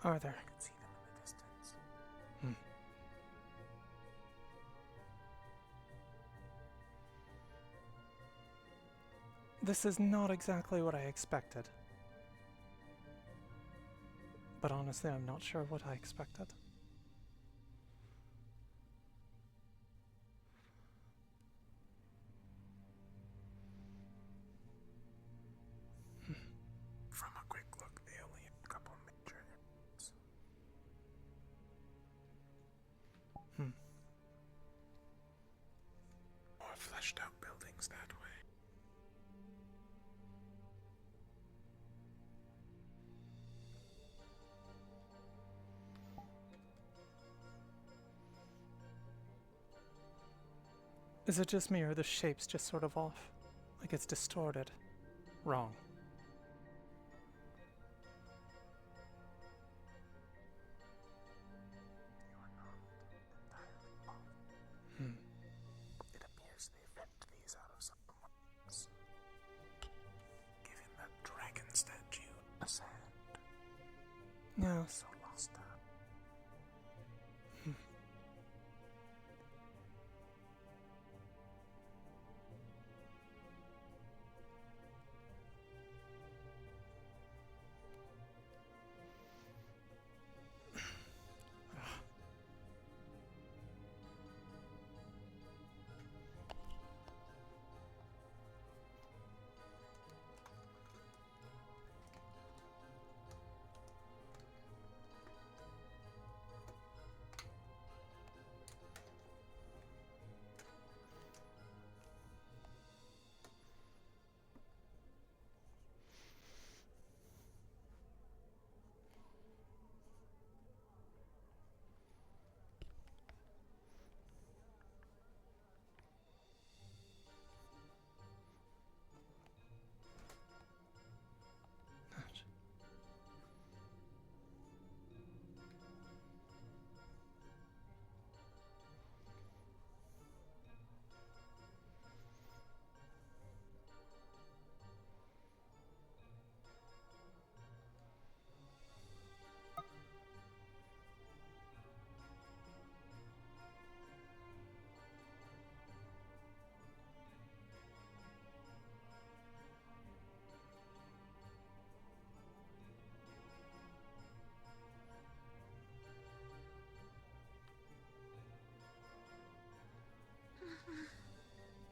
Are there? I can see them in the distance. Hmm. This is not exactly what I expected. But honestly, I'm not sure what I expected. From a quick look, they only have a couple major areas. More fleshed out buildings that way. Is it just me, or the shape's just sort of off? Like it's distorted? Wrong. You are not entirely off. It appears they ripped these out of someone else, giving that dragon statue a sand. Yes. So lost that.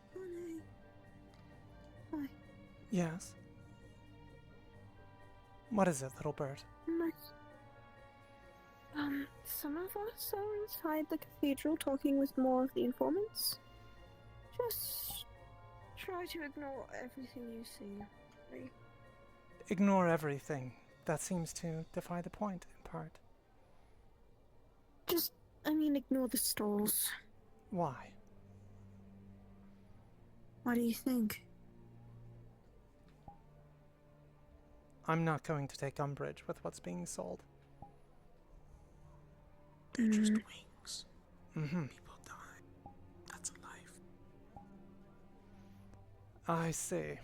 Akane. Hi. Yes. What is it, little bird? Nice. Some of us are inside the cathedral talking with more of the informants. Just try to ignore everything you see. Okay? Ignore everything. That seems to defy the point, in part. Ignore the stalls. Why? What do you think? I'm not going to take umbrage with what's being sold. They're just wings. Mm-hmm. People die. That's a life. I see.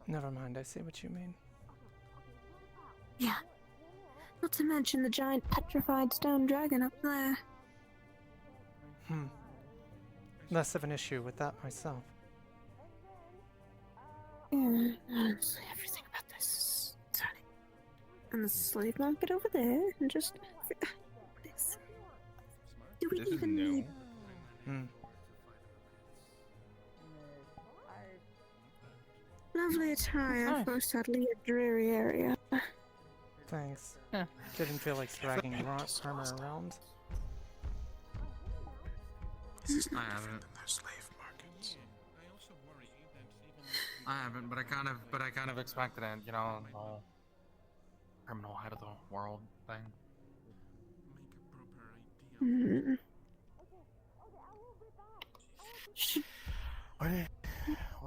Never mind, I see what you mean. Yeah. Not to mention the giant petrified stone dragon up there. Less of an issue with that myself. Yeah, honestly, everything about this is turning. And the slave market over there, and just this. Do we This is even new. need? Lovely attire for sadly a dreary area. Thanks. Didn't feel like dragging armor around. This is no I different haven't. than their slave markets. I haven't, but I kind of expected it, you know, the whole criminal head of the world thing. Make a proper idea. What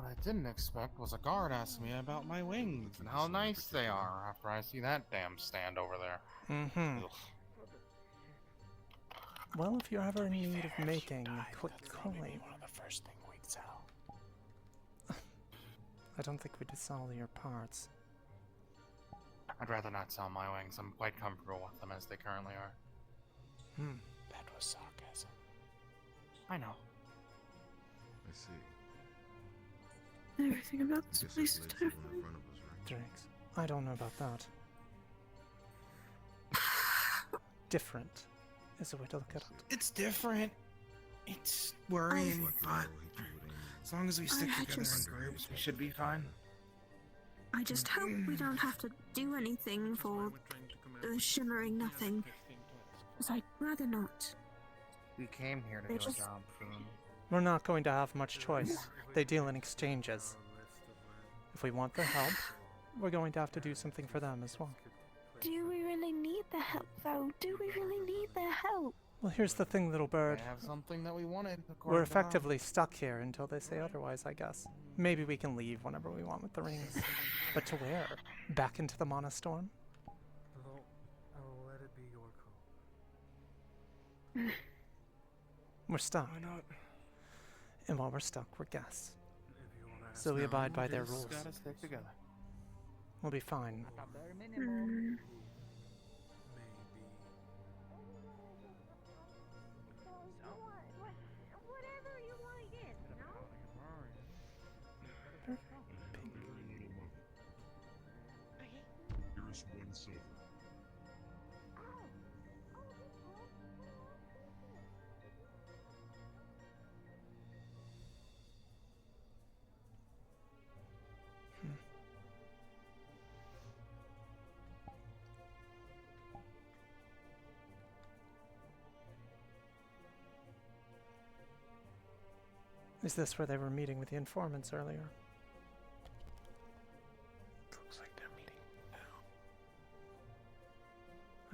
I didn't expect was a guard asking me about my wings and how nice they are after I see that damn stand over there. Mm-hmm. Ugh. Well, if you're ever in need of Fair, making you a died, quick that'd probably coin, be one of the first thing we'd sell. I don't think we'd sell your parts. I'd rather not sell my wings. I'm quite comfortable with them as they currently are. Hmm. That was sarcasm. I know. I see. Everything about this Guess place this is lady's the one in terrifying. front of us, right? Drinks. I don't know about that. Different is a way to look at it. It's different. It's I- worrying, Like the but arrow hit you with aim. as long as we stick I together just- in groups, we should be fine. I just hope we don't have to do anything for the Shimmering Nothing. Because I'd rather not. We came here to They do a just- job for them. We're not going to have much choice. They deal in exchanges. If we want their help, we're going to have to do something for them as well. Do we really need the help, though? Do we really need their help? Well, here's the thing, little bird. They have something that we wanted. according We're to them. effectively stuck here until they say otherwise, I guess. Maybe we can leave whenever we want with the rings. But to where? Back into the Monostorm? Well, I'll let it be your call. We're stuck. Why not? And while we're stuck, we're guests. If you wanna ask So we me, abide by their Just rules. gotta stick together. We'll be fine. Hmm. maybe. Whatever you want to get, you know? Here's one silver. Is this where they were meeting with the informants earlier? Looks like they're meeting now.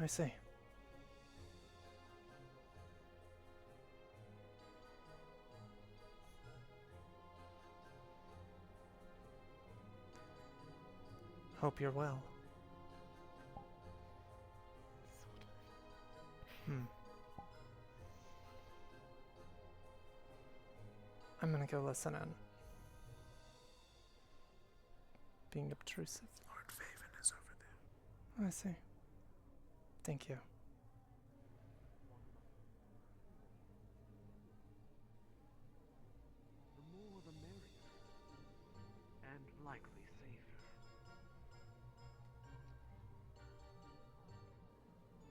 I see. Hope you're well. Hmm. I'm gonna go listen in. Being obtrusive. Lord Faven is over there. I see. Thank you. The more the merrier, and likely safer.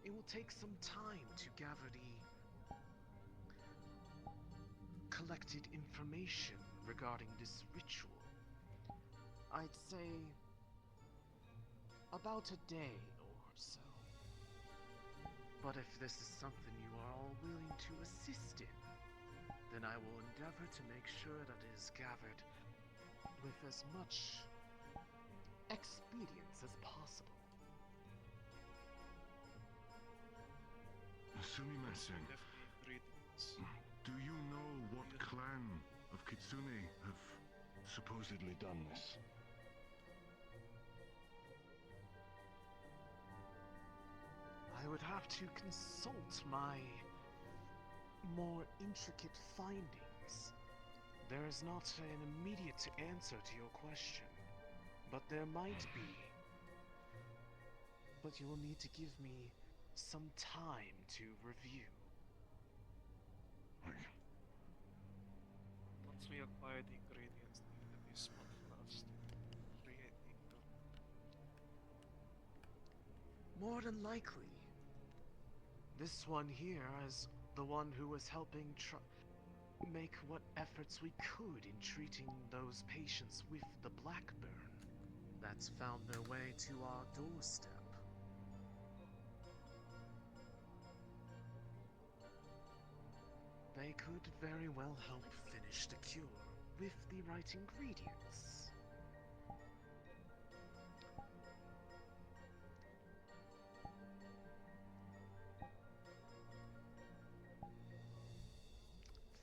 It will take some time to gather the collected information regarding this ritual. I'd say about a day or so. But if this is something you are all willing to assist in, then I will endeavor to make sure that it is gathered with as much expedience as possible. Sumimasen, do you know what clan of Kitsune have supposedly done this? I would have to consult my more intricate findings. There is not an immediate answer to your question, but there might be. But you will need to give me some time to review. Once we acquire the ingredients needed to be smart for us to create the More than likely. This one here is the one who was helping make what efforts we could in treating those patients with the blackburn that's found their way to our doorstep. They could very well help finish the cure with the right ingredients.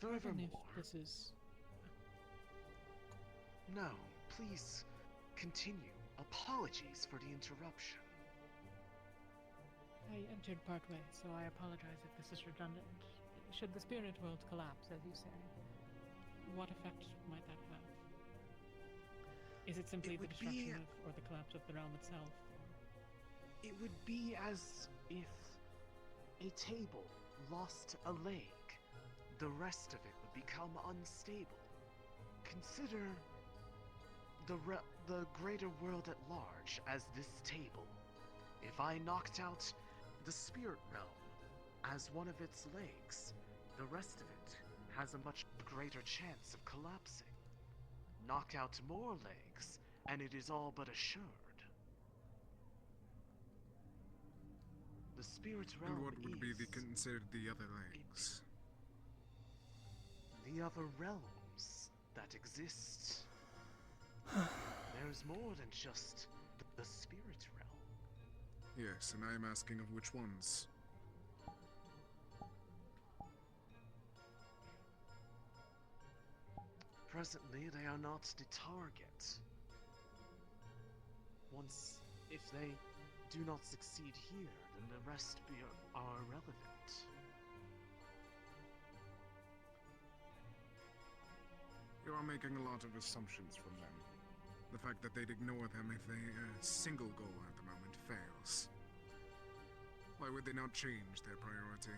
Even Furthermore, if this is No, please continue. Apologies for the interruption. I entered partway, so I apologize if this is redundant. Should the spirit world collapse, as you say, what effect might that have? Is it simply It the would destruction be- or the collapse of the realm itself? It would be as if a table lost a leg. The rest of it would become unstable. Consider the greater world at large as this table. If I knocked out the spirit realm as one of its legs, the rest of it has a much greater chance of collapsing. Knock out more legs, and it is all but assured. The spirit realm And what would be is considered the other legs? the other realms that exist. There's more than just the spirit realm. Yes, and I am asking of which ones. Presently, they are not the target. If they do not succeed here, then the rest are irrelevant. You are making a lot of assumptions from them. The fact that they'd ignore them if a single goal at the moment fails. Why would they not change their priority?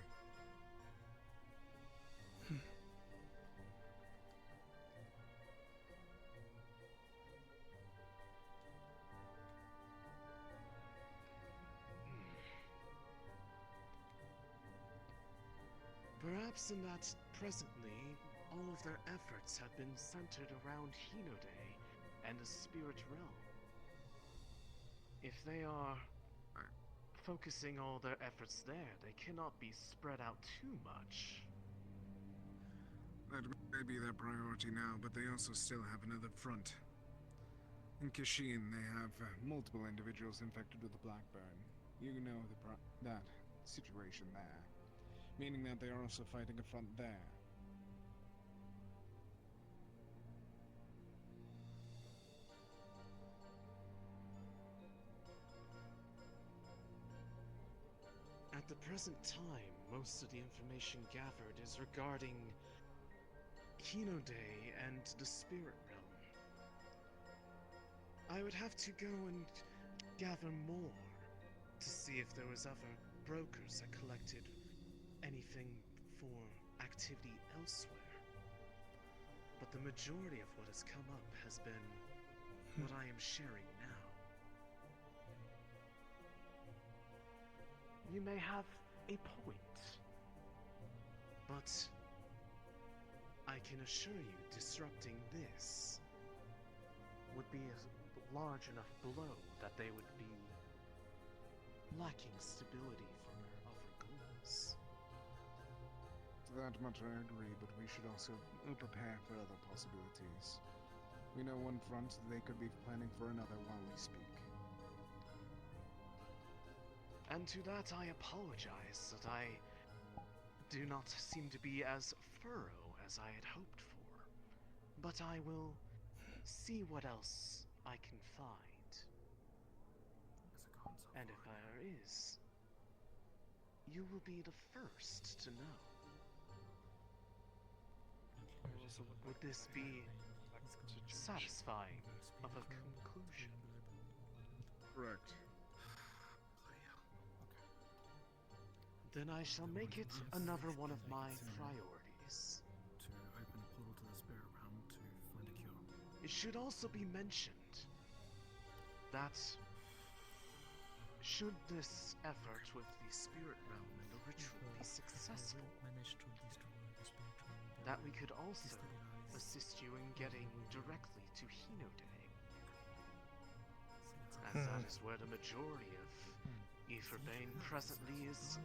Perhaps in that presently, all of their efforts have been centered around Hinode and the spirit realm. If they are focusing all their efforts there, they cannot be spread out too much. That may be their priority now, but they also still have another front. In Kashin, they have multiple individuals infected with the Blackburn. You know that situation there. Meaning that they are also fighting a front there. At the present time, most of the information gathered is regarding Hinode and the spirit realm. I would have to go and gather more to see if there was other brokers that collected anything for activity elsewhere. But the majority of what has come up has been what I am sharing now. You may have a point, but I can assure you disrupting this would be a large enough blow that they would be lacking stability for their other goals. To that much I agree, but we should also prepare for other possibilities. We know one front, they could be planning for another while we speak. And to that I apologize that I do not seem to be as thorough as I had hoped for. But I will see what else I can find. And if there is, you will be the first to know. Would this be satisfying of a conclusion? Correct. Then I shall make it another one of my priorities. To open a portal to the spirit realm to find a cure. It should also be mentioned that should this effort with the spirit realm and the ritual be successful, that we could also assist you in getting directly to Hinode, as that is where the majority of Aetherbane presently is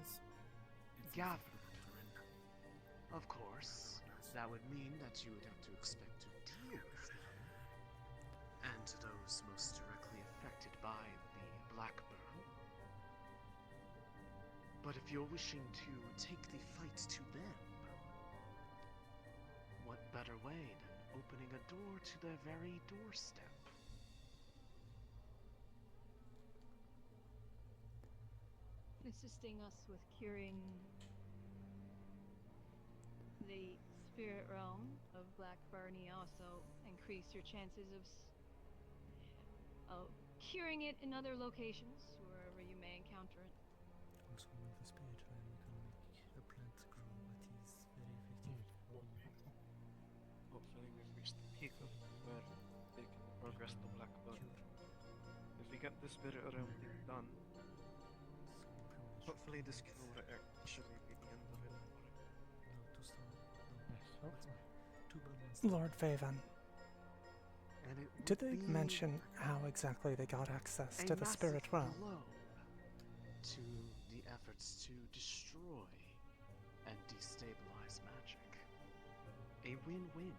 gathered. Of course, that would mean that you would have to expect to deal with them, and those most directly affected by the Blackburn. But if you're wishing to take the fight to them, what better way than opening a door to their very doorstep. Assisting us with curing the spirit realm of Black Barney also increase your chances of curing it in other locations, wherever you may encounter it. Also, with the spirit realm, we can make a plant grow that is very effective. Hopefully we've reached the peak of where they can progress the black bug. If we get the spirit realm thing done, hopefully this can actually be the end of it. No, too slow. No. Yes, hopefully. Two balance. Lord Vaven, And it did would they be mention how exactly they got access a to the spirit massive realm? blow to the efforts to destroy and destabilize magic. A win-win.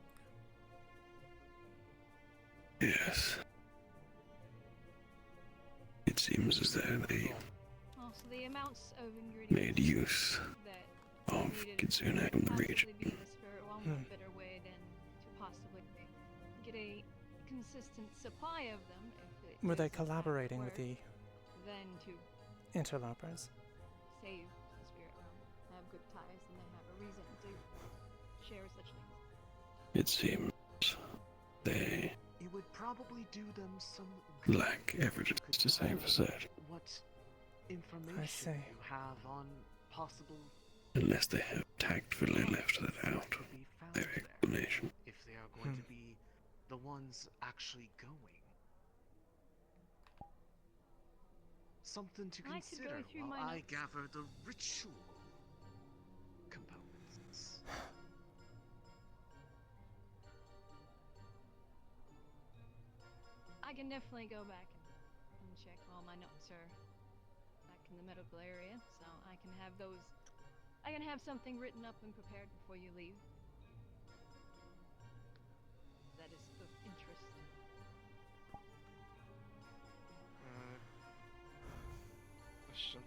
Yes. It seems as though they Also, the amounts of ingredients made use that of needed Kitsune could in the possibly region. be in the spirit realm. What better way than to possibly get a consistent supply of them? If it Were they is in fact collaborating with work, the then to interlopers? save the spirit realm, have good ties, and then have a reason to share such things. It seems they It would probably do them some good. lack evidence to say for certain, What information see. you have on possible unless they have tactfully left that out to of be found their there, explanation. if they are going to be the ones actually going. Something to I could go consider through while my I notes. gather the ritual components. I can definitely go back and check. All my notes are back in the medical area, so I can have those. I can have something written up and prepared before you leave. That is of interest. Question.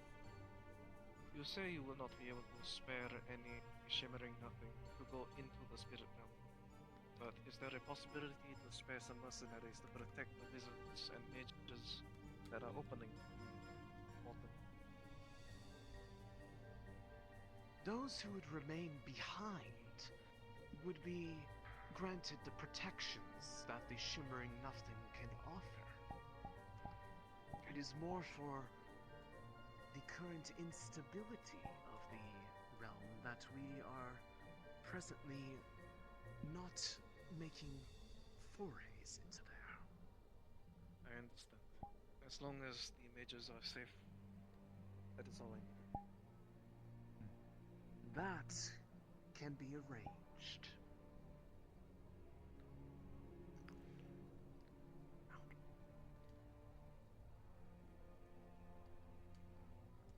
You say you will not be able to spare any Shimmering Nothing to go into the spirit realm. But is there a possibility to spare some mercenaries to protect the wizards and mages that are opening the portal? Those who would remain behind would be granted the protections that the Shimmering Nothing can offer. It is more for the current instability of the realm that we are presently not making forays into there. I understand. As long as the mages are safe, that is all I need. That can be arranged.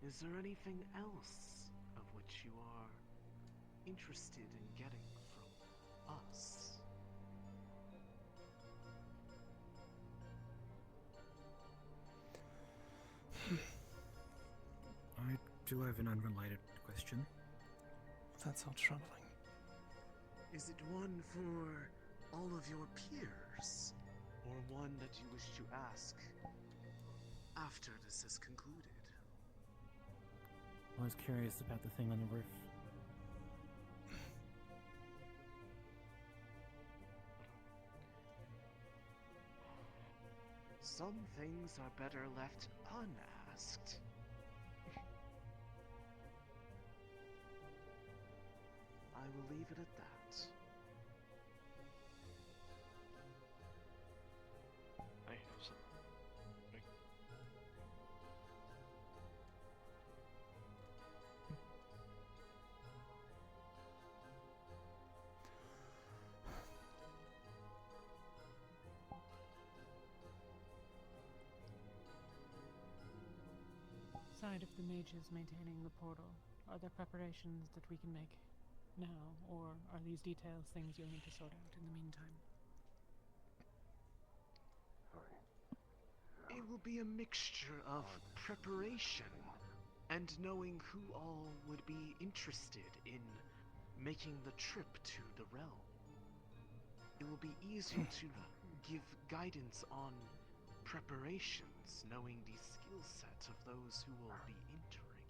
Is there anything else of which you are interested in getting from us? I do have an unrelated question. That's all troubling. Is it one for all of your peers, or one that you wish to ask after this is concluded? I was curious about the thing on the roof. Some things are better left unasked. I will leave it at that. I have some. Right. Side of the mages maintaining the portal, are there preparations that we can make now, or are these details things you'll need to sort out in the meantime? It will be a mixture of preparation and knowing who all would be interested in making the trip to the realm. it will be easier to give guidance on preparations, knowing the skill set of those who will be entering.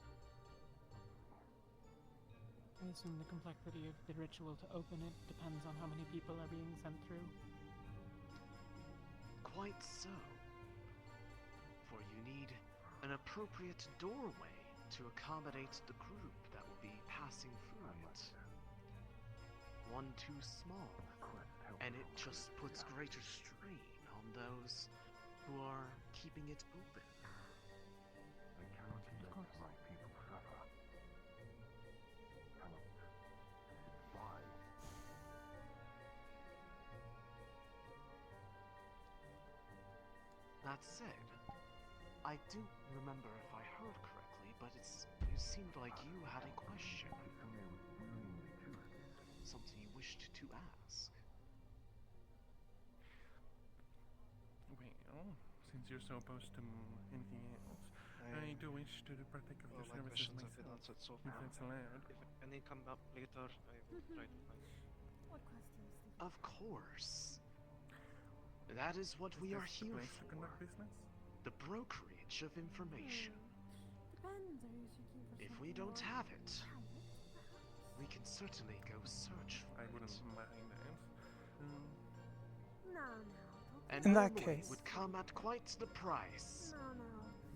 I assume the complexity of the ritual to open it depends on how many people are being sent through. Quite so. For you need an appropriate doorway to accommodate the group that will be passing through it. One too small, and it just puts greater strain on those who are keeping it open. Of course. That said, I do remember if I heard correctly, but it seemed like you had a question. Something you wished to ask. Well, since you're so opposed to anything else, I do wish to partake of All your my services questions have been myself, answered so if far. that's allowed. If any come up later, I will try to find. What questions? Of course. That is what we are here Place to for. conduct business? The brokerage of information. Depends. Are you seeking for If we something don't more have it, private, we can certainly go search for I wouldn't it. mind that. No. And In that normally case- would come at quite the price. No.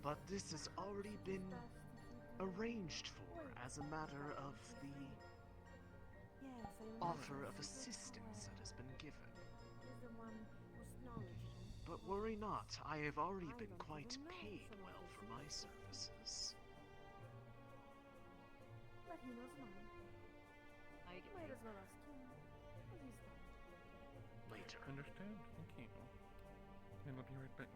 But this has already been Best if you do. arranged for as a matter of the Yes, I offer of imagine assistance that has been given. is the one most knowledgeable. But worry not, I have already I been don't quite even know paid some of well this for my stuff. services. But he knows mine. I get Might paid. as well ask him. What is that? Later. Understood? Thank you. And I'll be right back.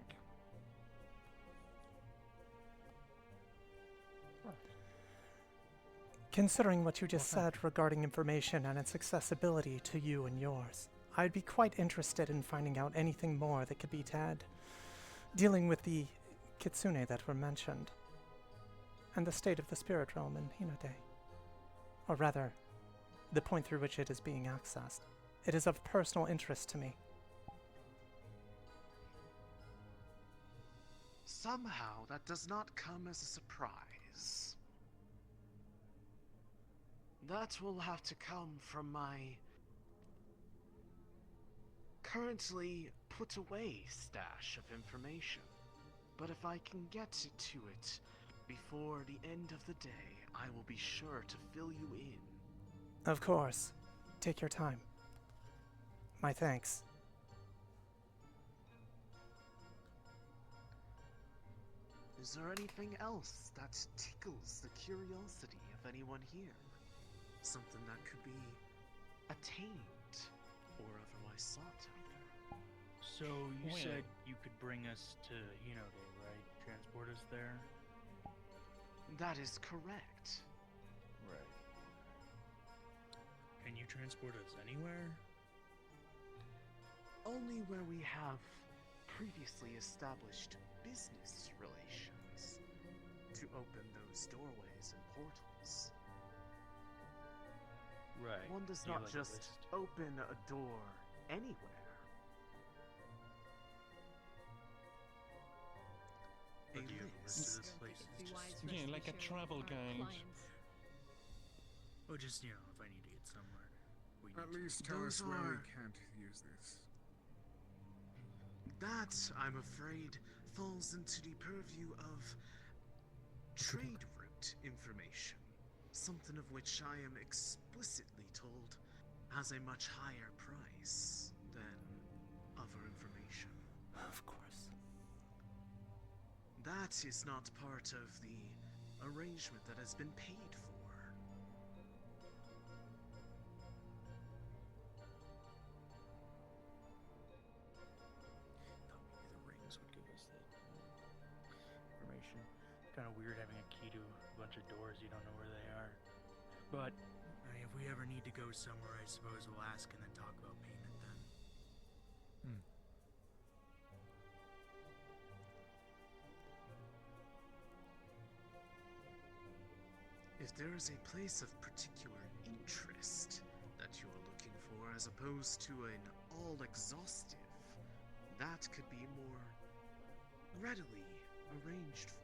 Considering what you just said regarding information and its accessibility to you and yours, I'd be quite interested in finding out anything more that could be had dealing with the kitsune that were mentioned, and the state of the spirit realm in Hinode. Or rather, the point through which it is being accessed. It is of personal interest to me. Somehow, that does not come as a surprise. That will have to come from my currently put away stash of information. But if I can get to it before the end of the day, I will be sure to fill you in. Of course. Take your time. My thanks. Is there anything else that tickles the curiosity of anyone here? Something that could be attained or otherwise sought after? So you Well- said you could bring us to Hinode, right? Transport us there? That is correct. Right. Can you transport us anywhere? Only where we have previously established business relations to open those doorways and portals. Right. One does You have, not like, a just list? open a door anywhere. Or do you have a list of the places? Be wise Just, for us Yeah, to like a share travel with our guide. clients. oh, just, if I need to get somewhere. We At need to. least tell Those us where we are- can't use this. That, I'm afraid, falls into the purview of trade route information. Something of which I am explicitly told has a much higher price than other information. Of course. That is not part of the arrangement that has been paid for. Thought maybe the rings would give us that information. Kind of weird having a key to a bunch of doors you don't know where they are. But if we ever need to go somewhere, I suppose we'll ask and then talk about payment then. If there is a place of particular interest that you are looking for as opposed to an all exhaustive. That could be more readily arranged for.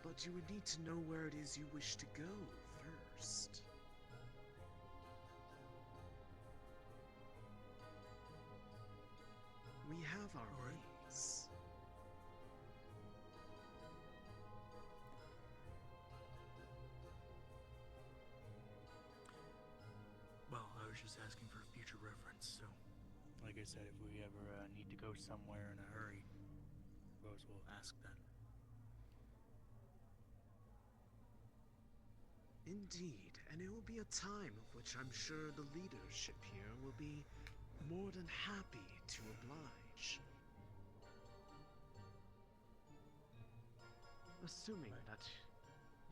But you would need to know where it is you wish to go first. We have our ways. Well, I was just asking for future reference, so like I said, if we ever need to go somewhere in a hurry, suppose we'll ask then. Indeed, and it will be a time of which I'm sure the leadership here will be more than happy to oblige. Assuming that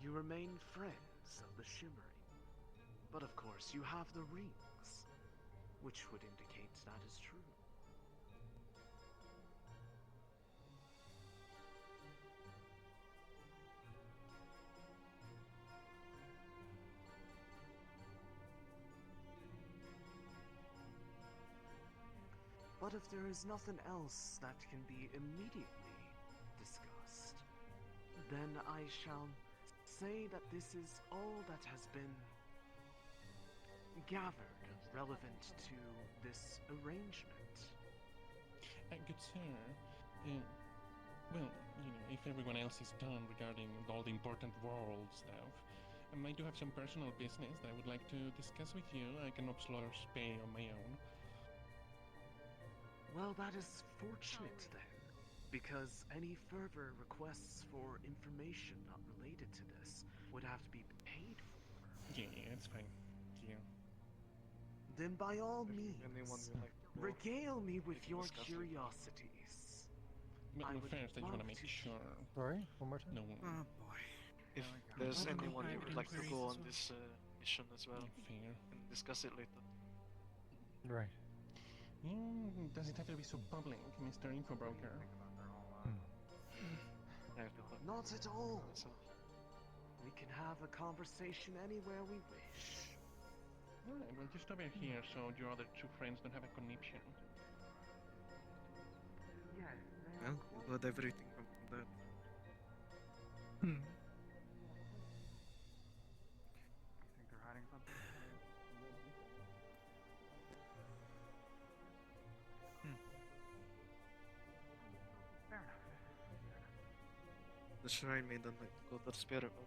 you remain friends of the Shimmering. But of course, you have the rings, which would indicate that is true. But if there is nothing else that can be immediately discussed, then I shall say that this is all that has been gathered relevant to this arrangement. Good sir, well, if everyone else is done regarding all the important world stuff, I do have some personal business that I would like to discuss with you. I can upslaughter Spay on my own. Well, that is fortunate then, because any further requests for information not related to this would have to be paid for. Yeah, it's fine. Yeah. Then by all Anyone means, would like to go, regale me with we can your discuss it. curiosities. But I no, would first I just want love to make to- sure. Sorry, one more time. No. Oh boy. If There we go. there's I'll go anyone you private would like to inquiries go as on well. this mission as well, Fair. we can discuss it later. Right. Does it have to be so public, Mr. Info Broker? I have to talk Not at all. myself. We can have a conversation anywhere we wish. Alright, well, just over here so your other two friends don't have a conniption. Well, we'll let everything come from that. Hmm. You think they're hiding something? Fair enough. The shrine may then like go to the spirit realm.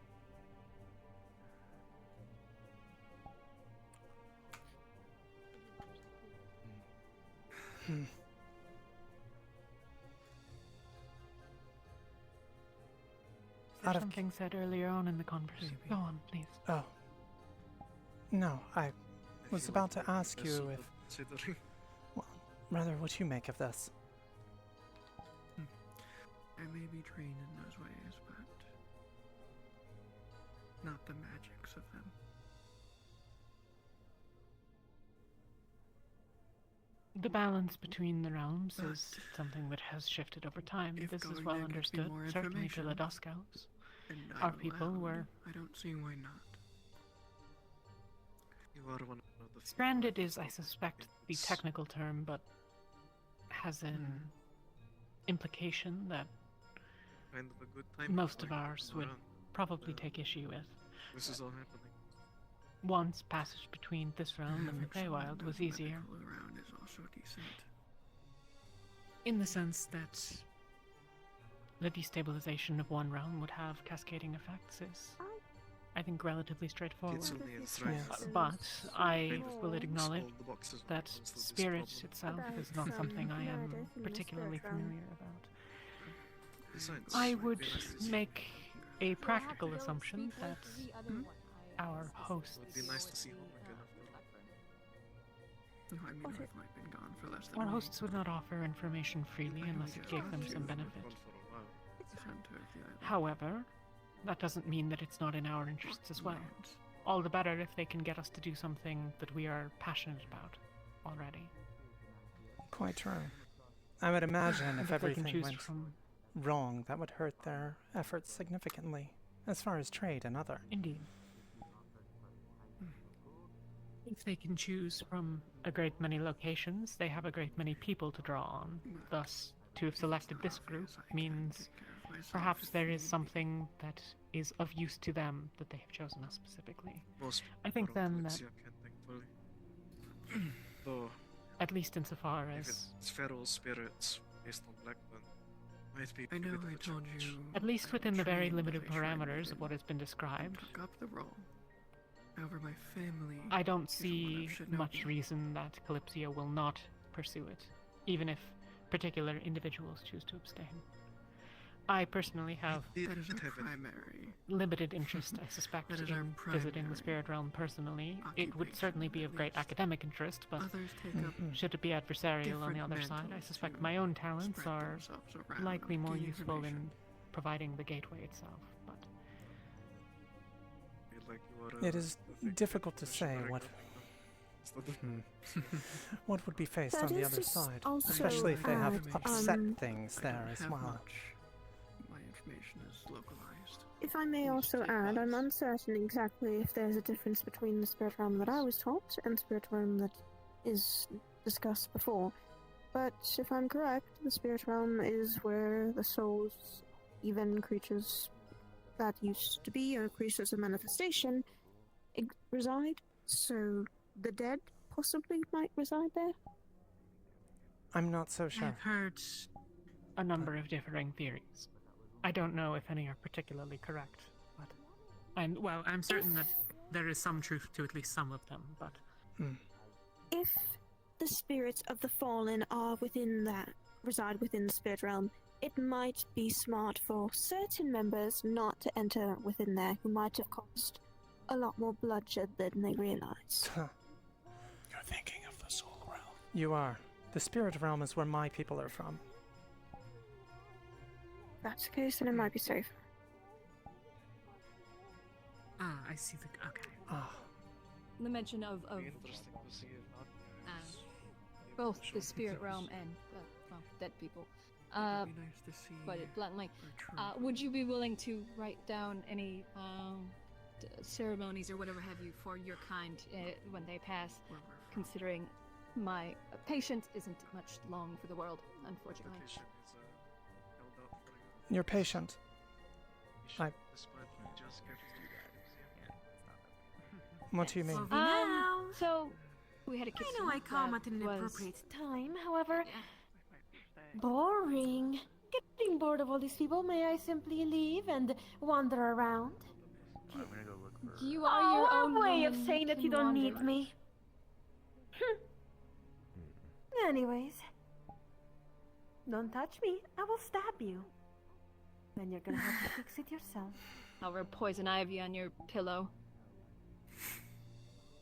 Hmm. Out There's of something said earlier on in the conversation. Go on, please. Oh. No, I was feel about to like we're ask you vessel if, of Satori. rather, what you make of this. I may be trained in those ways, but not the magics of them. The balance between the realms is something that has shifted over time. If This is going well there gives me understood, more certainly to the information, Dusk Elves. And Our I'm people allowed, were I don't see why not. You are one of the few stranded who is, I suspect, the technical term, but has an implication that kind of a good time. most like, of ours go would around. probably take issue with. This is all happening. Once passage between this realm and the Having someone Feywild was who's easier, medical around is also decent. in the sense that the destabilization of one realm would have cascading effects is, I think, relatively straightforward. Kitsune and Thrive. Yes. But I Kind of will acknowledge solve the boxes when that it comes to this spirit problem. itself About is not some something I am murder in the particularly spirit realm. familiar about. Besides, I I would realize it's- make a practical assumption that our hosts It would be nice to see home again after No, I mean, What I've only been gone for less than our a hosts week. would not offer information freely unless it gave them some benefit. Gone for a while. The center of the island. However, that doesn't mean that it's not in our interests as well. Lands. All the better if they can get us to do something that we are passionate about already. Quite true. I would imagine And if that they can everything choose went from. wrong, that would hurt their efforts significantly, as far as trade and other. Indeed. If they can choose from a great many locations, they have a great many people to draw on. Thus, to have selected this group means perhaps there is something that is of use to them that they have chosen us specifically. Most I think people then from that, Kalypsia can think fully. Though, at least insofar if as, it's feral spirits based on Blackburn, might be I a know bit of I a told challenge. you. at least I within the very trained limited as a shrine parameters of within what has been described, and took up the role. However, my family. I don't is what see should know much me. reason that Kalypsia will not pursue it, even if particular individuals choose to abstain. I personally have That is our primary. limited interest, I suspect, That is our in visiting the primary spirit realm personally. It would occupation, certainly be at of great least. academic interest, but Others take up should it be adversarial on the different other side, I mantles suspect to my own talents spread are themselves around, likely more gain useful in information. providing the gateway itself. But Feel like you are, It is the thick difficult to of the say Shimmering what Nothing. what would be faced That on the is other just side, also especially if they have add, upset um, things I there don't as have well. much. My information is localized. If I may also add, I'm uncertain exactly if there's a difference between the spirit realm that I was taught and the spirit realm that is discussed before. But if I'm correct, the spirit realm is where the souls, even creatures that used to be or creatures of manifestation, reside. So the dead possibly might reside there. I'm not so sure. I've heard a number of differing theories. I don't know if any are particularly correct, but I'm certain that there is some truth to at least some of them, but If the spirits of the fallen are reside within the spirit realm, it might be smart for certain members not to enter within there who might have caused a lot more bloodshed than they realize. Huh. You're thinking of the soul realm. You are. The spirit realm is where my people are from. If that's the case, then it might be safe. I see the okay. Ah, The mention of Be interesting to see if not. both the spirit realm and dead people. It'd be nice to see. Put it bluntly. our true Would you be willing to write down any ceremonies or whatever have you for your kind when they pass? where we're from. Considering my patient isn't much long for the world, unfortunately. The patient is held out for you. you're patient. I- Despite you just getting What do you mean? So we had a kiss. I know I come at an inappropriate time, however. Boring. Getting bored of all these people, may I simply leave and wander around? I'm gonna go look for. You are your own a way of woman, saying that you can don't wander. need me. Anyways, don't touch me. I will stab you. Then you're gonna have to fix it yourself. I'll rub poison ivy on your pillow.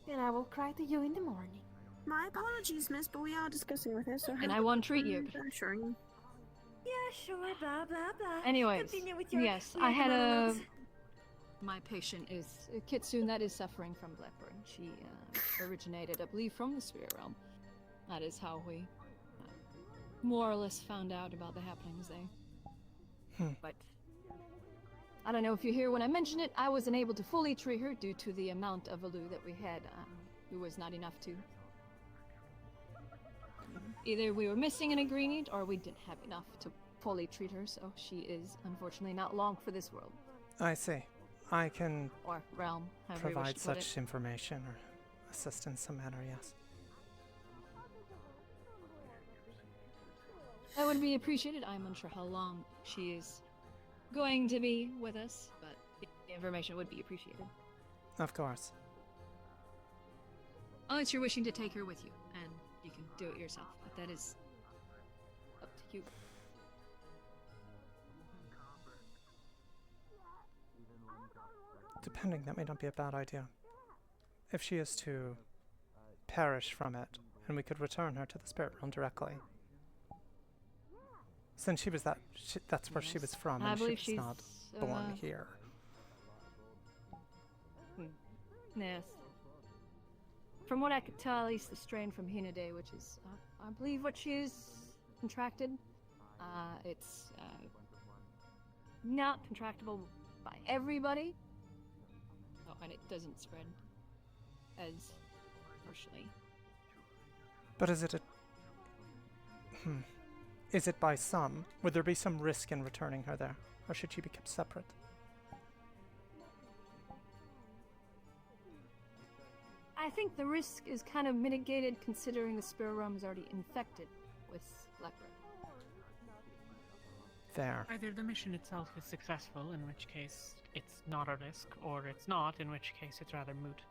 And I will cry to you in the morning. My apologies, miss, but we are discussing with her, so... And I won't treat you. I'm sure. Yeah, sure, blah, blah, blah. Anyways, Continue with your yes, weird I had a. monologues. My patient is a kitsune that is suffering from Blackburn. She originated, I believe, from the spirit realm. That is how we more or less found out about the happenings there. But I don't know if you hear when I mention it, I wasn't able to fully treat her due to the amount of Alu that we had. It was not enough to. Either we were missing an ingredient or we didn't have enough to fully treat her, so she is unfortunately not long for this world. I see. I can Or realm, however you wish provide to put such it. information or assist in some manner, yes. That would be appreciated. I'm unsure how long she is going to be with us, but the information would be appreciated. Of course. Unless you're wishing to take her with you, and you can do it yourself, but that is up to you. Depending, that may not be a bad idea. If she is to perish from it, and we could return her to the spirit realm directly. Since she was that's where she was from, I and she believe was she's not born here. Yes. From what I could tell, at least the strain from Hinode, which is, I believe, what she is contracted, it's not contractable by everybody. Oh, and it doesn't spread as partially. But is it a... Is it by some? Would there be some risk in returning her there? Or should she be kept separate? I think the risk is kind of mitigated considering the spirit realm is already infected with leper. There. Either the mission itself is successful, in which case it's not a risk, or it's not, in which case it's rather moot.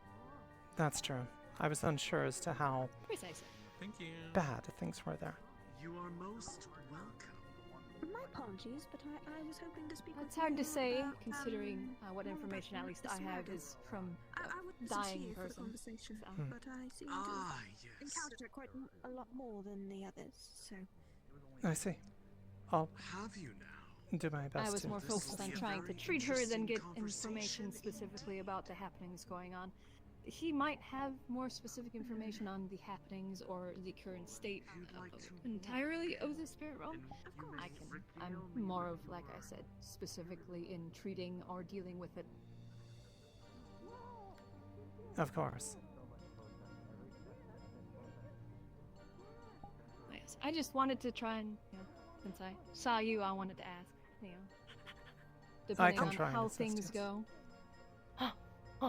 That's true. I was unsure as to how Precisely. Thank you. bad things were there. You are most welcome. My apologies, but I was hoping to speak. It's with hard you to say, about, considering what more information about at least the I have swagger. is from I wasn't dying here for the person. conversation, So. but I seem to have encountered her quite a lot more than the others. So I see. I'll Have you now? do my best I was to more assist. focused on trying to treat her than get information specifically about the happenings going on. He might have more specific information on the happenings or the current state entirely of the spirit realm. I'm more of, like I said, specifically in treating or dealing with it. Of course. Yes, I just wanted to try and, since I saw you, I wanted to ask, depending can on try and how assist, things yes. go.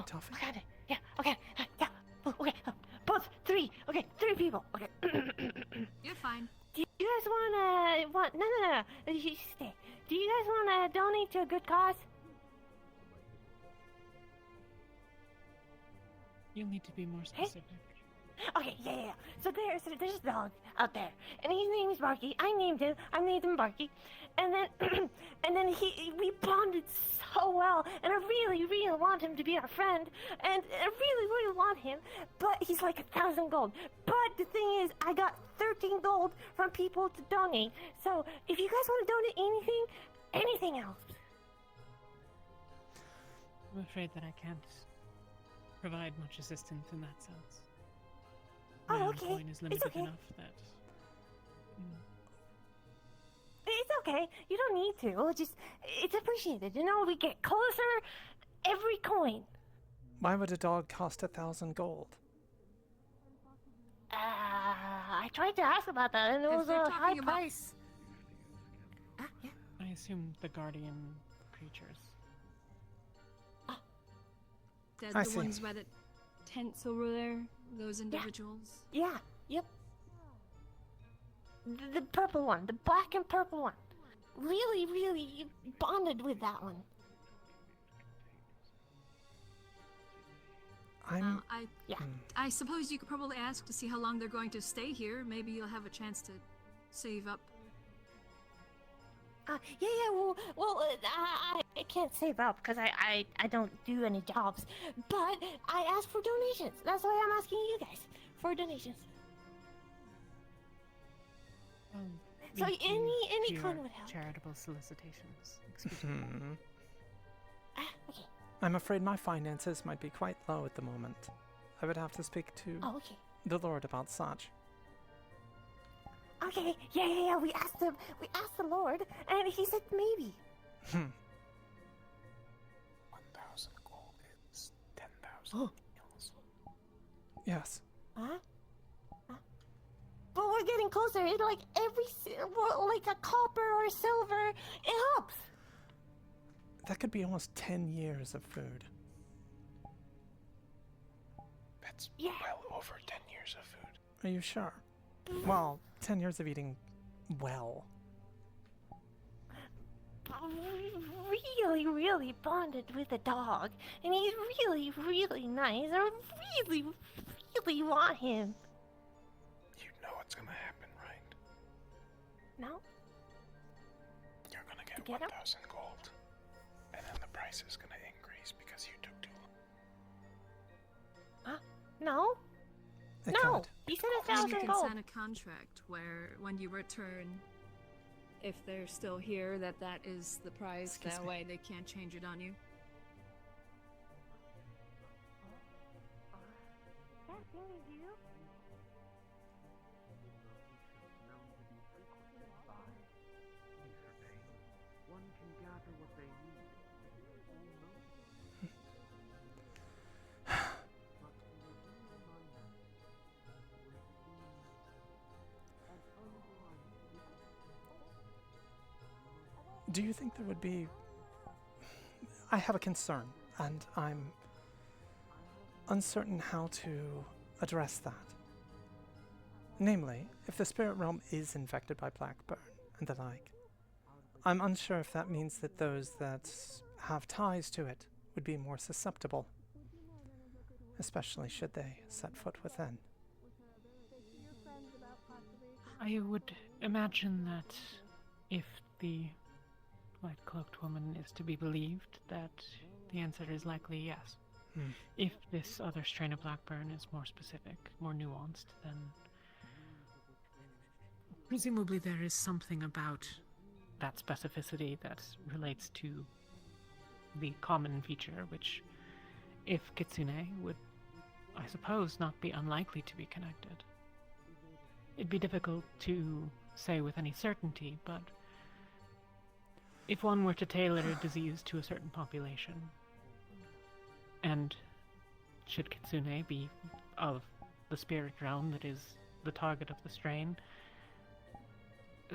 Toffee. Okay, yeah, okay, yeah, okay, both, three people, okay. You're fine. Do you guys no, you stay. Do you guys want to donate to a good cause? You'll need to be more specific. Okay, yeah. So there's a dog out there, and his name is Barky. I named him Barky, and then we bonded so well, and I really want him to be our friend, and I really want him, but he's like 1,000 gold. But the thing is, I got 13 gold from people to donate. So if you guys want to donate anything else. I'm afraid that I can't provide much assistance in that sense. My Oh, own okay. coin is It's limited okay. enough that... It's okay. You don't need to. It's appreciated. We get closer every coin. Why would a dog cost 1,000 gold? I tried to ask about that, and it was a high price. Yeah. I assume the guardian creatures. They're I the see. ones by the tents over there, those individuals. Yeah. Yep. The purple one, the black and purple one. Really bonded with that one. I suppose you could probably ask to see how long they're going to stay here. Maybe you'll have a chance to save up. I can't save up because I don't do any jobs. But I ask for donations. That's why I'm asking you guys for donations. So Lead any to kind your would help. charitable solicitations. Excuse me. Okay. I'm afraid my finances might be quite low at the moment. I would have to speak to Okay. the Lord about such. Okay. Yeah. We asked the Lord, and he said maybe. 1,000 gold is 10,000 meals. Yes. Huh? But we're getting closer. It's like like a copper or silver. It helps. That could be almost 10 years of food. That's well over 10 years of food. Are you sure? Well, 10 years of eating well. Really bonded with the dog, and he's really nice. I really want him. You know what's gonna happen, right? No? You're gonna To get get him? 1,000 gold. And then the price is gonna increase because you took too long. No? It No! could. He said You 1,000 can gold. sign a contract where, when you return, if they're still here, that is the price. Excuse That me. way they can't change it on you. Do you think there would be... I have a concern, and I'm uncertain how to address that. Namely, if the spirit realm is infected by Blackburn and the like, I'm unsure if that means that those that have ties to it would be more susceptible, especially should they set foot within. I would imagine that if the white-cloaked woman is to be believed, that the answer is likely yes. If this other strain of Blackburn is more specific, more nuanced, then presumably there is something about that specificity that relates to the common feature, which, if Kitsune, would, I suppose, not be unlikely to be connected. It'd be difficult to say with any certainty, but if one were to tailor a disease to a certain population, and should Kitsune be of the spirit realm that is the target of the strain,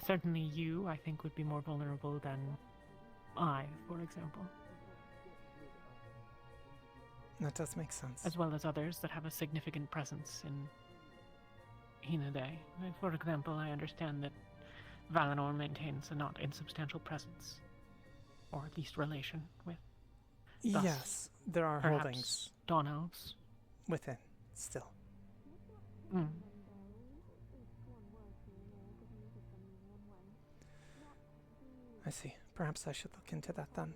certainly you, I think, would be more vulnerable than I, for example. That does make sense. As well as others that have a significant presence in Hinode. For example, I understand that Valinor maintains a not insubstantial presence, or at least relation with. Thus, yes, there are holdings. Dawn Elves. Within, still. I see. Perhaps I should look into that then.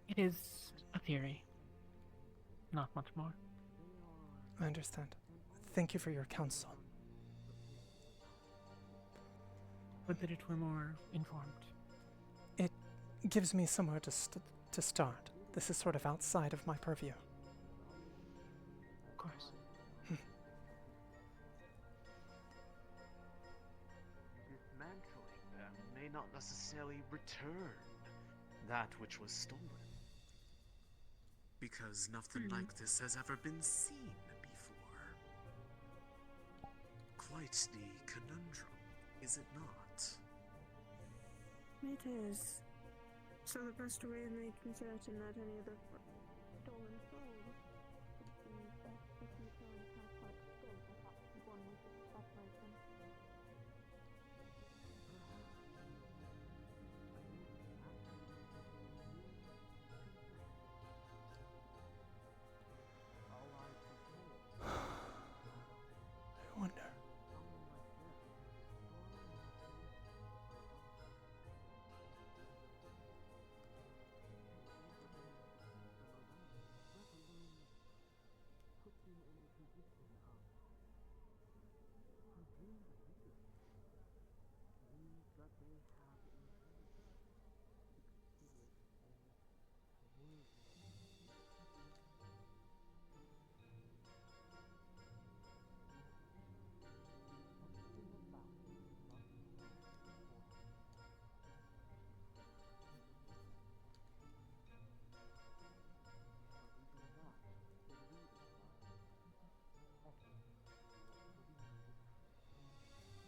It is a theory. Not much more. I understand. Thank you for your counsel. Would that it were more informed. It gives me somewhere to start. This is sort of outside of my purview. Of course. Dismantling them may not necessarily return that which was stolen. Because nothing like this has ever been seen before. Quite the conundrum, is it not? It is. So the best way of making certain that any of the stolen souls could be best if you can have quite state that one was separation. I wonder.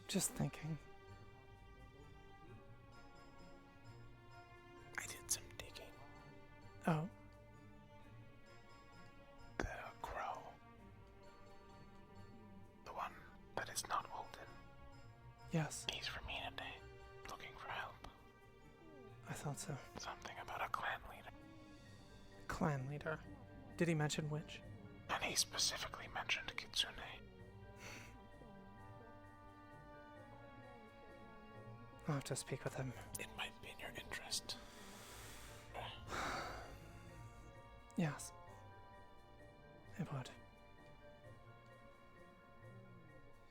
Just thinking. I did some digging. Oh. The crow. The one that is not Holden. Yes. He's from Hinode, looking for help. I thought so. Something about a clan leader. Clan leader. Did he mention which? And he specifically mentioned Kitsune. I'll have to speak with him. It might be in your interest. Yes. It would.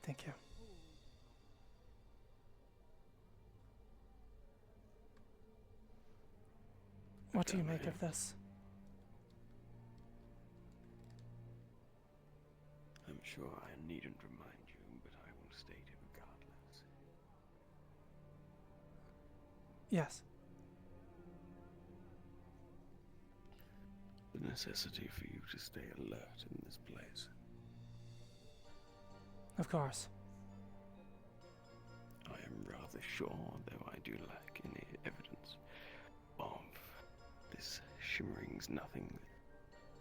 Thank you. What do you make of this? I'm sure I needn't remind you, but I will state it regardless. Yes. The necessity for you to stay alert in this place. Of course. rather sure, though I do lack any evidence of this Shimmering Nothing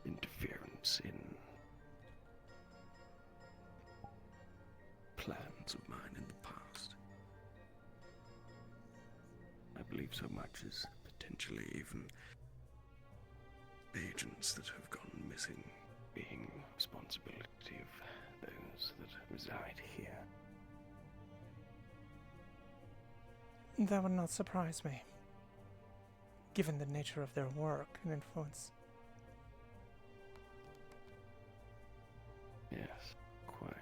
interference in plans of mine in the past. I believe so much as potentially even agents that have gone missing being responsibility of those that reside here. That would not surprise me, given the nature of their work and influence. Yes, quite.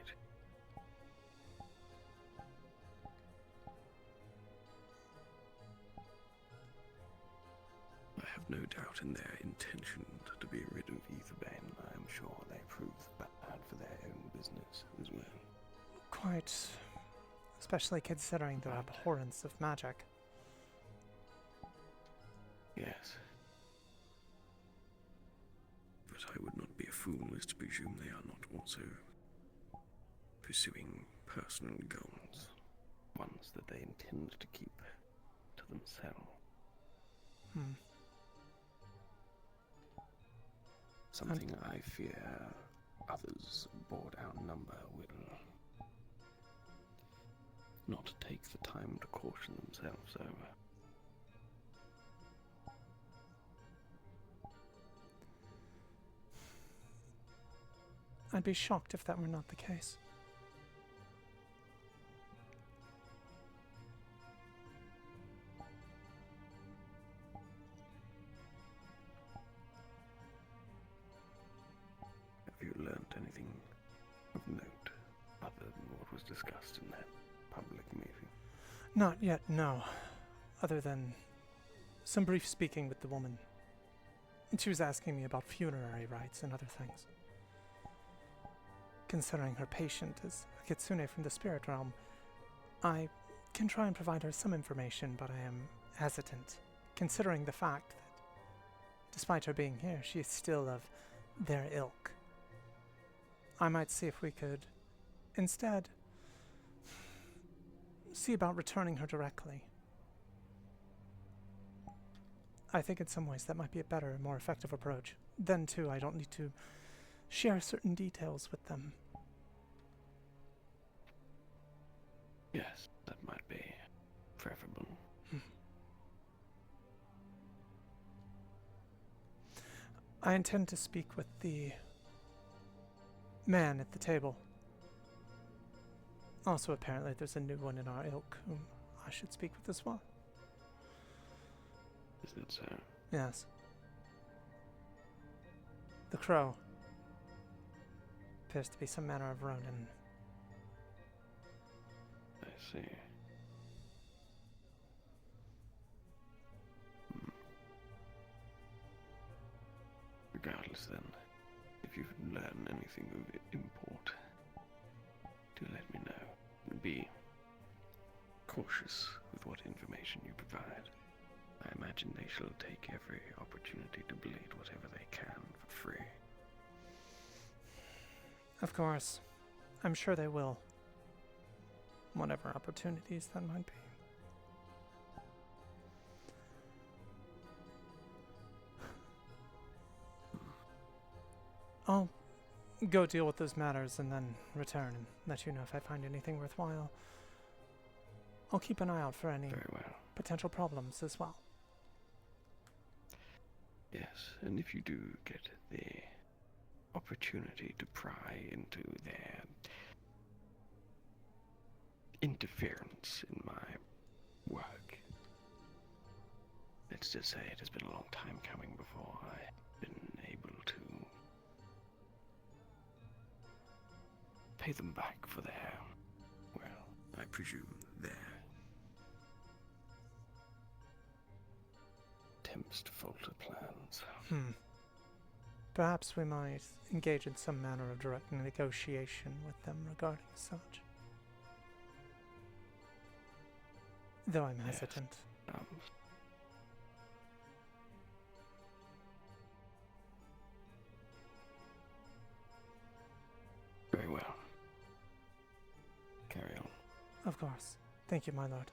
I have no doubt in their intention to be rid of Aetherbane. I am sure they prove bad for their own business as well. Quite. Especially considering their abhorrence of magic. Yes. But I would not be a fool as to presume they are not also pursuing personal goals, ones that they intend to keep to themselves. Something I fear others aboard our number will not take the time to caution themselves over. I'd be shocked if that were not the case. Have you learned anything of note other than what was discussed in that public meeting? Not yet, no. Other than some brief speaking with the woman. She was asking me about funerary rites and other things. Considering her patient is a kitsune from the spirit realm, I can try and provide her some information, but I am hesitant, considering the fact that, despite her being here, she is still of their ilk. I might see if we could, instead, see about returning her directly. I think in some ways that might be a better and more effective approach. Then, too, I don't need to share certain details with them. Yes, that might be preferable. I intend to speak with the man at the table. Also, apparently, there's a new one in our ilk whom I should speak with as well. Is that so? Yes. The crow appears to be some manner of Ronin. I see. Regardless, then, if you learn anything of import, do let me know. Be cautious with what information you provide. I imagine they shall take every opportunity to bleed whatever they can for free. Of course. I'm sure they will. Whatever opportunities that might be. I'll go deal with those matters and then return and let you know if I find anything worthwhile. I'll keep an eye out for any potential problems as well. Yes, and if you do get the opportunity to pry into their interference in my work, let's just say it has been a long time coming before I've been able to pay them back for their, well, I presume their attempts to falter plans. Perhaps we might engage in some manner of direct negotiation with them regarding such. Though I'm hesitant. Very well. Carry on. Of course. Thank you, my lord.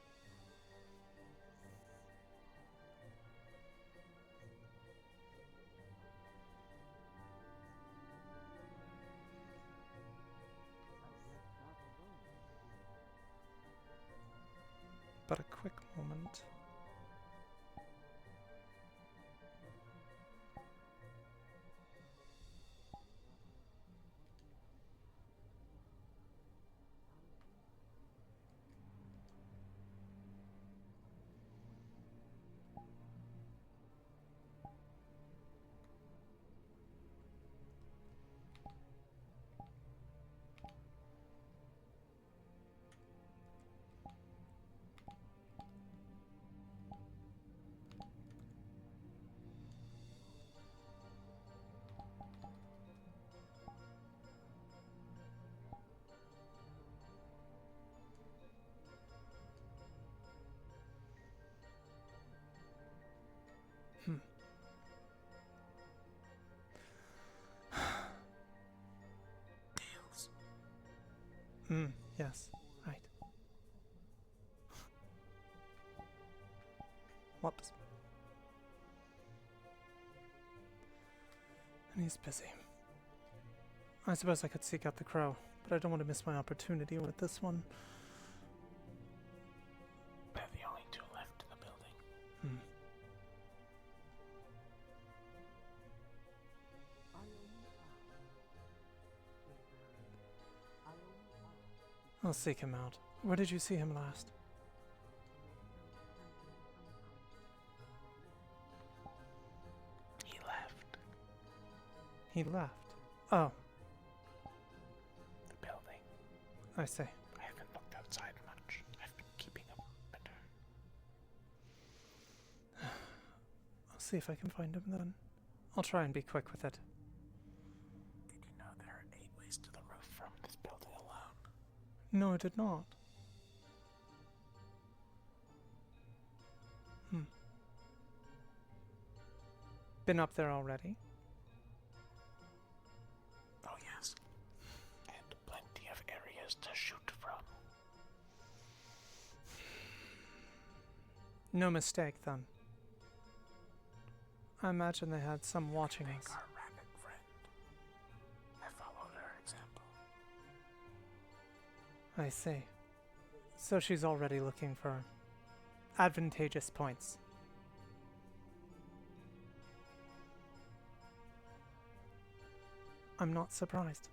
Yes. Right. Whoops. And he's busy. I suppose I could seek out the crow, but I don't want to miss my opportunity with this one. They're the only two left in the building. I'll seek him out. Where did you see him last? He left He left. Oh, the building. I see. I haven't looked outside much. I've been keeping a perimeter. I'll see if I can find him then. I'll try and be quick with it. Did you know there are 8 ways to the roof from this building alone? No, I did not. Been up there already? Oh yes. And plenty of areas to shoot from. No mistake, then. I imagine they had some watching us. Our rabbit friend. I followed her example. I see. So she's already looking for advantageous points. I'm not surprised.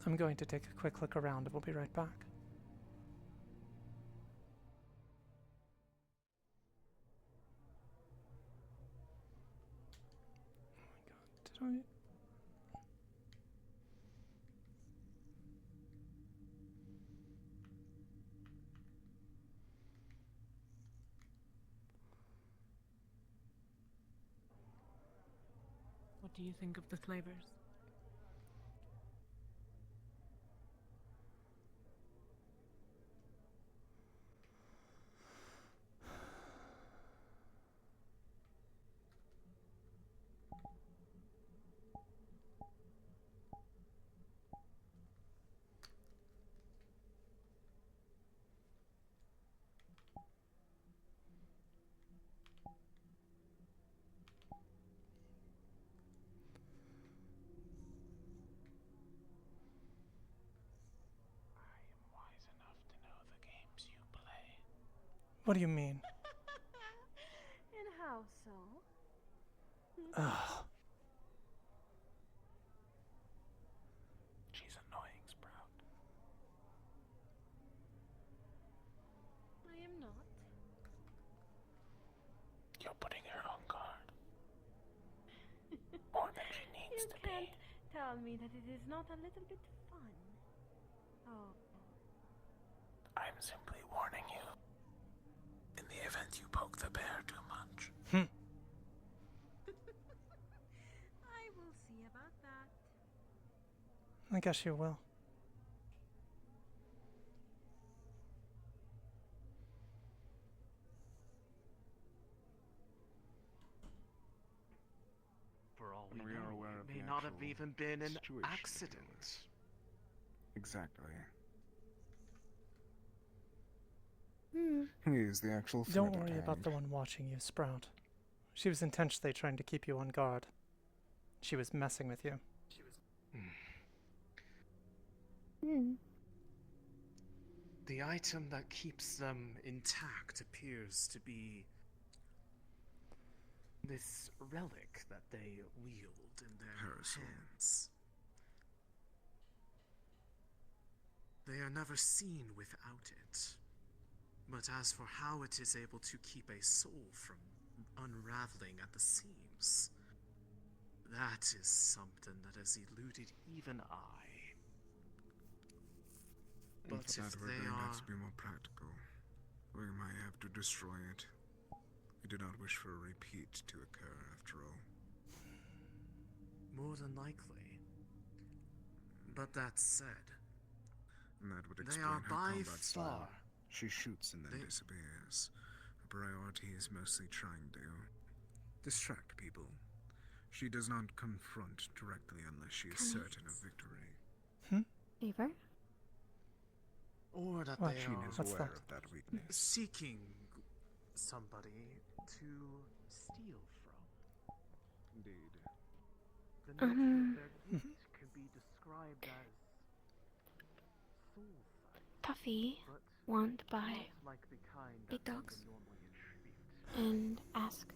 I'm going to take a quick look around and we'll be right back. Oh my god, did I? What do you think of the flavors? What do you mean? And how so? Ugh. She's annoying, Sprout. I am not. You're putting her on guard. More than she needs You to can't be. tell me that it is not a little bit fun. Oh. I'm simply warning you. In the event you poke the bear too much. I will see about that. I guess you will. For all And we we are know, aware it of may the not have actual even been an situation to accident. begin with. Exactly. He is the actual threat Don't at worry about hand. the one watching you, Sprout. She was intentionally trying to keep you on guard. She was messing with you. The item that keeps them intact appears to be this relic that they wield in their hands. They are never seen without it. But as for how it is able to keep a soul from unraveling at the seams, that is something that has eluded even I. But For if that, we're they going to are... have to be more practical. We might have to destroy it. We do not wish for a repeat to occur, after all. More than likely. But that said, And that would they explain are her by combat style. far... She shoots and then disappears. Her priority is mostly trying to distract people. She does not confront directly unless she is certain of victory. Favor? Or that What? they She are is aware of that weakness. seeking somebody to steal from. Indeed. The nature of their gift could be described as soul-sight, Tuffy but won't buy not like the kind big that dogs one would normally entreat. and ask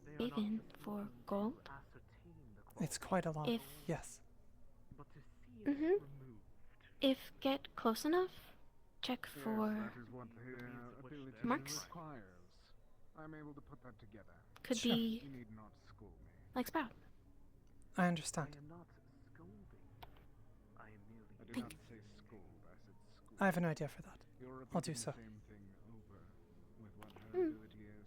They are not Vivian just for looking to gold. ascertain the It's quite a lot. If Yes. but to see it removed. if get close enough, check for That is what her ability marks. requires. I'm able to put that together. Could Sure. be You need not school me. like Sprout. I understand. I am not scolding. I am merely... I did not say scold, I said school. I have an idea for that. You're I'll do repeating so. the same thing over with what her ability is.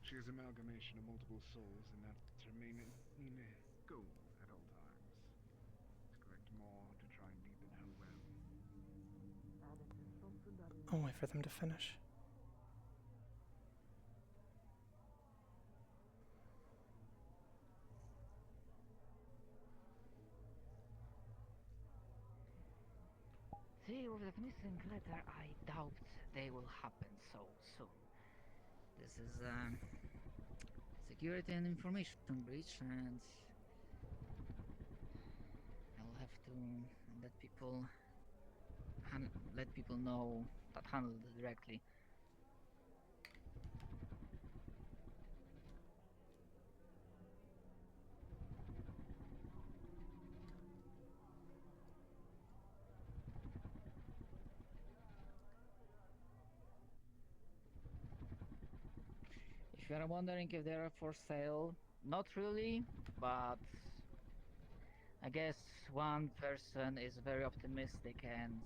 She is amalgamation of multiple souls, and that remain in goal at all times. To collect more to try and deepen her well. I'll wait for them to finish. See, with the missing letter, I doubt they will happen so soon. This is security and information breach, and I'll have to let people know that handle it directly. If you are wondering if they are for sale, not really, but I guess one person is very optimistic and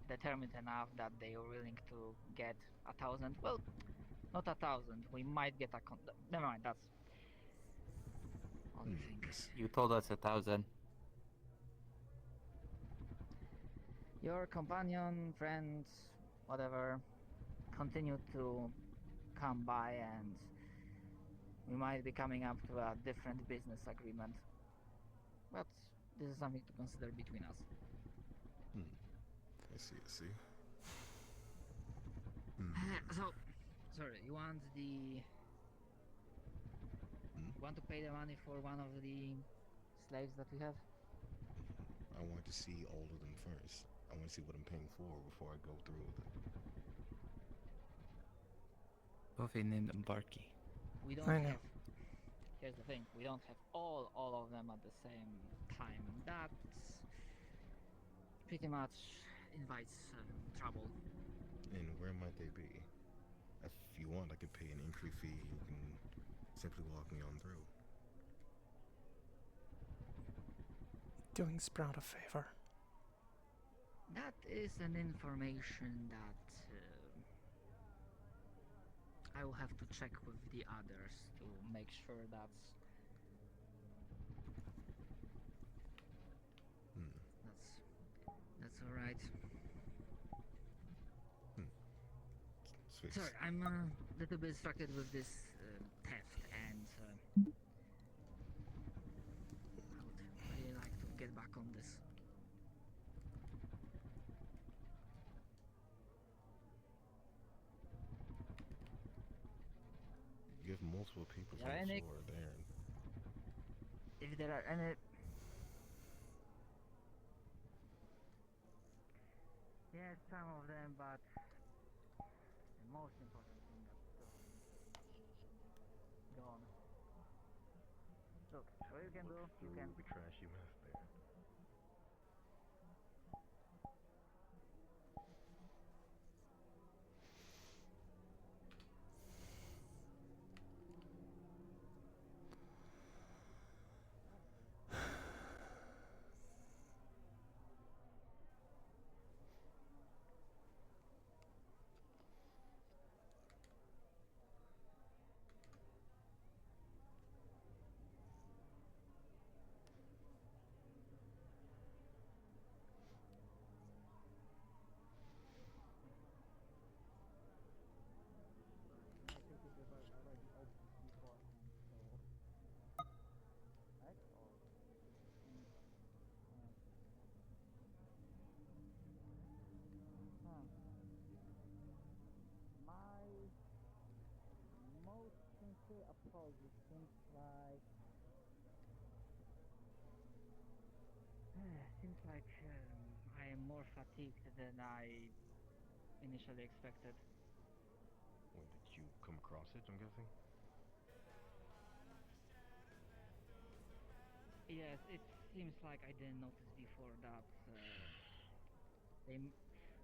determined enough that they are willing to get 1,000. Well, not 1,000. We might get a never mind. That's all the things. You told us 1,000. Your companion, friends, whatever, continue to come by, and we might be coming up to a different business agreement. But this is something to consider between us. I see. So, sorry, you want to pay the money for one of the slaves that we have? I want to see all of them first. I want to see what I'm paying for before I go through with it. Buffy named them Barky. We don't have... Here's the thing, we don't have all of them at the same time. That pretty much invites trouble. And where might they be? If you want, I could pay an entry fee. You can simply walk me on through. Doing Sprout a favor. That is an information that I will have to check with the others to make sure that's all right. Sweet. Sorry, I'm a little bit distracted with this theft, and I would really like to get back on this. You have multiple people Are on the any- floor there. If there are any... Yes, some of them, but the most important thing that's gone. Look, what you can do, you can... The trashy mess there. suppose it seems like I am more fatigued than I initially expected. When did you come across it, I'm guessing? Yes, it seems like I didn't notice before that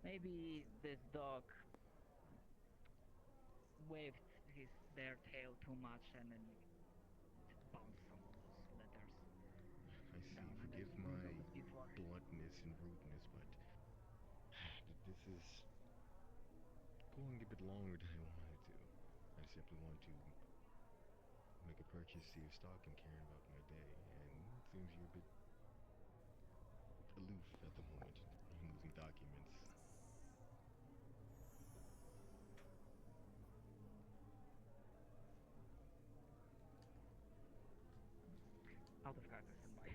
maybe this dog waved their tail too much and then it bounced some of those letters I see. down. I Forgive didn't my notice before. bluntness and rudeness, but this is going a bit longer than I wanted to. I simply want to make a purchase, see your stock, and carry about my day. And it seems you're a bit aloof at the moment, moving documents. Out of character, senpai.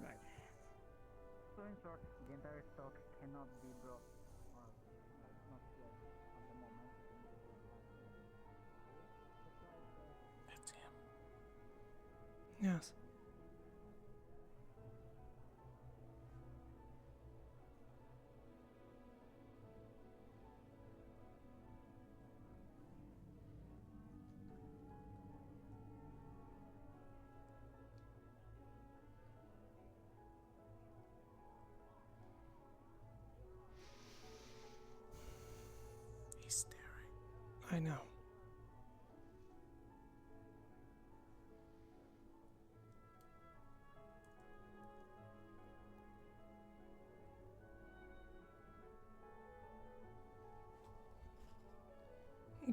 Right. So in short, the entire stock cannot be brought, or not here at the moment. That's him. Yes. He's staring. I know.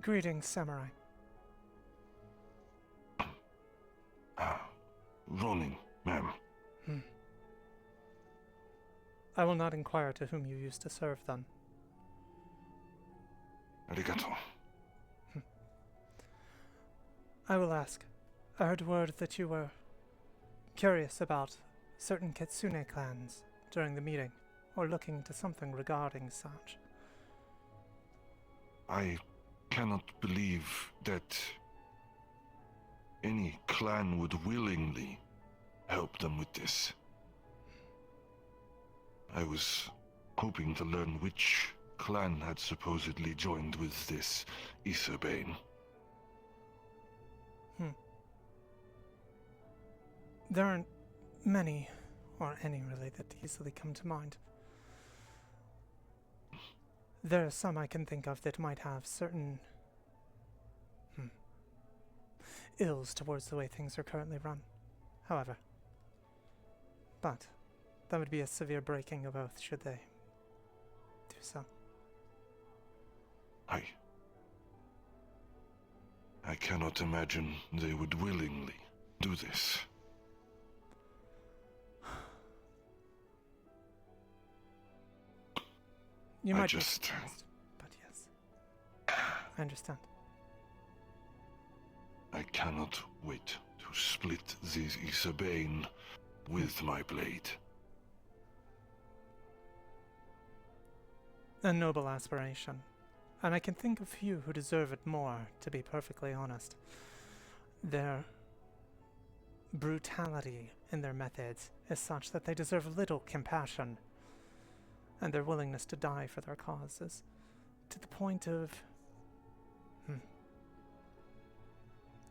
Greetings, Samurai. Ronin, ma'am. I will not inquire to whom you used to serve, then. Arigato. I will ask. I heard word that you were curious about certain Kitsune clans during the meeting, or looking into something regarding such. I cannot believe that any clan would willingly help them with this. I was hoping to learn which clan had supposedly joined with this Isabane. There aren't many, or any really, that easily come to mind. There are some I can think of that might have certain ills towards the way things are currently run. However, but that would be a severe breaking of oath should they do so. I cannot imagine they would willingly do this. You might be surprised, but yes, I understand. I cannot wait to split this Isabane with my blade. A noble aspiration, and I can think of few who deserve it more, to be perfectly honest. Their brutality in their methods is such that they deserve little compassion, and their willingness to die for their cause is to the point of...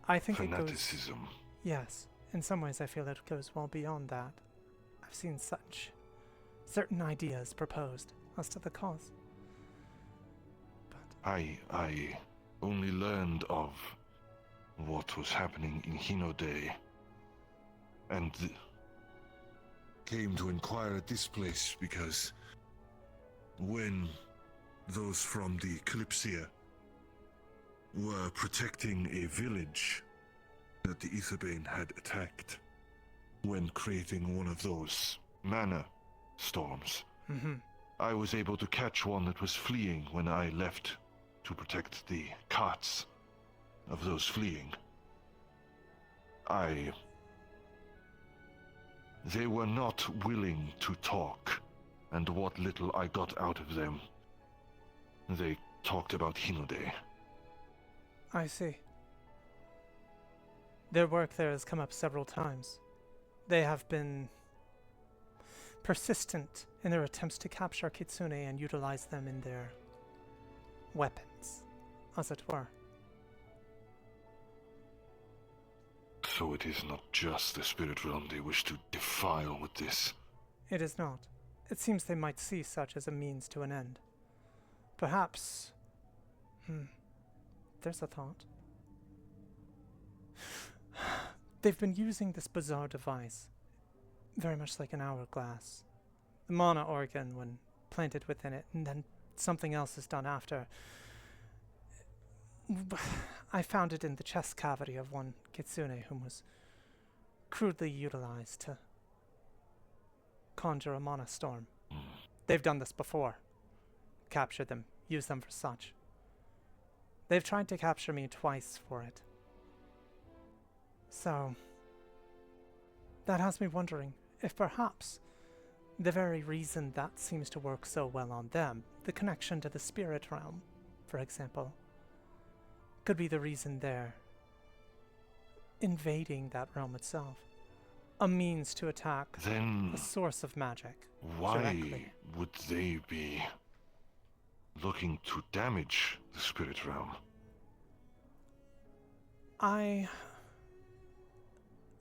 I think fanaticism. It goes... Yes, in some ways I feel it goes well beyond that. I've seen certain ideas proposed as to the cause. I only learned of what was happening in Hinode and came to inquire at this place because when those from the Kalypsia were protecting a village that the Aetherbane had attacked when creating one of those mana storms, I was able to catch one that was fleeing when I left to protect the carts of those fleeing. They were not willing to talk, and what little I got out of them, they talked about Hinode. I see. Their work there has come up several times. They have been persistent in their attempts to capture Kitsune and utilize them in their weapons, as it were. So it is not just the spirit realm they wish to defile with this. It is not. It seems they might see such as a means to an end. Perhaps... there's a thought. They've been using this bizarre device, very much like an hourglass. The mana organ, when planted within it, and then something else is done after. I found it in the chest cavity of one Kitsune whom was crudely utilized to conjure a mana storm. They've done this before. Captured them, used them for such. They've tried to capture me twice for it. So, that has me wondering if perhaps the very reason that seems to work so well on them, the connection to the spirit realm, for example, could be the reason they're invading that realm itself. A means to attack Then a source of magic. Why directly. would they be looking to damage the spirit realm? I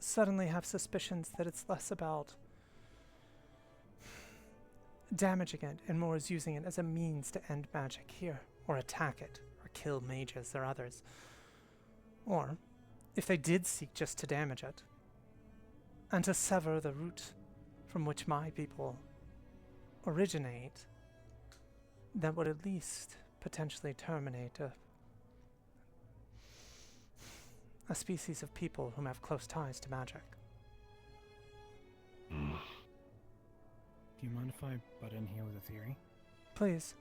suddenly have suspicions that it's less about damaging it and more as using it as a means to end magic here, or attack it, or kill mages or others. Or, if they did seek just to damage it, and to sever the root from which my people originate, that would at least potentially terminate a species of people whom have close ties to magic. Do you mind if I butt in here with a theory? Please.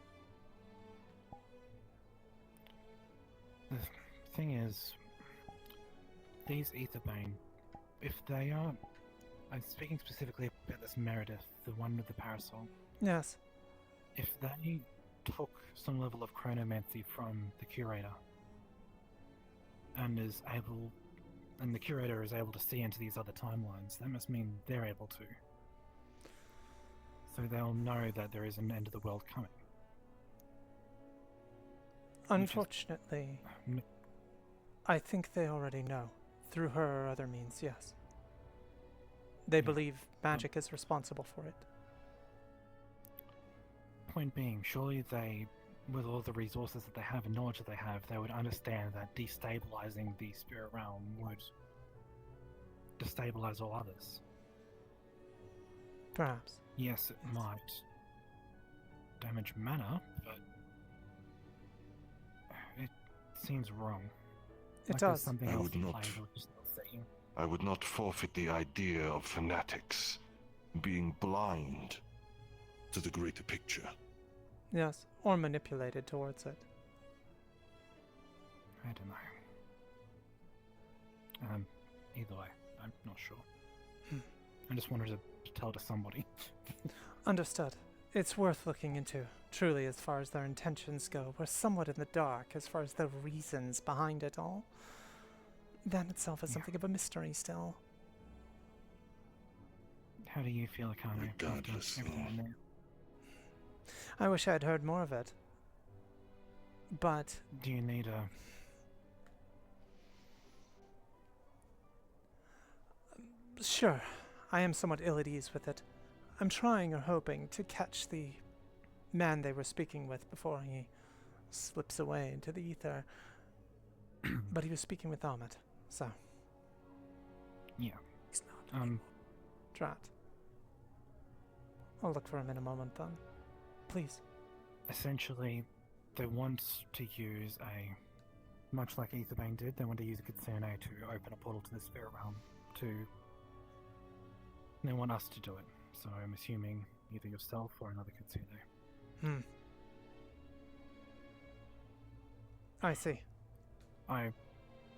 The thing is, these Aetherbane, if they are... I'm speaking specifically about this Meredith, the one with the parasol. Yes. If they took some level of chronomancy from the curator, and the curator is able to see into these other timelines, that must mean they're able to. So they'll know that there is an end of the world coming. Unfortunately, I think they already know, through her or other means, yes. They believe magic is responsible for it. Point being, surely they, with all the resources that they have and knowledge that they have, they would understand that destabilizing the spirit realm would destabilize all others. Perhaps. Yes, it might damage mana, but it seems wrong. It like does. There's something else would not. at play that we're just not seeing. I would not forfeit the idea of fanatics being blind to the greater picture. Yes, or manipulated towards it. I don't know. Either way, I'm not sure. I just wanted to tell to somebody. Understood. It's worth looking into. Truly, as far as their intentions go, we're somewhat in the dark as far as the reasons behind it all. That itself is something of a mystery still. How do you feel, Akane? Regardless, everything in there? I wish I had heard more of it. But Do you need a... sure, I am somewhat ill at ease with it. I'm trying or hoping to catch the man they were speaking with before he slips away into the ether. But he was speaking with Ahmed, so. Yeah. Drat. I'll look for him in a moment then. Please. Essentially, they want to use a... Much like Aetherbane did, they want to use a Kitsune to open a portal to the spirit realm. They want us to do it. So I'm assuming either yourself or another Kitsune. I see. I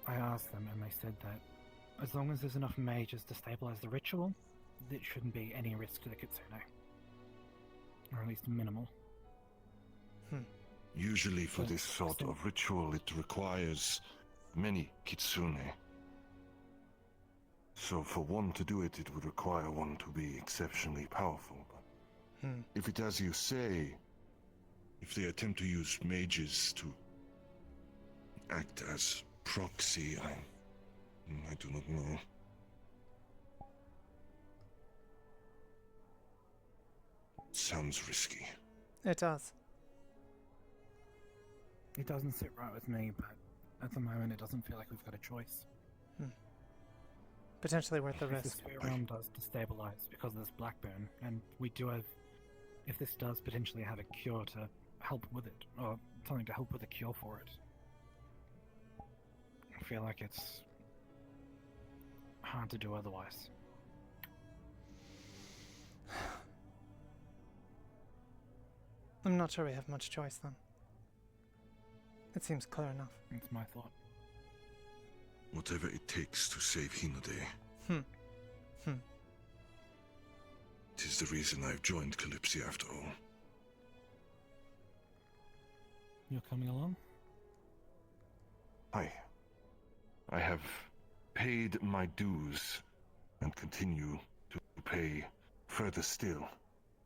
asked them and they said that as long as there's enough mages to stabilize the ritual, there shouldn't be any risk to the Kitsune. Or at least minimal. Usually for this sort of ritual it requires many Kitsune. So for one to do it, it would require one to be exceptionally powerful. But if it as you say, if they attempt to use mages to act as proxy, I do not know. Sounds risky. It does. It doesn't sit right with me, but at the moment it doesn't feel like we've got a choice. Potentially worth the If risk. the spirit realm does destabilize because of this Blackburn, and we do have... If this does potentially have a cure to help with it, or something to help with a cure for it, I feel like it's hard to do otherwise. I'm not sure we have much choice then. It seems clear enough. That's my thought. Whatever it takes to save Hinode. Tis the reason I've joined Kalypsia after all. You're coming along? I have paid my dues and continue to pay further still,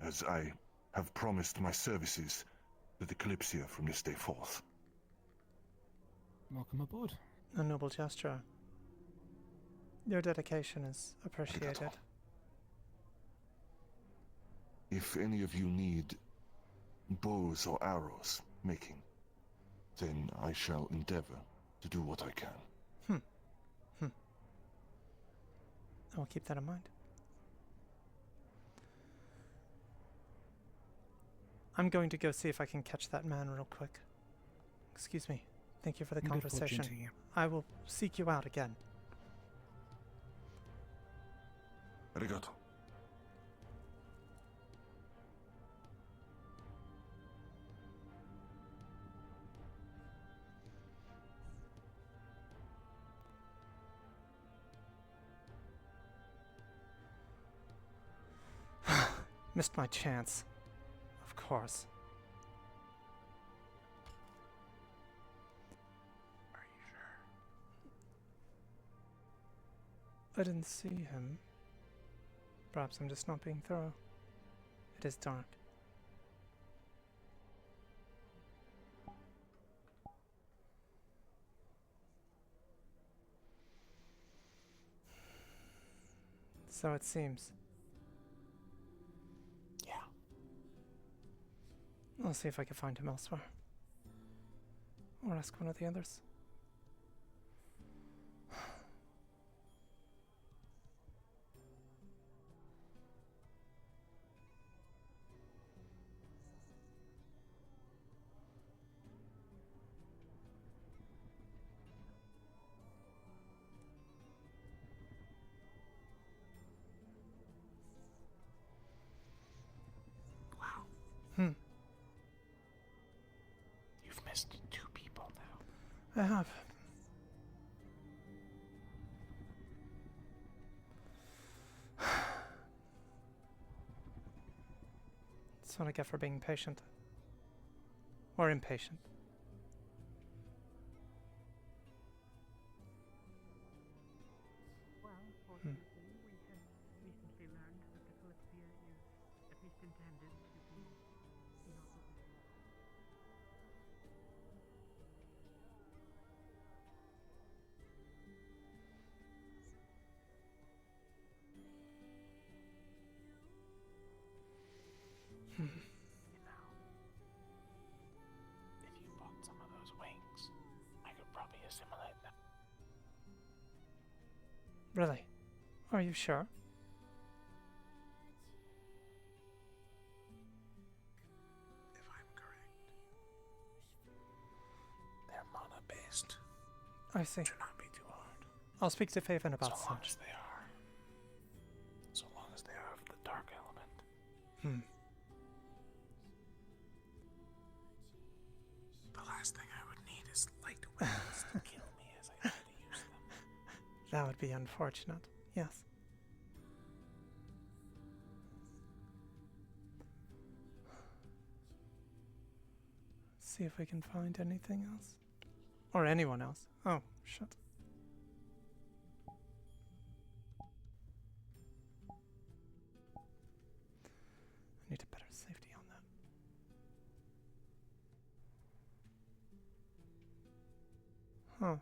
as I have promised my services to the Kalypsia from this day forth. Welcome aboard. A noble gesture. Your dedication is appreciated. If any of you need bows or arrows making, then I shall endeavor to do what I can. I will keep that in mind. I'm going to go see if I can catch that man real quick. Excuse me. Thank you for the Good fortune conversation. to you. I will seek you out again. Arigato. Missed my chance. Of course. Are you sure? I didn't see him. Perhaps I'm just not being thorough. It is dark. So it seems. Yeah. I'll see if I can find him elsewhere. Or ask one of the others. You've missed 2 people now. I have. That's what I get for being patient. Or impatient. Well, fortunately, we have recently learned that the Kalypsia is at least intended to be inoperable. Really? Are you sure? If I'm correct, they're mana-based. I see. Should not be too hard. I'll speak to Faven about so long such. as they are. So long as they are of the dark element. Hmm. The last thing I would need is light weapons to kill me as I try to use them. That would be unfortunate. Yes. See if we can find anything else. Or anyone else. Oh, shit. I need a better safety on that. Huh.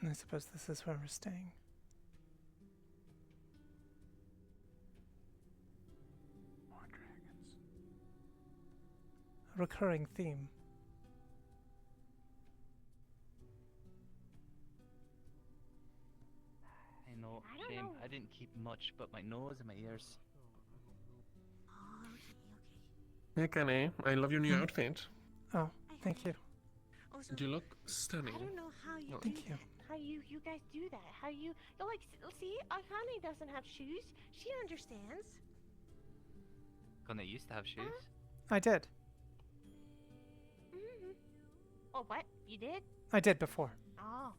I suppose this is where we're staying. More dragons. A recurring theme. I know, shame. I didn't keep much but my nose and my ears. Hey, Akane, I love your new outfit. Oh, thank you. You look stunning. I don't know how you Thank do you. that. How you guys do that. How you like see Akane doesn't have shoes. She understands. Gonna used to have shoes. I did. Mm-hmm. Oh, what? You did? I did before. Oh.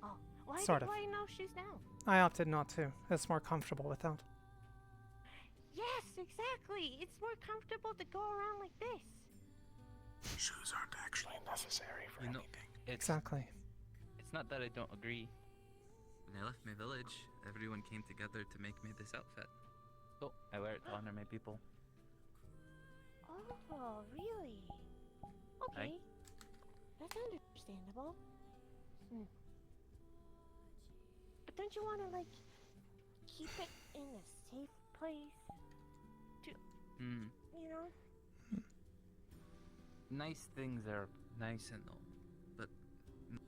Oh. Why Sort of. why no shoes now? I opted not to. It's more comfortable without. Yes, exactly. It's more comfortable to go around like this. Shoes aren't actually necessary for anything. Exactly. It's not that I don't agree. When I left my village, everyone came together to make me this outfit. So I wear it to honor my people. Oh, really? Okay. Right? That's understandable. But don't you want to, like, keep it in a safe place? You know? Nice things are nice and all, but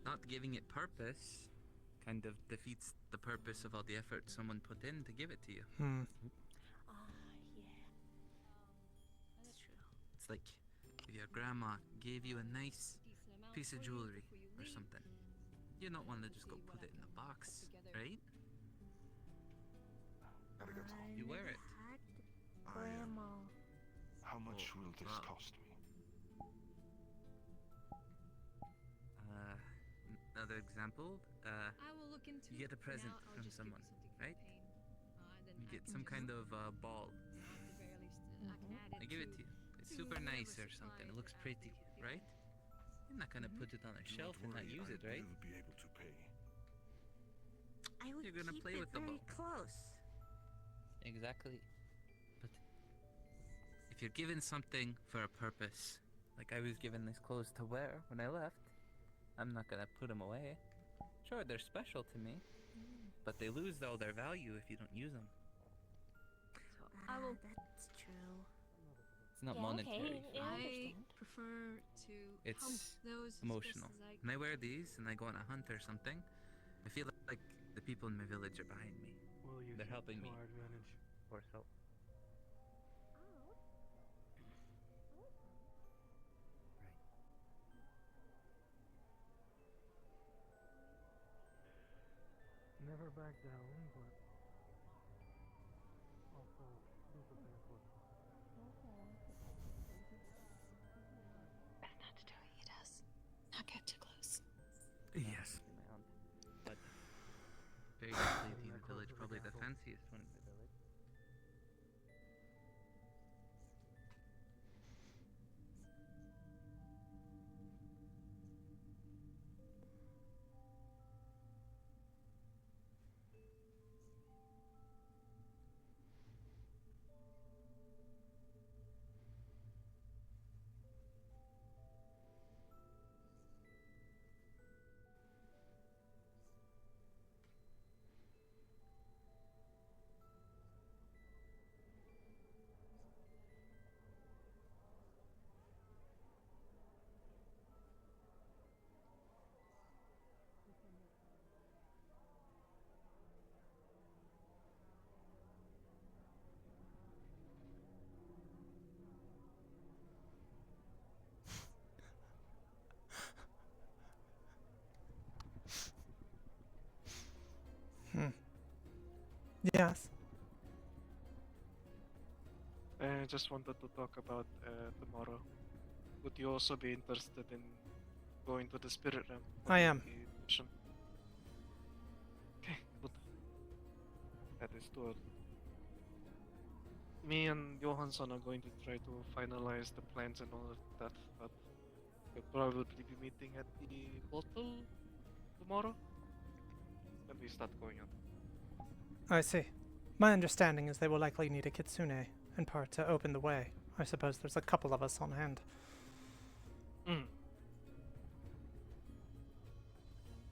not giving it purpose kind of defeats the purpose of all the effort someone put in to give it to you. Hmm. Yeah. That's true. It's like if your grandma gave you a nice piece of jewelry or something. You don't want to just go put it in a box, right? You wear it. Grandma. How much will this cost me? Another example, I will look into you get a it. present Now I'll from just give someone, you something right? for pain. Then You I get can some just- kind of ball. at the very least, I can add I give it to you. It's super nice or something. It looks pretty, right? You're not gonna put it on a shelf and not use it, right? Will be able to pay. I would You're gonna keep play it with the very ball. close. Exactly. But if you're given something for a purpose, like I was given these clothes to wear when I left, I'm not gonna put them away. Sure, they're special to me, but they lose all their value if you don't use them. I will. That's true. It's not Yeah, monetary. okay, for yeah, I me. understand. Prefer to It's pump those as emotional. best as I When I wear these and I go on a hunt or something, I feel like the people in my village are behind me. We'll use They're it helping to me. our advantage. Or so. Never back down, but also be prepared for Better not to do what he does. Not get too close. Yes. But very likely the village, probably the fanciest one in the village. Yes. I just wanted to talk about tomorrow. Would you also be interested in going to the spirit realm? for I the am. mission? Okay, good. That is good. Me and Johansson are going to try to finalize the plans and all of that, but we'll probably be meeting at the portal tomorrow when we start going on. I see. My understanding is they will likely need a kitsune, in part, to open the way. I suppose there's a couple of us on hand.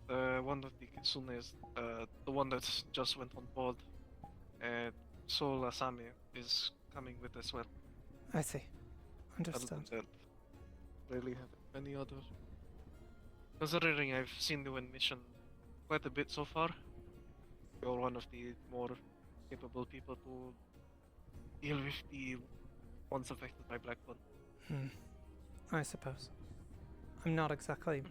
One of the kitsunes, the one that just went on board, Soul Asami, is coming with as well. I see. Other Understood. than that, really have any other. Considering I've seen you in mission quite a bit so far, you're one of the more capable people to deal with the ones affected by Blackburn. I suppose. I'm not exactly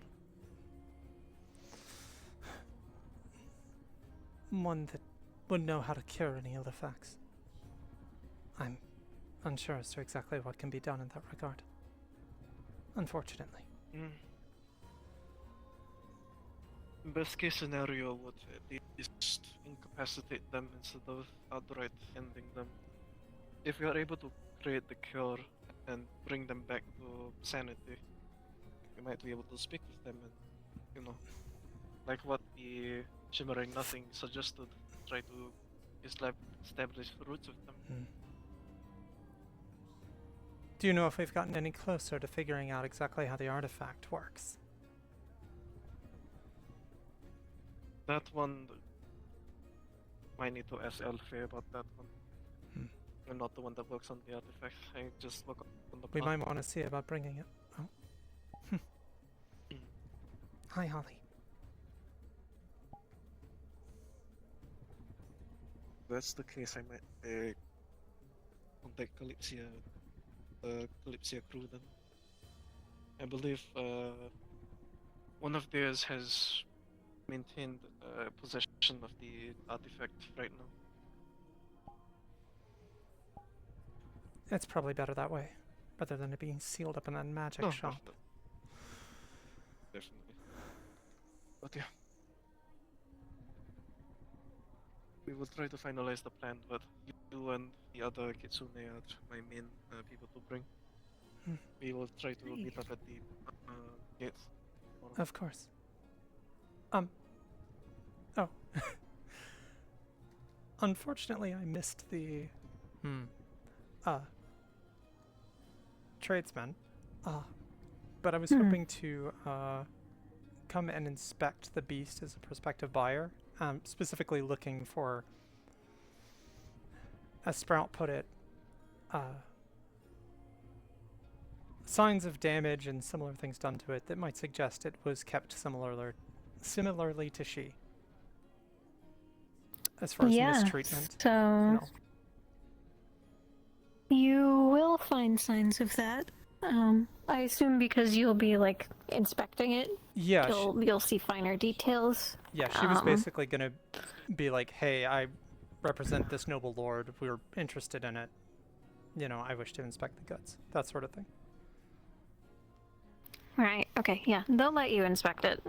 one that would know how to cure any ill effects. I'm unsure as to exactly what can be done in that regard. Unfortunately. Best case scenario would at least incapacitate them instead of outright ending them. If we are able to create the cure and bring them back to sanity, we might be able to speak with them and, like what the Shimmering Nothing suggested, try to establish roots with them. Do you know if we've gotten any closer to figuring out exactly how the artifact works? That one, might need to ask Elfie about that one. I'm not the one that works on the artifact. I just look on the We plan. might want to see about bringing it. Oh. Hi, Holly. If that's the case, I might contact Kalypsia, the Kalypsia crew then. I believe one of theirs has maintained possession of the artifact right now. It's probably better that way, rather than it being sealed up in that magic No, shop. Definitely. But yeah. We will try to finalize the plan, but you and the other kitsune are my main people to bring. We will try to meet up at the gates. Of course. Oh. Unfortunately, I missed the tradesman. But I was hoping to come and inspect the beast as a prospective buyer. Specifically looking for, as Sprout put it, signs of damage and similar things done to it that might suggest it was kept similarly to she. As far as mistreatment. So you will find signs of that. I assume because you'll be like inspecting it. Yeah, You'll see finer details. Yeah, she was basically gonna be like, "Hey, I represent this noble lord. We're interested in it. I wish to inspect the goods." That sort of thing. Right. Okay. Yeah, they'll let you inspect it.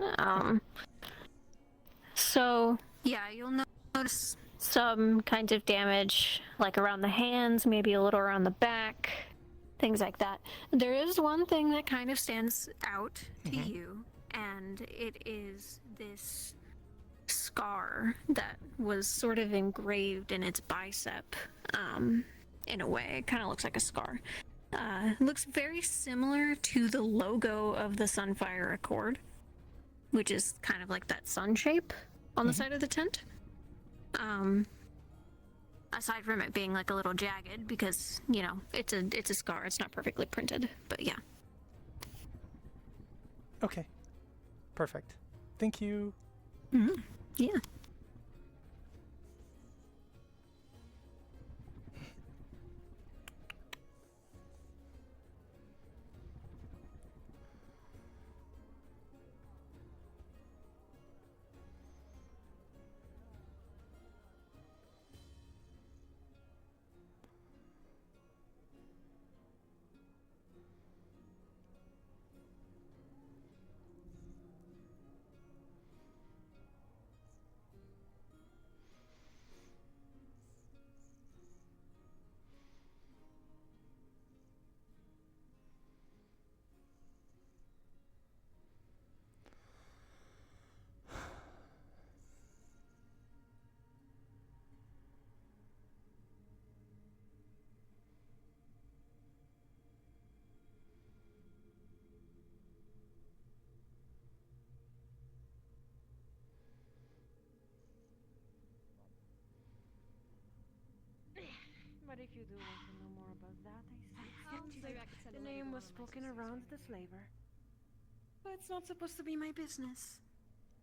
So yeah, you'll notice some kinds of damage, like around the hands, maybe a little around the back, things like that. There is one thing that kind of stands out to you, and it is this scar that was sort of engraved in its bicep. In a way, it kind of looks like a scar. Looks very similar to the logo of the Sunfire Accord, which is kind of like that sun shape on the side of the tent. Aside from it being like a little jagged, because it's a scar. It's not perfectly printed, but yeah. Okay. Perfect. Thank you. Yeah. But if you do want to know more about that, Maybe I could send the a lady name to was one of my spoken sisters around for the slaver. But it's not supposed to be my business.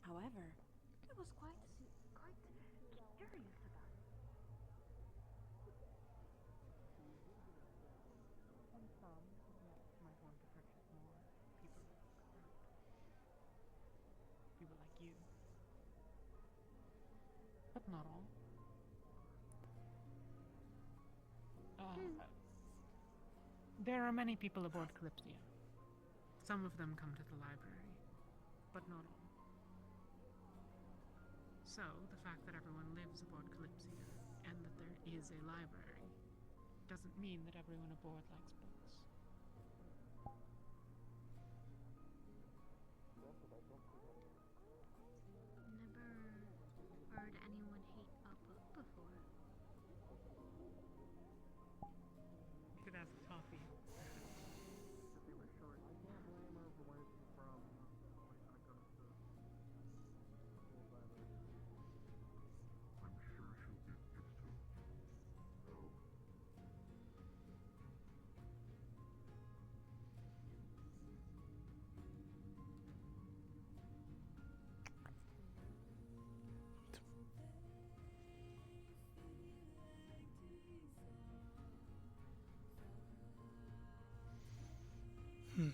However, I was quite curious about it. And some, yes, might want to purchase more people like that. People like you. But not all. There are many people aboard Kalypsia. Some of them come to the library, but not all. So, the fact that everyone lives aboard Kalypsia, and that there is a library, doesn't mean that everyone aboard likes books. Never heard anyone hate a book before. You could ask Toffee. Hmm.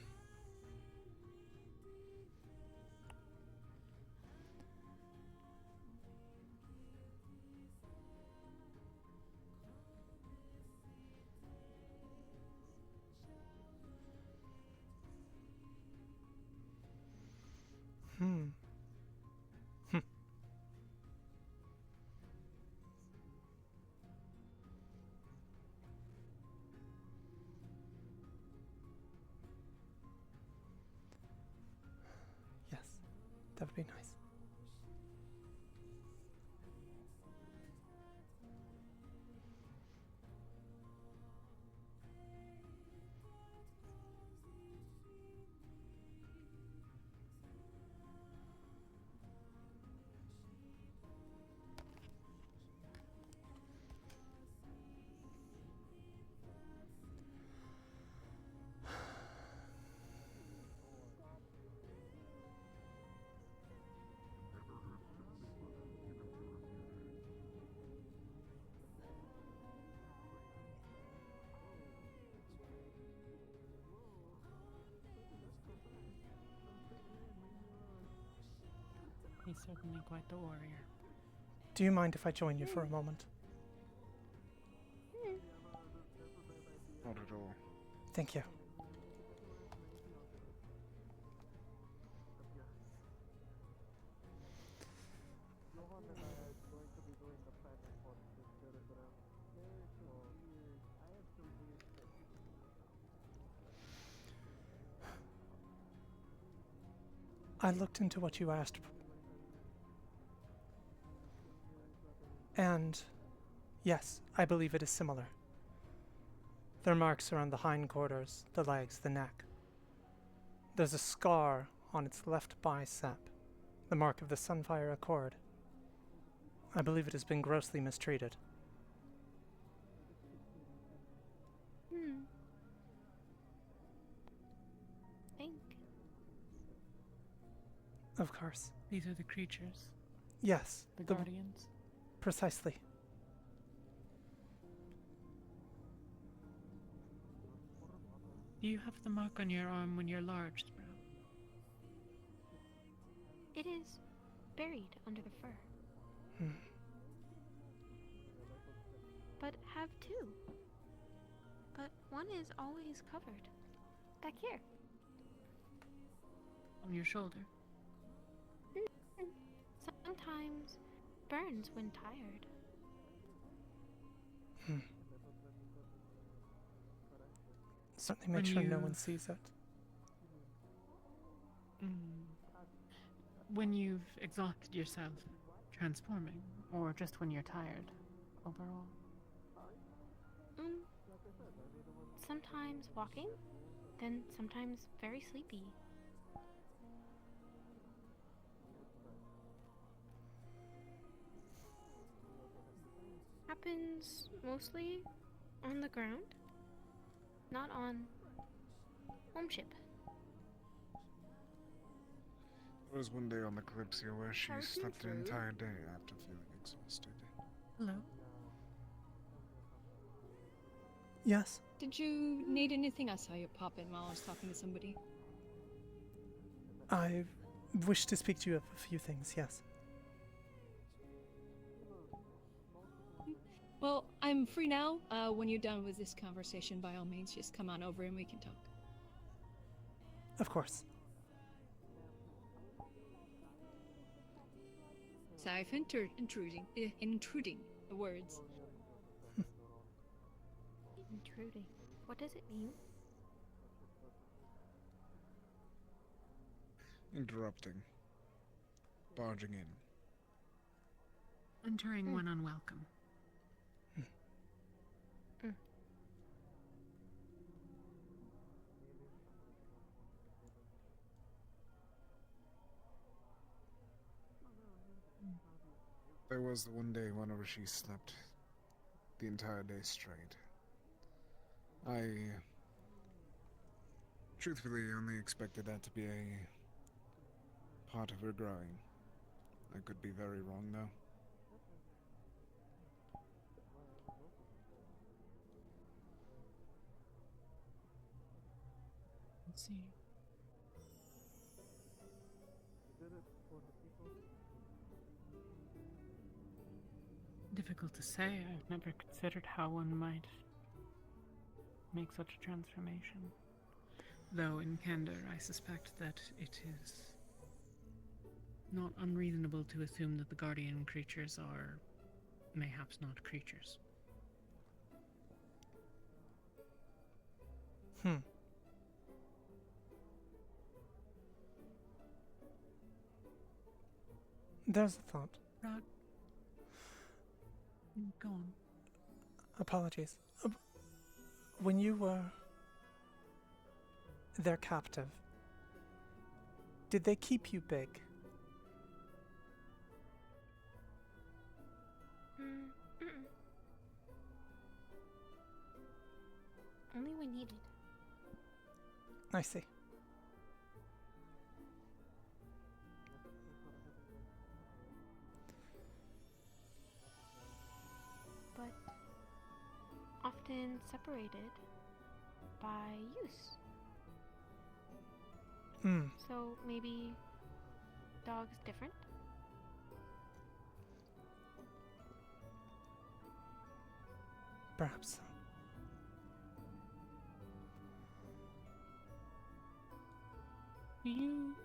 Hmm. Yes, that would be nice. He's certainly quite the warrior. Do you mind if I join you for a moment? Not at all. Thank you. I looked into what you asked, and yes, I believe it is similar. There are marks around the hindquarters, the legs, the neck. There's a scar on its left bicep, the mark of the Sunfire Accord. I believe it has been grossly mistreated. Think. Of course. These are the creatures. Yes. The guardians. Precisely. Do you have the mark on your arm when you're large, Sprout? It is buried under the fur. But have two. But one is always covered. Back here. On your shoulder? Sometimes burns when tired. Certainly make sure no one sees it. When you've exhausted yourself transforming, or just when you're tired, overall? Sometimes walking, then sometimes very sleepy. Happens mostly On the ground? Not on home ship. There was one day on the Kalypsia where she Cartoon slept an food. entire day after feeling exhausted. Hello. Yes. Did you need anything? I saw you pop in while I was talking to somebody. I wish to speak to you of a few things, yes. Well, I'm free now. When you're done with this conversation, by all means, just come on over and we can talk. Of course. Sorry for intruding the words. Intruding. What does it mean? Interrupting. Barging in. Entering when unwelcome. There was the one day whenever she slept the entire day straight. I truthfully only expected that to be a part of her growing. I could be very wrong, though. Let's see. Difficult to say. I've never considered how one might make such a transformation. Though, in candor, I suspect that it is not unreasonable to assume that the guardian creatures are mayhaps not creatures. There's a thought. Rod. Go on. Apologies. When you were their captive, did they keep you big? Only when needed. I see. But often separated by use. So maybe dogs different? Perhaps so. You...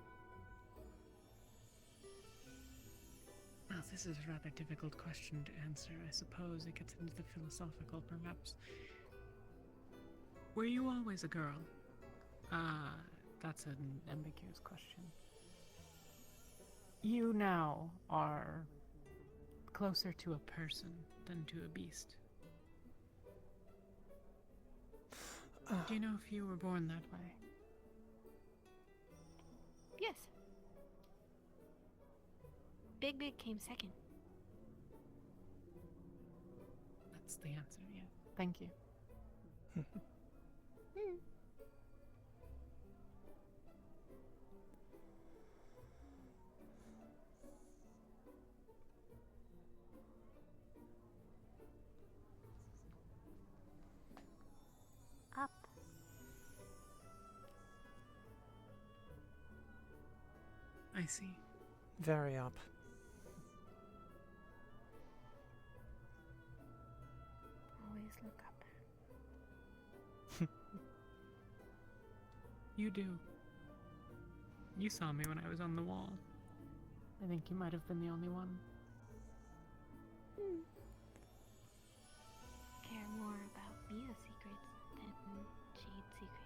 Well, this is a rather difficult question to answer. I suppose it gets into the philosophical, perhaps. Were you always a girl? That's an ambiguous question. You now are closer to a person than to a beast. Do you know if you were born that way? Yes. Big came second. That's the answer, yeah. Thank you. Up. I see. Very up. Always look up. You do. You saw me when I was on the wall. I think you might have been the only one. Care more about Mia's secrets than Jade's secrets.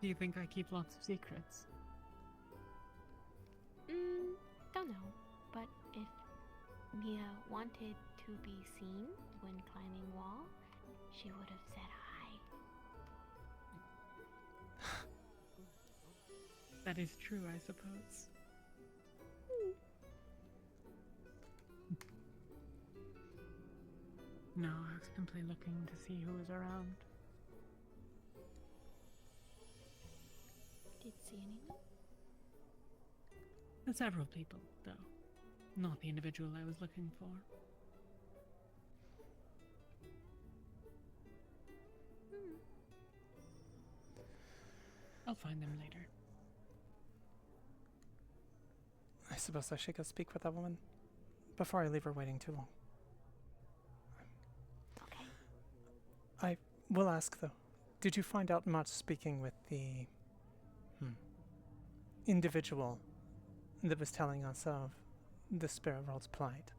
Do you think I keep lots of secrets? Don't know. But if Mia wanted to be seen when climbing wall, she would have said hi. That is true, I suppose. simply looking to see who is around. Did see anyone? Several people, though. Not the individual I was looking for. I'll find them later. I suppose I should go speak with that woman before I leave her waiting too long. Okay. I will ask, though, did you find out much speaking with the individual that was telling us of the spirit world's plight?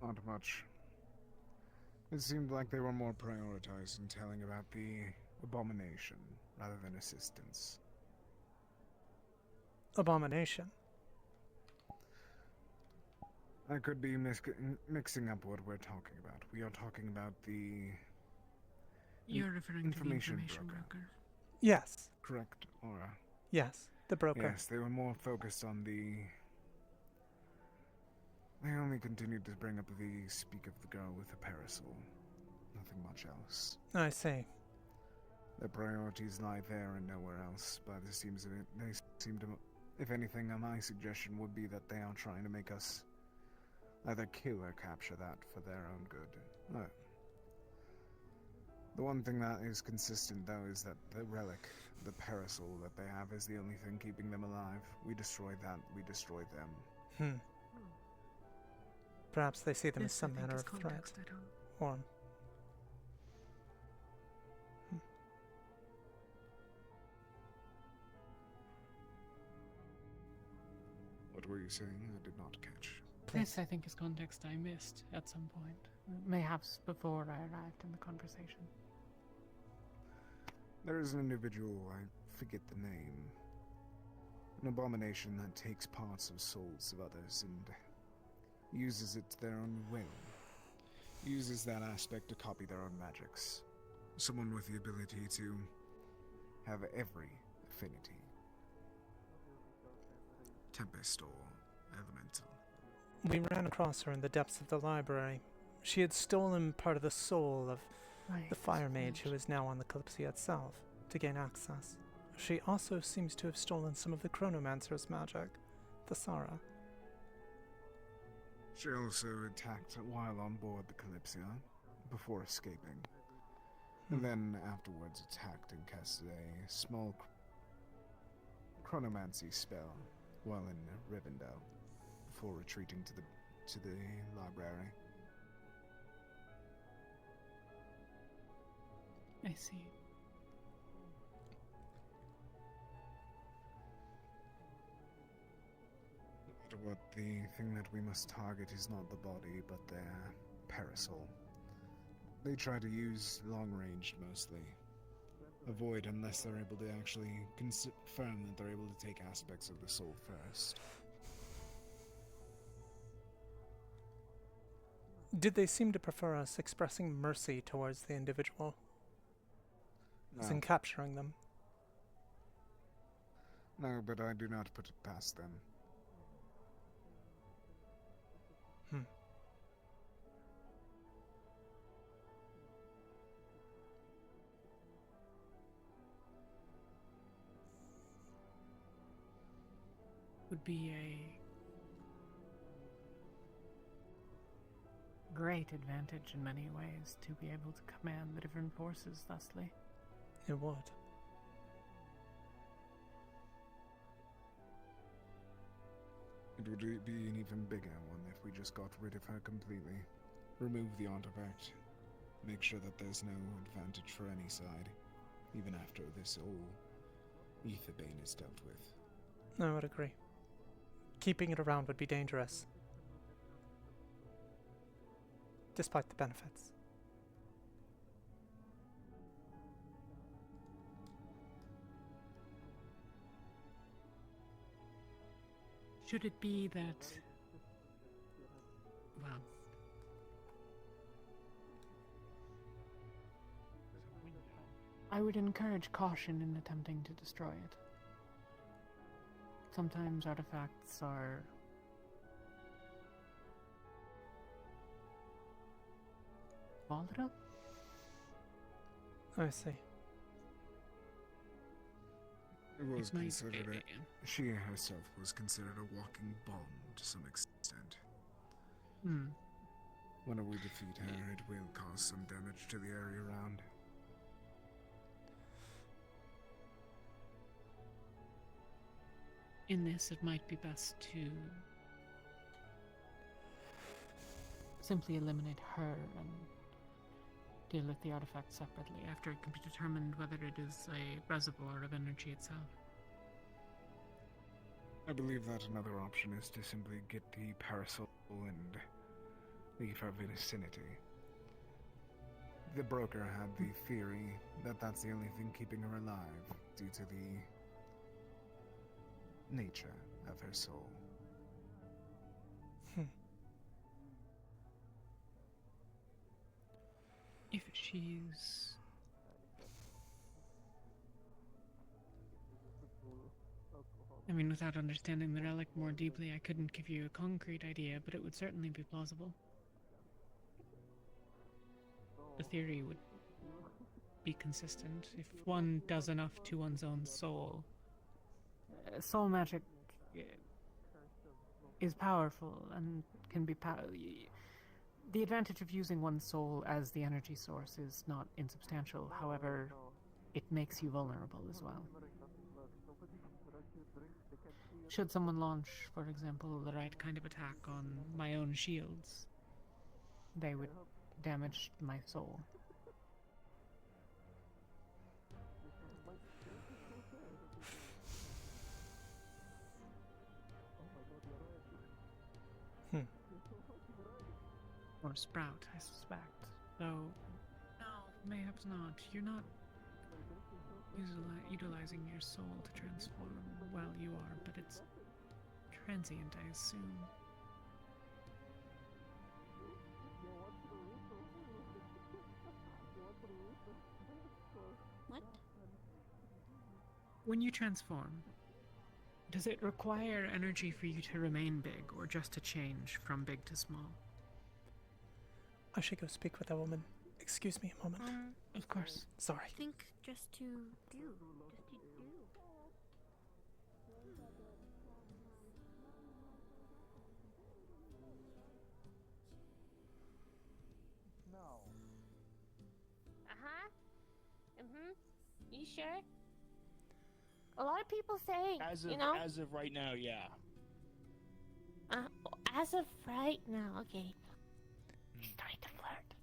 Not much. It seemed like they were more prioritized in telling about the abomination rather than assistance. Abomination? I could be mixing up what we're talking about. We are talking about the... You're referring information to the information broker. Yes. Correct, Aura. Yes, the broker. Yes, they were more focused on the... They only continued to bring up speak of the girl with the parasol. Nothing much else. I see. Their priorities lie there and nowhere else, but it seems that they seem to... If anything, my suggestion would be that they are trying to make us either kill or capture that for their own good. The one thing that is consistent, though, is that the relic, the parasol that they have, is the only thing keeping them alive. We destroyed that, we destroyed them. Perhaps they see them as some manner of threat. Or... What were you saying? I did not catch. This, I think, is context I missed at some point. Mayhaps before I arrived in the conversation. There is an individual, I forget the name. An abomination that takes parts of souls of others and uses it to their own will. Uses that aspect to copy their own magics. Someone with the ability to have every affinity. Tempest or elemental. We ran across her in the depths of the library. She had stolen part of the soul of the fire mage who is now on the Kalypsia itself to gain access. She also seems to have stolen some of the chronomancer's magic, the Sara. She also attacked while on board the Kalypsia, before escaping. And then afterwards attacked and casted a small chronomancy spell while in Rivendell, before retreating to the library. I see. What the thing that we must target is not the body, but their parasol. They try to use long-ranged mostly. Avoid unless they're able to actually confirm that they're able to take aspects of the soul first. Did they seem to prefer us expressing mercy towards the individual? As in capturing them? No, but I do not put it past them. Would be a great advantage in many ways to be able to command the different forces thusly. It would. It would be an even bigger one if we just got rid of her completely. Remove the artifact. Make sure that there's no advantage for any side, even after this whole Aetherbane is dealt with. I would agree. Keeping it around would be dangerous, despite the benefits. Should it be that, well, I would encourage caution in attempting to destroy it. Sometimes artifacts are volatile? I see. It was It might- considered she herself was considered a walking bomb to some extent. Hmm. When we defeat her, it will cause some damage to the area around. In this, it might be best to simply eliminate her and deal with the artifact separately after it can be determined whether it is a reservoir of energy itself. I believe that another option is to simply get the parasol and leave her vicinity. The broker had the theory that that's the only thing keeping her alive due to the nature of her soul. If she's... I mean, without understanding the relic more deeply, I couldn't give you a concrete idea, but it would certainly be plausible. The theory would be consistent. If one does enough to one's own soul, soul magic is powerful and can be the advantage of using one's soul as the energy source is not insubstantial. However, it makes you vulnerable as well. Should someone launch, for example, the right kind of attack on my own shields, they would damage my soul. Or Sprout, I suspect. Though, no, mayhaps not. You're not utilizing your soul to transform. Well, you are, but it's transient, I assume. What? When you transform, does it require energy for you to remain big, or just to change from big to small? I should go speak with that woman. Excuse me a moment. Of course. Sorry. I think just to do. You sure? A lot of people say, As of, you know? as of right now, yeah. As of right now, okay. She's trying to flirt.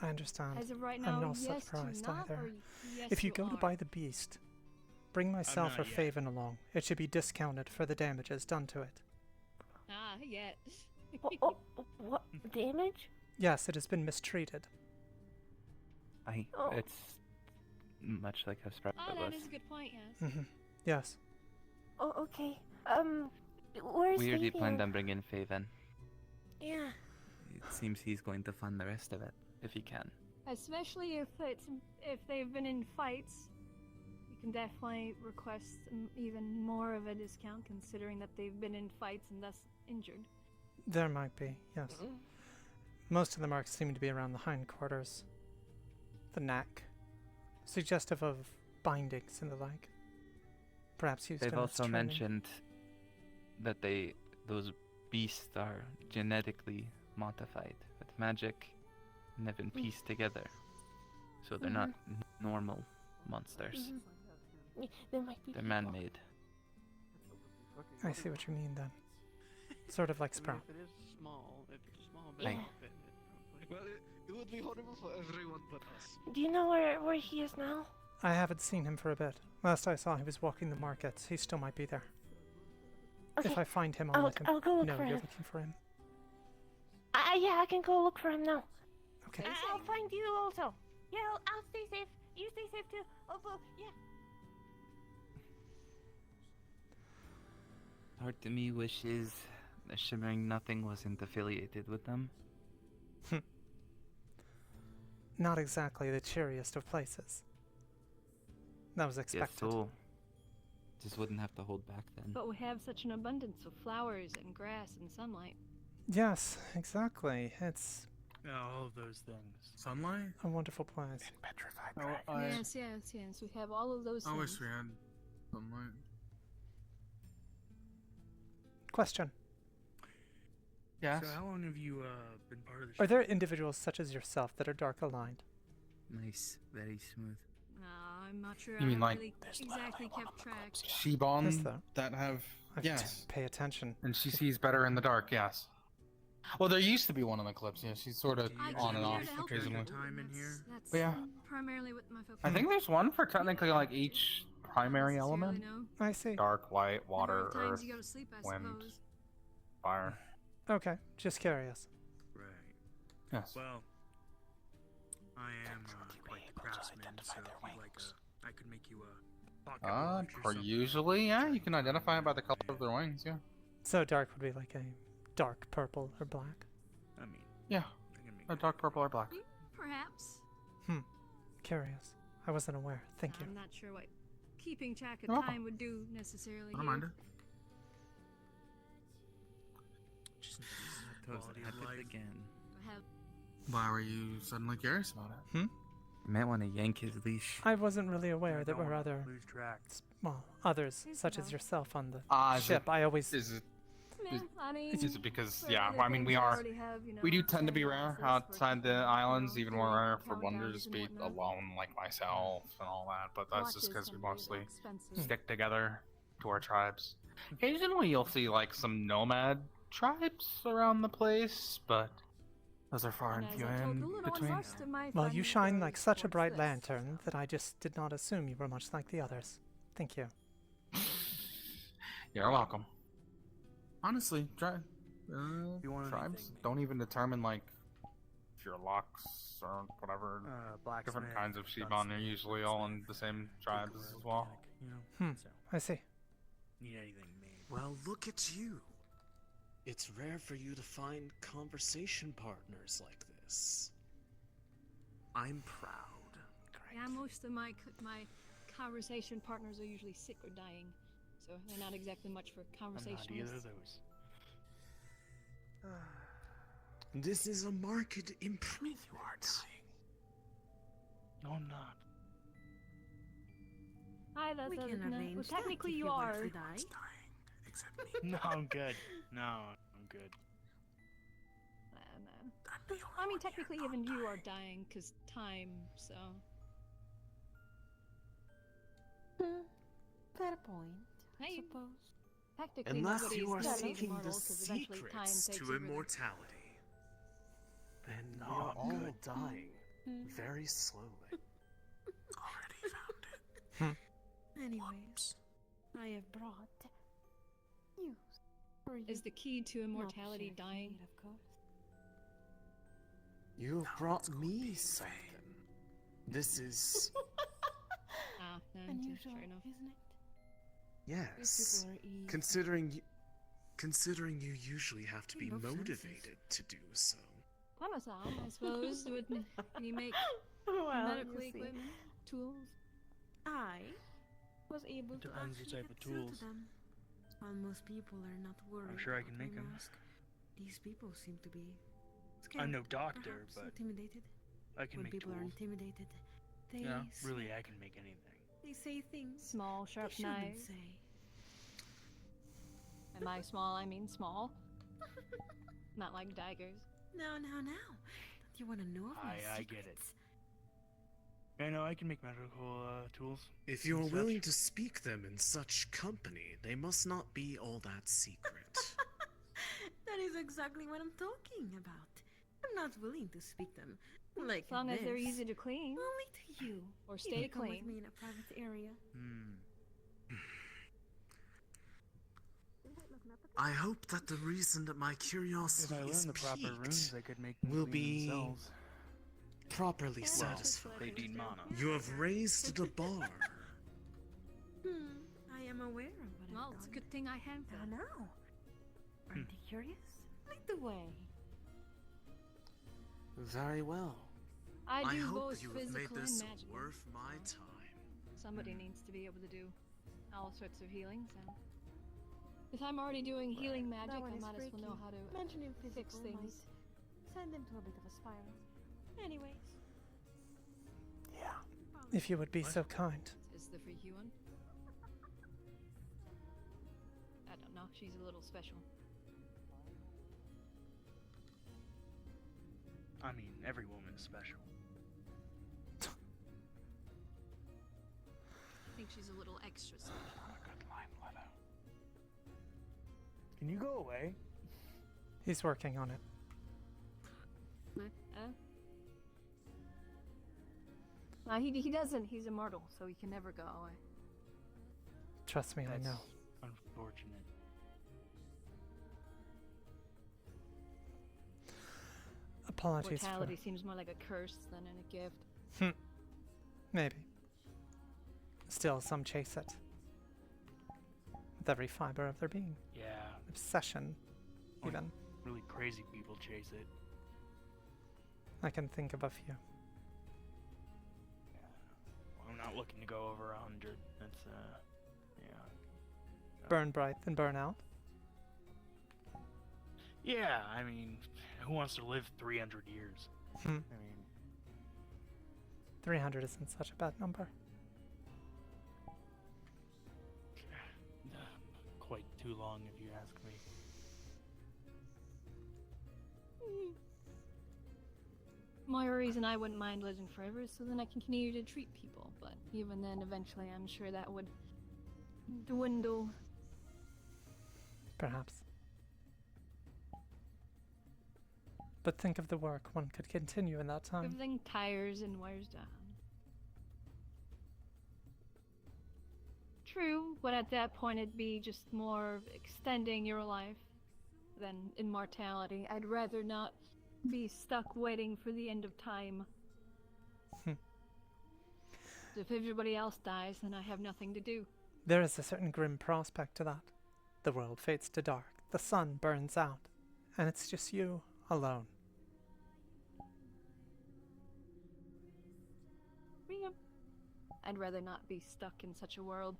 I understand. As of right I'm now, not yes to surprised not, either. or yes If you you go to are? buy the beast, bring myself or not yet. Faven along. It should be discounted for the damages done to it. Ah, yet. What damage? Yes, it has been mistreated. Oh. It's much like a Sprout Oh, was. that is a good point, yes. Yes. Oh, okay. Where's We already Fabian? planned on bringing Faven. Yeah. It seems he's going to fund the rest of it, if he can. Especially if they've been in fights, you can definitely request even more of a discount, considering that they've been in fights and thus injured. There might be, yes. Most of the marks seem to be around the hindquarters. The neck. Suggestive of bindings and the like. Perhaps used They've in its also training. mentioned that those beasts are genetically modified with magic and have been pieced together. So they're not normal monsters. Yeah, there might be They're people. man-made. I see what you mean then. Sort of like Sprout. If it is small, if it's a small Yeah. bit, well, it would be horrible for everyone but us. Do you know where he is now? I haven't seen him for a bit. Last I saw, he was walking the markets. He still might be there. Okay. If I find him, I'll let him I'll go look know for you're him. looking for him. Yeah, I can go look for him now. Okay. I'll find you also. Yeah, I'll stay safe. You stay safe too. Oh, yeah. Part of me wishes the Shimmering Nothing wasn't affiliated with them. Not exactly the cheeriest of places. That was Yeah, expected. so just wouldn't have to hold back then. But we have such an abundance of flowers and grass and sunlight. Yes, exactly. It's All of those things. Sunlight? A wonderful place. Petrified Yes. We have all of those I things. wish we had sunlight. Question. Yes. So how long have you been part of the Are there individuals such as yourself that are dark aligned? Nice, very smooth. I'm not sure. You mean I like really exactly kept track. Is Shibon there? that have I yes. pay attention. And she sees better in the dark, yes. Well, there used to be one in Kalypsia. She's sort of on and off occasionally. Time in here? That's But yeah. primarily what my focus I think there's one for technically like each primary element. I see. Dark, light, water, times earth, you go to sleep, I wind, suppose. fire. Okay, just curious. Right. Yes. Well, I am quite the craftsman, so if you'd like I could make you a pocket watch or For something. usually, yeah, you can identify it by the color of their wings, yeah. So dark would be like a dark purple or black. I mean, yeah, a dark purple or black. Perhaps. Curious. I wasn't aware. Thank you. I'm not sure what keeping track of You're welcome. time would do necessarily. I don't here. mind it. Quality of Happened life. again. I have Why were you suddenly curious about it? You might want to yank his leash. I wasn't really aware there don't were wanna other, lose track. others such as yourself on the Is ship. it- I always. Is it? Yeah, I mean, Is it because for yeah? other Well, I mean, we things, I are. already have, you know, We do tend to be rare analysis outside the islands, even more rare for countdowns one to and just be whatnot. alone, like myself and all that. But that's just Watches because we can be mostly expensive. stick together to our tribes. Occasionally, you'll see like some nomad tribes around the place, but those are far and And as few I told in the little one, between. most of my Well, you fun shine goes like such a towards bright this. lantern that I just did not assume you were much like the others. Thank you. You're welcome. Honestly, you want tribes anything, don't even determine like if you're Lux or whatever. Different blacksmith, kinds of Shiban are usually all in the same tribes as well. You know? So, I see. need anything made. Well, look at you. It's rare for you to find conversation partners like this. I'm proud. Yeah, most of my conversation partners are usually sick or dying, so they're not exactly much for I'm not either of conversationalists. those. This is a marked improvement. You are dying. No, I'm not. Hi, that's We can arrange well, that technically if you you want are. to die. Except me. No, I'm good. No, I'm good. No. I mean, technically even you are dying, because time, so... Fair point, I Hey, suppose. technically Unless nobody you are is truly seeking immortal, the 'cause eventually time secrets takes to over. immortality, then No, we are I'm all good. dying very slowly. Already found it. Anyways, I have brought news for you. Is the key to immortality Not share dying? here, of course. You have brought me something. This is... Ah, no, Unusual, fair enough. isn't it? Yes. People are easy. Considering you usually have to be Love senses. motivated to do so. Amazon, I suppose, would you make Well, medical you see, equipment, tools? I was able to Depends what actually type of get through tools. to them. While most people are not worried sure I about can my make 'em. mask, these people seem to be scared. I'm no doctor, perhaps but intimidated. I can When make people are tools. intimidated, they Yeah, say, really, I can make anything. they say things Small, sharp they shouldn't knives. say. And by small, I mean small. Not like daggers. Now. Don't you want to know of my I get it. secrets? I know I can make medical tools. If you're and such. willing to speak them in such company, they must not be all that secret. That is exactly what I'm talking about. I'm not willing to speak them like As long as they're this. easy to clean. Only to you. Or You stay can come with clean. me in a private area. I hope that the reason that my If curiosity I is learn the proper runes, piqued I could make them will clean be themselves. properly Well, satisfied. they need mana. You have raised the bar. I am aware of what Well, I've it's a done. good thing I have Now, them. now. Aren't you curious? Lead the way. Very well. I do hope both that you have made physical and this magical. worth my time. Somebody needs to be able to do all sorts of healings, and if I'm already doing healing magic, That one I is might as well know freaky. how to Mentioning fix physical things. might send into a bit of a spiral. Anyways. Yeah. If you would be so kind. Is the freaky one? I don't know. She's a little special. I mean, every woman is special. I think she's a little extra special. Good line, Leto. Can you go away? He's working on it. He doesn't. He's immortal, so he can never go away. Trust me, I know. Unfortunate. Apologies Mortality seems more like a curse than a gift. Maybe. Still, some chase it. With every fiber of their being. Yeah. Obsession, even. Really crazy people chase it. I can think of a few. Well, I'm not looking to go over 100. That's, yeah. Burn bright, then burn out. Yeah, I mean, who wants to live 300 years? I mean... 300 isn't such a bad number. Quite too long, if you ask me. My reason I wouldn't mind living forever is so then I can continue to treat people, but even then, eventually, I'm sure that would dwindle. Perhaps. But think of the work one could continue in that time. Everything tires and wears down. True, but at that point it'd be just more extending your life than immortality. I'd rather not be stuck waiting for the end of time. If everybody else dies, then I have nothing to do. There is a certain grim prospect to that. The world fades to dark, the sun burns out, and it's just you alone. Yeah. I'd rather not be stuck in such a world.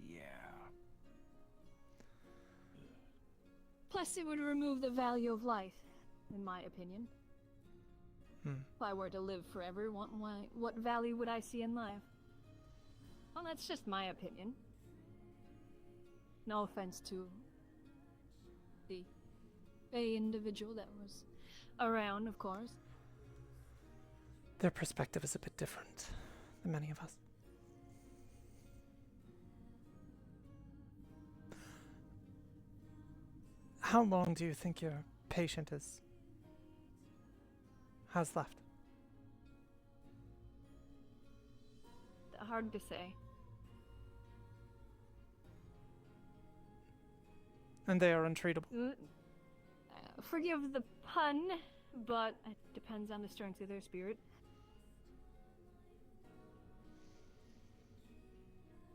Yeah. Plus, it would remove the value of life, in my opinion. If I were to live forever, what value would I see in life? Well, that's just my opinion. No offense to the individual that was around, of course. Their perspective is a bit different than many of us. How long do you think your patient has left? Hard to say. And they are untreatable. Forgive the pun, but it depends on the strength of their spirit.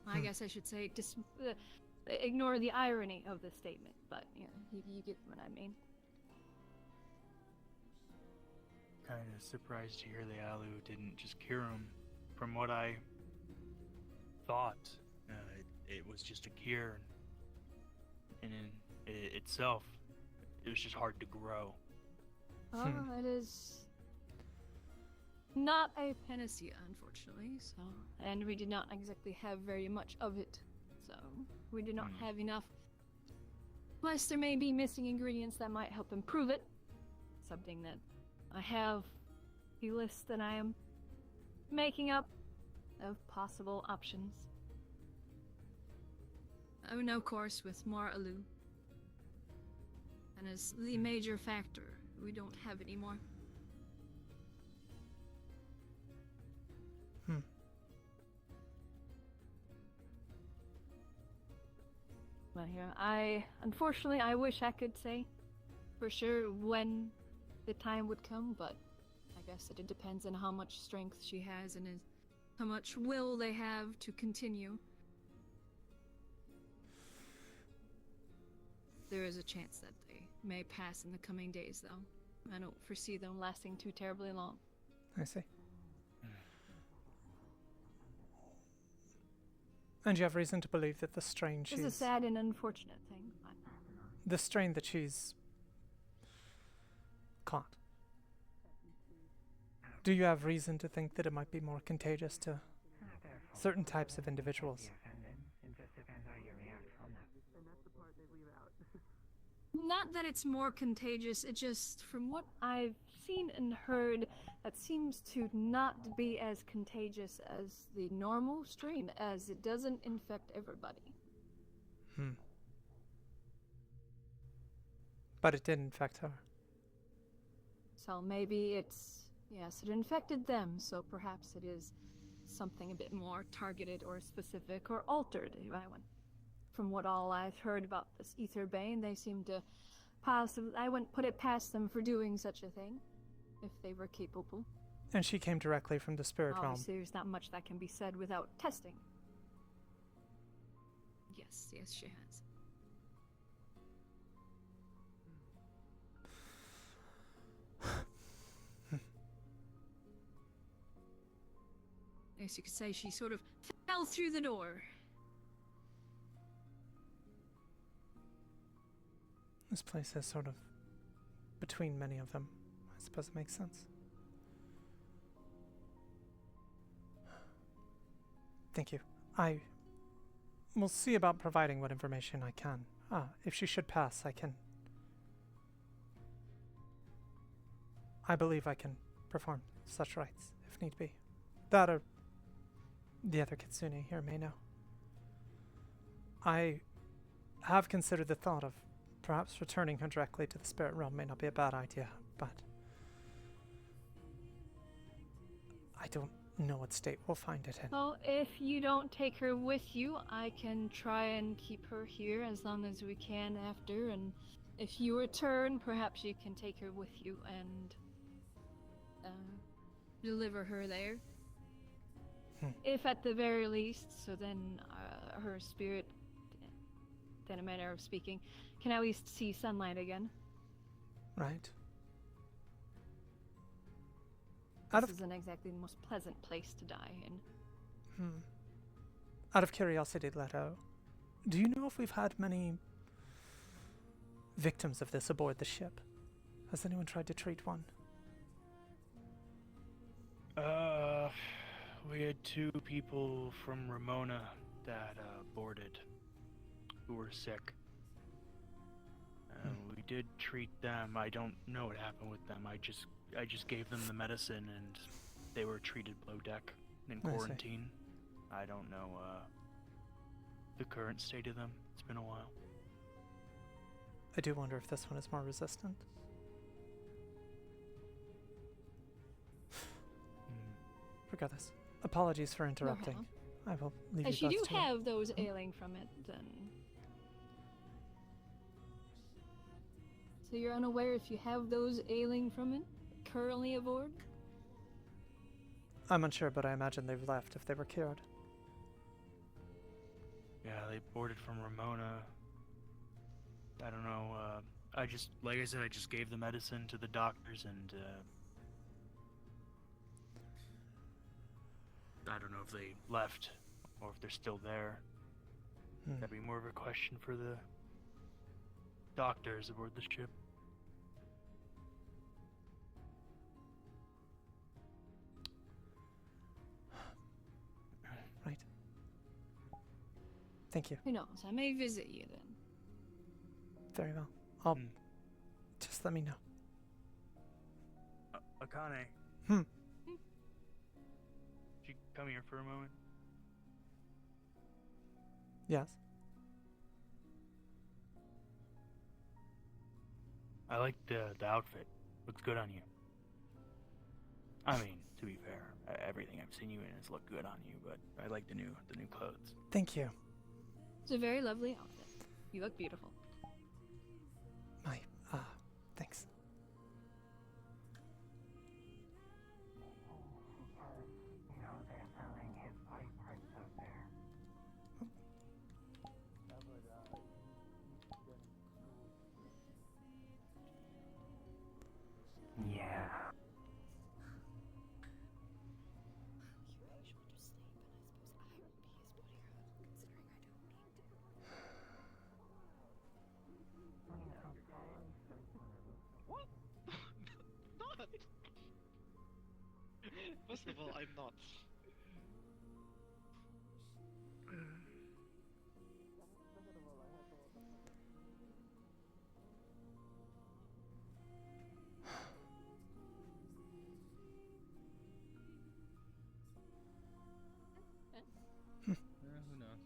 I guess I should say, ignore the irony of the statement, but yeah, you get what I mean. Kind of surprised to hear the Alu didn't just cure him. From what I thought, it was just a cure, and in it itself, it was just hard to grow. Oh, it is not a panacea, unfortunately, so... And we did not exactly have very much of it, so we did not have enough. Plus, there may be missing ingredients that might help improve it. Something that I have a list that I am making up of possible options. Oh, no, of course, with more Alu. And as the major factor, we don't have any more. Well, yeah, unfortunately, I wish I could say for sure when the time would come, but I guess it depends on how much strength she has and how much will they have to continue. There is a chance that they may pass in the coming days, though. I don't foresee them lasting too terribly long. I see. And you have reason to believe that the strain It's a sad and unfortunate thing. The strain that she's caught. Do you have reason to think that it might be more contagious to certain types of individuals? Not that it's more contagious, it just, from what I've seen and heard, that seems to not be as contagious as the normal strain, as it doesn't infect everybody. But it did infect her. So maybe it's, yes, it infected them, so perhaps it is something a bit more targeted or specific or altered. From what all I've heard about this Ether Bane, they seem to possibly, I wouldn't put it past them for doing such a thing, if they were capable. And she came directly from the spirit realm. Obviously, there's not much that can be said without testing. Yes, she has. Yes, you could say she sort of fell through the door. This place is sort of between many of them. I suppose it makes sense. Thank you. I will see about providing what information I can. If she should pass, I believe I can perform such rites, if need be. That or the other kitsune here may know. I have considered the thought of perhaps returning her directly to the spirit realm may not be a bad idea, but I don't know what state we'll find it in. Well, if you don't take her with you, I can try and keep her here as long as we can after, and if you return, perhaps you can take her with you and deliver her there. If at the very least, so then her spirit, in a manner of speaking, can at least see sunlight again. Right. This isn't exactly the most pleasant place to die in. Out of curiosity, Leto, do you know if we've had many victims of this aboard the ship? Has anyone tried to treat one? We had 2 people from Ramona that boarded who were sick. We did treat them. I don't know what happened with them. I just gave them the medicine and they were treated below deck in quarantine. I don't know the current state of them. It's been a while. I do wonder if this one is more resistant. Regardless, apologies for interrupting. I will leave you both to you it. do have those ailing from it, then. So you're unaware if you have those ailing from it currently aboard? I'm unsure, but I imagine they've left if they were cured. Yeah, they boarded from Ramona. I don't know, like I said, I just gave the medicine to the doctors and, I don't know if they left or if they're still there. That'd be more of a question for the doctors aboard the ship. Right. Thank you. Who knows? I may visit you then. Very well. I'll just let me know. Akane. Hmm. Could you come here for a moment? Yes. I like the outfit. Looks good on you. I mean, to be fair, everything I've seen you in has looked good on you, but I like the new clothes. Thank you. It's a very lovely outfit. You look beautiful. Thanks. Yeah. First of all, I'm not. Who knows?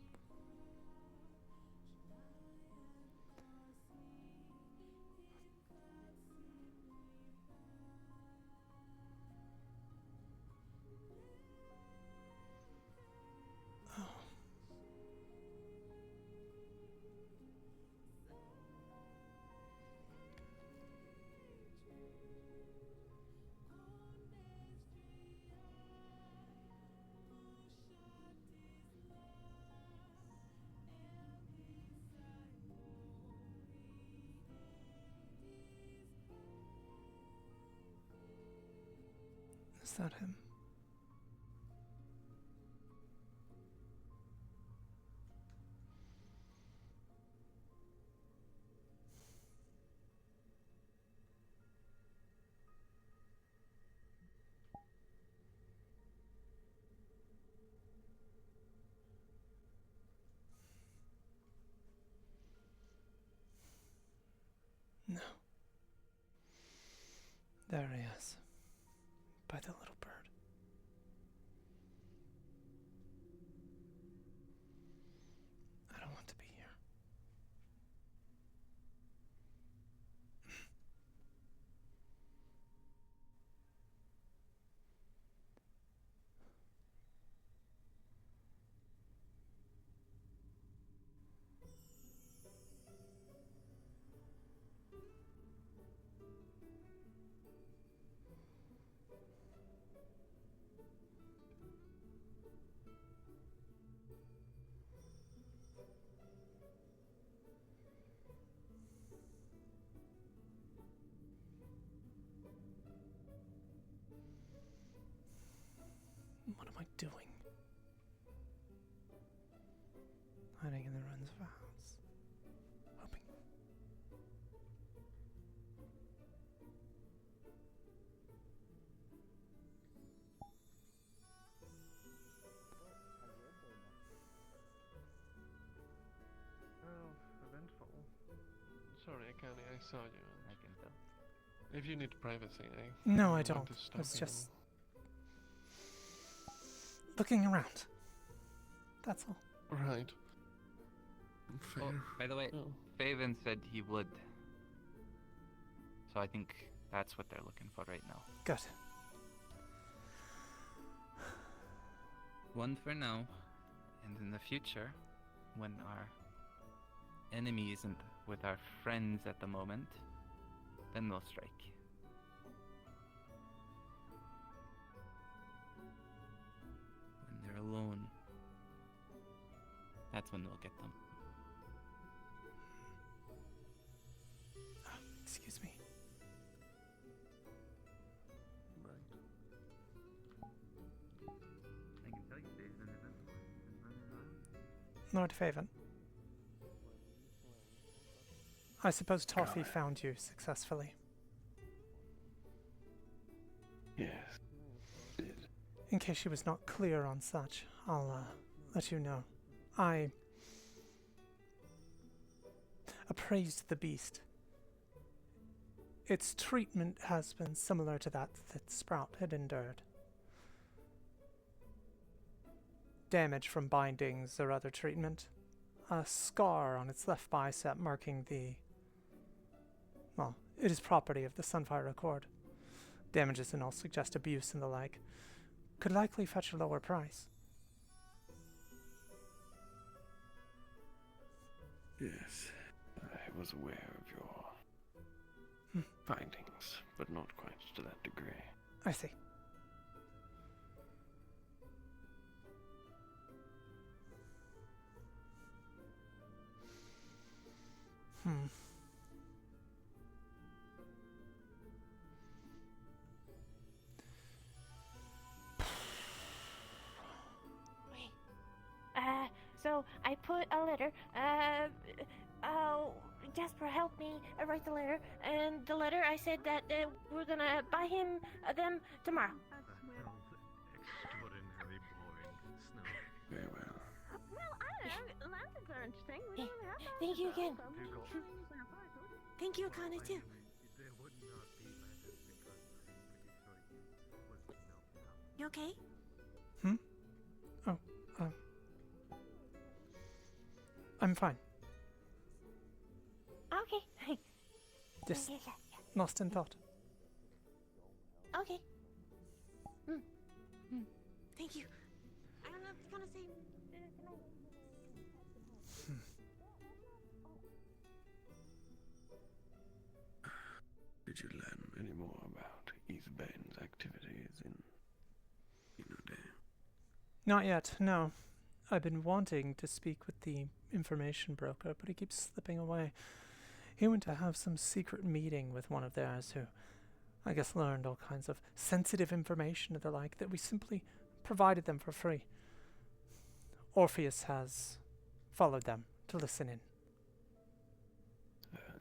Is that him? No. There he is. By the little bird. I don't want to be here. What am I doing? Hiding in the ruins of a house. Hoping. Well, eventful. Sorry, Akane, I saw you. I can tell. If you need privacy, No, I want don't. to stop It's you. just looking around. That's all. Right. Oh, by the way, Faven said he would. So I think that's what they're looking for right now. Good. One for now, and in the future, when our enemy isn't with our friends at the moment, then we'll strike. When they're alone, that's when we'll get them. Excuse me. I can tell you Faven isn't running around. Lord Faven. I suppose Toffee found you successfully. Yes. In case she was not clear on such, I'll let you know. I appraised the beast. Its treatment has been similar to that Sprout had endured. Damage from bindings or other treatment. A scar on its left bicep marking the... Well, it is property of the Sunfire Accord. Damages and all suggest abuse and the like. Could likely fetch a lower price. Yes, I was aware of your findings, but not quite to that degree. I see. So I put a letter, Jasper helped me write the letter, and the letter I said that we're gonna buy him them tomorrow. Very well. Well, I don't know. Lanterns are interesting. We Yeah. don't really have that. Thank you again. Thank you, Akane, too. You okay? Hmm? Oh, I'm fine. Okay. Just Yeah. lost in thought. Okay. Thank you. I don't know if it's gonna say. Did you learn any more about Etherbane's activities in Day? Not yet, no. I've been wanting to speak with the information broker, but he keeps slipping away. He went to have some secret meeting with one of theirs who, I guess, learned all kinds of sensitive information and the like that we simply provided them for free. Orpheus has followed them to listen in.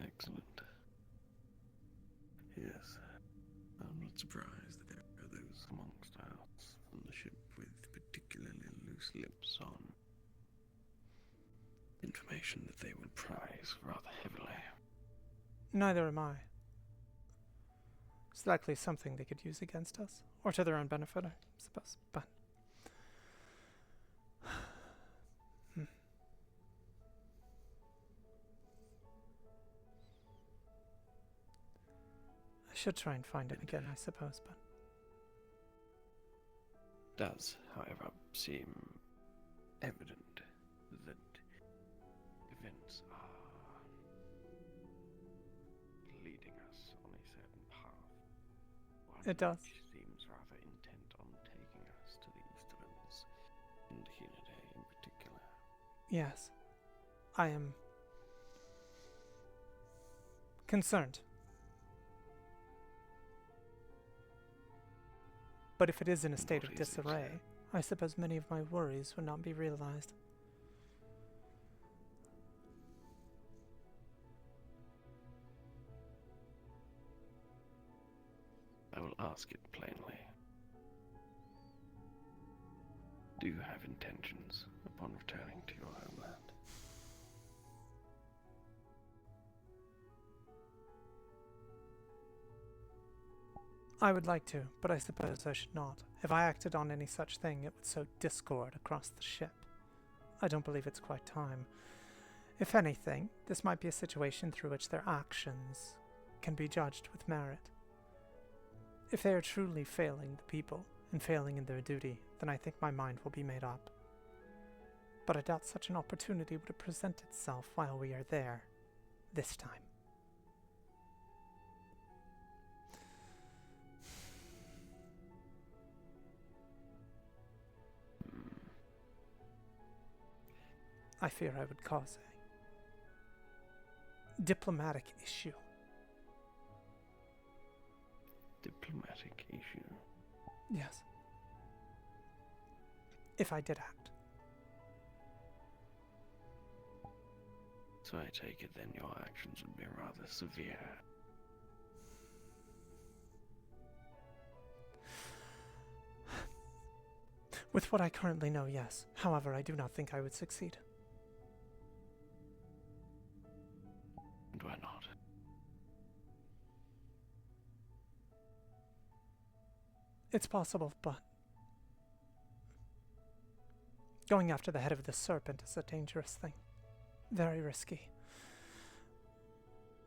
Excellent. Yes. I'm not surprised that there are those amongst us on the ship with particularly loose lips on information that they would prize rather heavily. Neither am I. It's likely something they could use against us, or to their own benefit, I suppose, but... I should try and find it again, I suppose, but... Does, however, seem evident that events are leading us on a certain path. One It does. which seems rather intent on taking us to the Easterlands, and Hinaday in particular. Yes. I am... concerned. But if it is in a state of disarray, I suppose many of my worries would not be realized. I will ask it plainly. Do you have intentions upon returning to your homeland? I would like to, but I suppose I should not. If I acted on any such thing, it would sow discord across the ship. I don't believe it's quite time. If anything, this might be a situation through which their actions can be judged with merit. If they are truly failing the people and failing in their duty, then I think my mind will be made up. But I doubt such an opportunity would present itself while we are there, this time. I fear I would cause a diplomatic issue. Diplomatic issue? Yes. If I did act. So I take it then your actions would be rather severe. With what I currently know, yes. However, I do not think I would succeed. And why not? It's possible, but going after the head of the serpent is a dangerous thing. Very risky.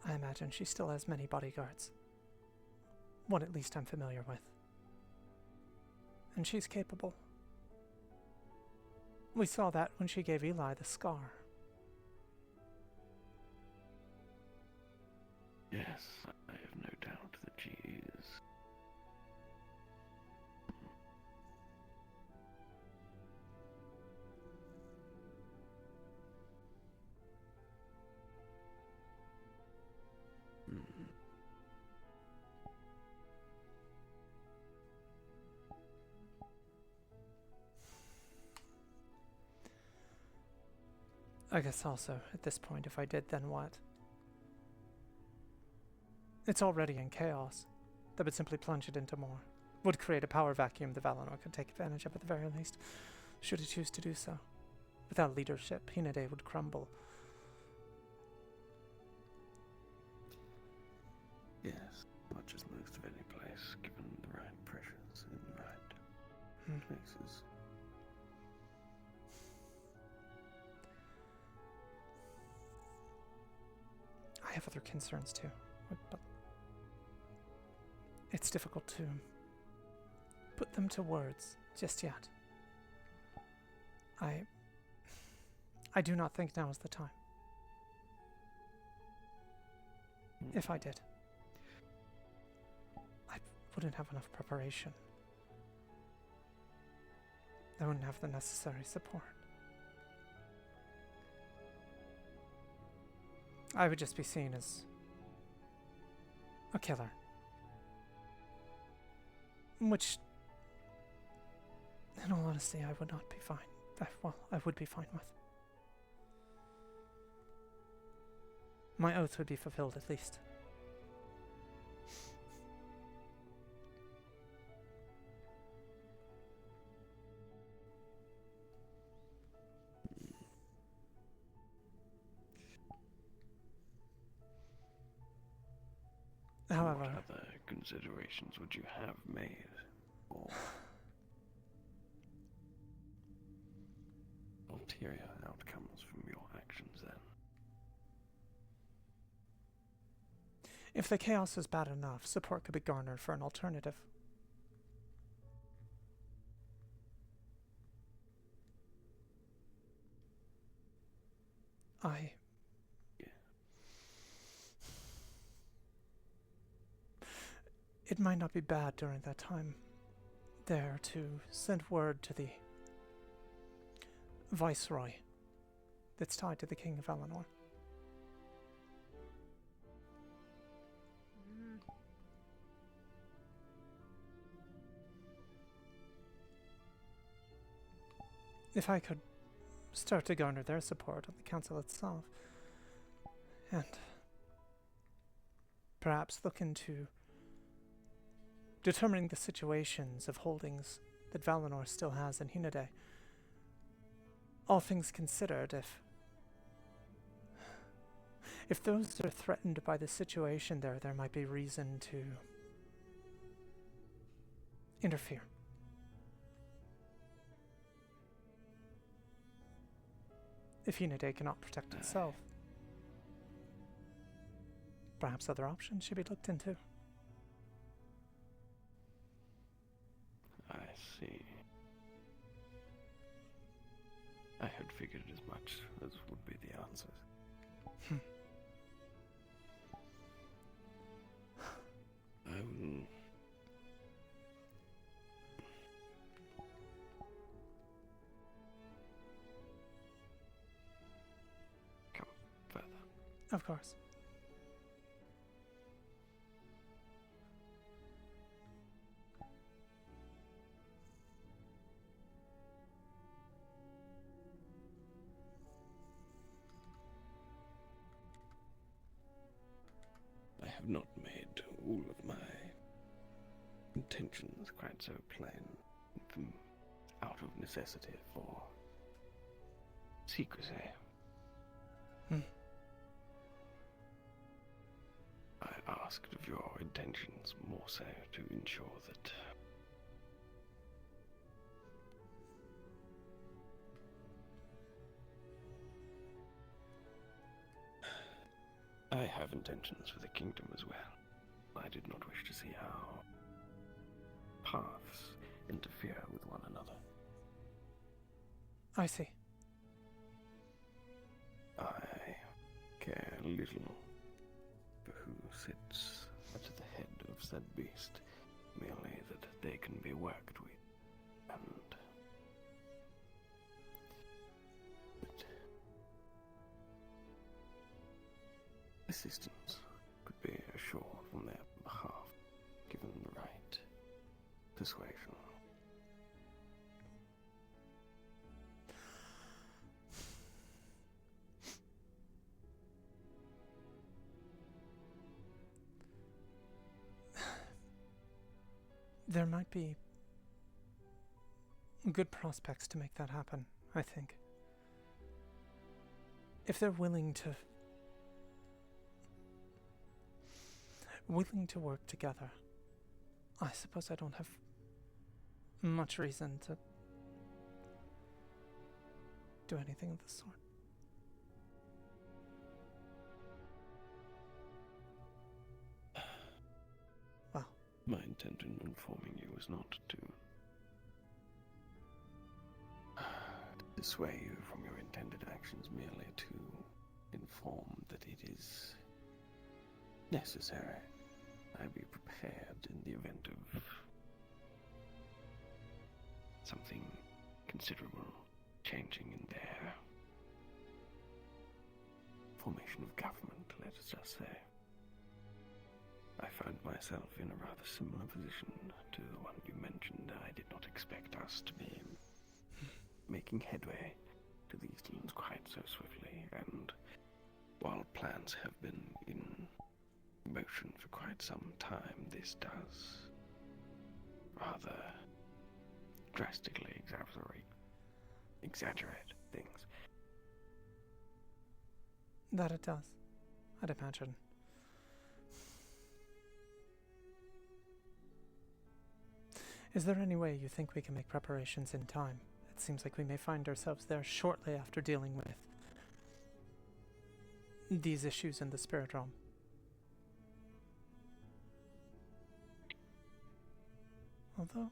I imagine she still has many bodyguards. One at least I'm familiar with. And she's capable. We saw that when she gave Eli the scar. Yes, I have no doubt that she is. I guess also, at this point, if I did, then what? It's already in chaos. That would simply plunge it into more. Would create a power vacuum the Valinor could take advantage of at the very least. should it choose to do so. Without leadership, Hinode would crumble. Yes, much as most of any place, given the right pressures and the right places. I have other concerns too, but it's difficult to put them to words just yet. I do not think now is the time. If I did, I wouldn't have enough preparation. I wouldn't have the necessary support. I would just be seen as a killer. Which, in all honesty, I would not be fine. I would be fine with. My oath would be fulfilled at least. However, what other considerations would you have made? Or ulterior outcomes from your actions then? if the chaos is bad enough, support could be garnered for an alternative. It might not be bad during that time there to send word to the Viceroy that's tied to the King of Eleanor. If I could start to garner their support on the council itself, and perhaps look into determining the situations of holdings that Valinor still has in Hinode. All things considered, if those are threatened by the situation there might be reason to interfere. If Hinode cannot protect itself, perhaps other options should be looked into. I see. I had figured as much as would be the answers. Come further. Of course. I have not made all of my intentions quite so plain from out of necessity for secrecy. I asked of your intentions more so to ensure that I have intentions for the kingdom as well. I did not wish to see how paths interfere with one another. I see. I care little for who sits at the head of said beast, merely that they can be worked with, and that assistance could be assured on their behalf, given the right persuasion. There might be good prospects to make that happen, I think. If they're willing to work together, I suppose I don't have much reason to do anything of the sort. Well, my intention in informing you was not to dissuade you from your intended actions, merely to inform that it is necessary I be prepared in the event of something considerable changing in their formation of government, let us just say. I found myself in a rather similar position to the one you mentioned. I did not expect us to be making headway to these lands quite so swiftly, and while plans have been in motion for quite some time, this does rather drastically exaggerate things. That it does, I'd imagine. Is there any way you think we can make preparations in time? It seems like we may find ourselves there shortly after dealing with these issues in the spirit realm. Although,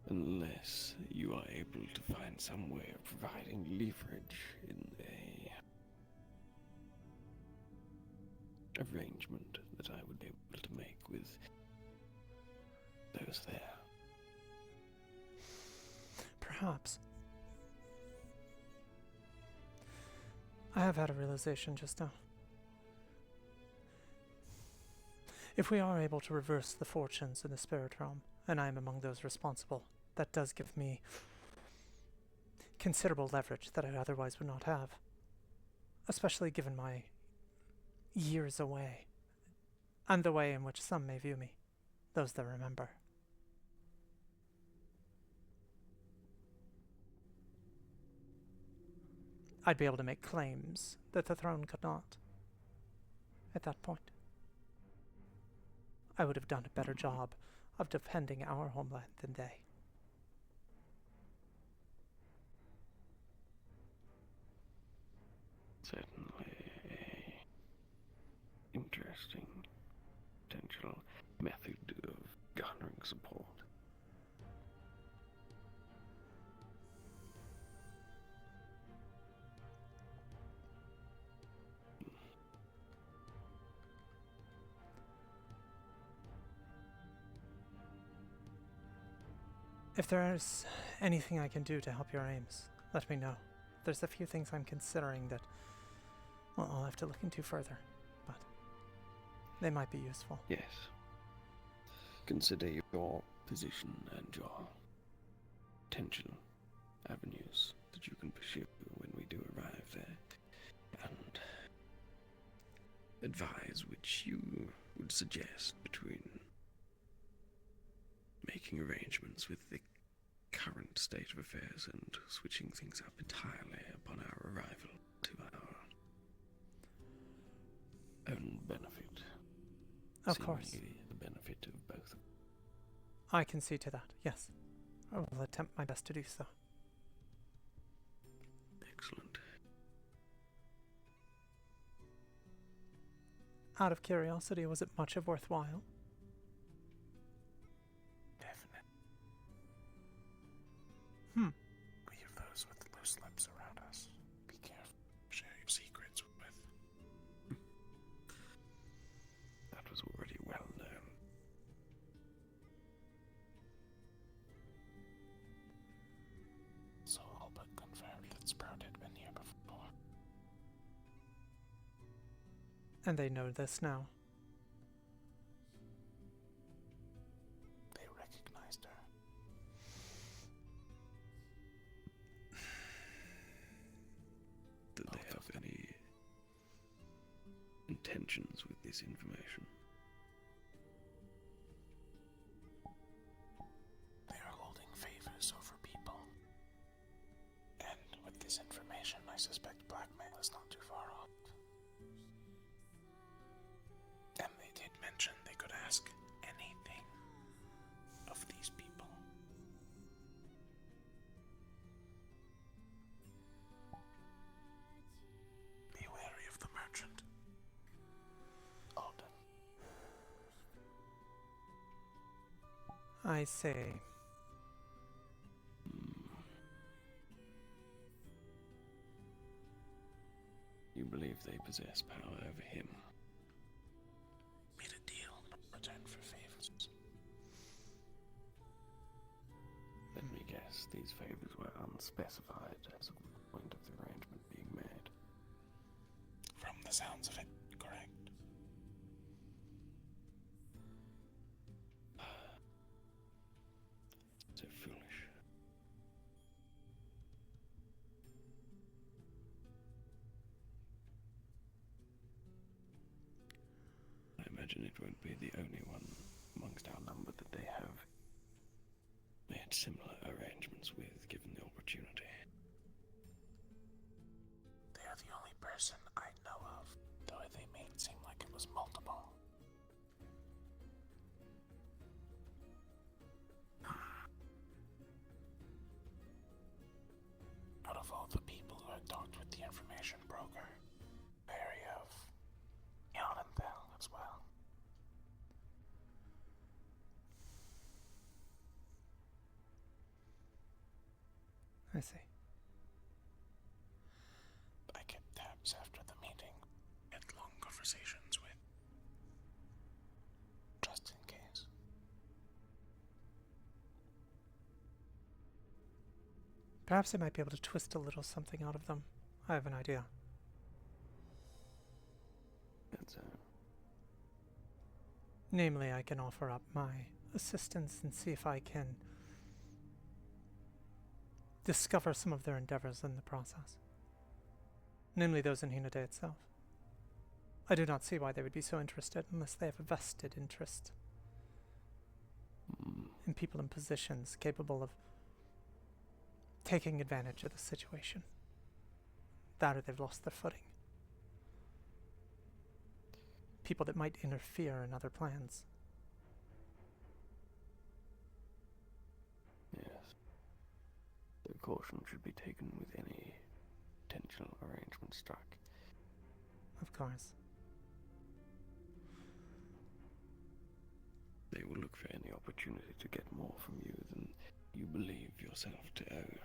unless you are able to find some way of providing leverage in a arrangement that I would be able to make with those there. Perhaps. I have had a realization just now. If we are able to reverse the fortunes in the spirit realm, and I am among those responsible, that does give me considerable leverage that I otherwise would not have. Especially given my years away, and the way in which some may view me, those that remember. I'd be able to make claims that the throne could not. At that point, I would have done a better job of defending our homeland than they. Certainly a interesting potential method of garnering support. If there is anything I can do to help your aims, let me know. There's a few things I'm considering that, well, I'll have to look into further, but they might be useful. Yes. Consider your position and your potential avenues that you can pursue when we do arrive there, and advise which you would suggest between making arrangements with the current state of affairs and switching things up entirely upon our arrival to our own benefit. Of course. Seemingly the benefit of both. I can see to that, yes. I will attempt my best to do so. Excellent. Out of curiosity, was it much of worthwhile? We have those with loose lips around us. Be careful. Share your secrets with. That was already well known. So all but confirmed that Sprout had been here before. And they know this now. They recognized her. Did they have any intentions with this information? They are holding favors over people. I see. You believe they possess power over him? Made a deal in return for favors. Let me guess, these favors were unspecified as of the point of the arrangement being made. From the sounds of it, correct. So foolish. I imagine it won't be the only one amongst our number that they have made similar arrangements with, given the opportunity. They are the only person I know of, though they made it seem like it was multiple. Out of all the people who had talked with the information broker, wary of Yonenthal as well. I see. I kept tabs after the meeting, had long conversations with, just in case. Perhaps I might be able to twist a little something out of them. I have an idea. That's Namely, I can offer up my assistance and see if I can discover some of their endeavors in the process. Namely, those in Hinode itself. I do not see why they would be so interested unless they have a vested interest in people in positions capable of taking advantage of the situation. That or they've lost their footing. People that might interfere in other plans. Yes. The caution should be taken with any potential arrangement struck. Of course. They will look for any opportunity to get more from you than you believe yourself to owe.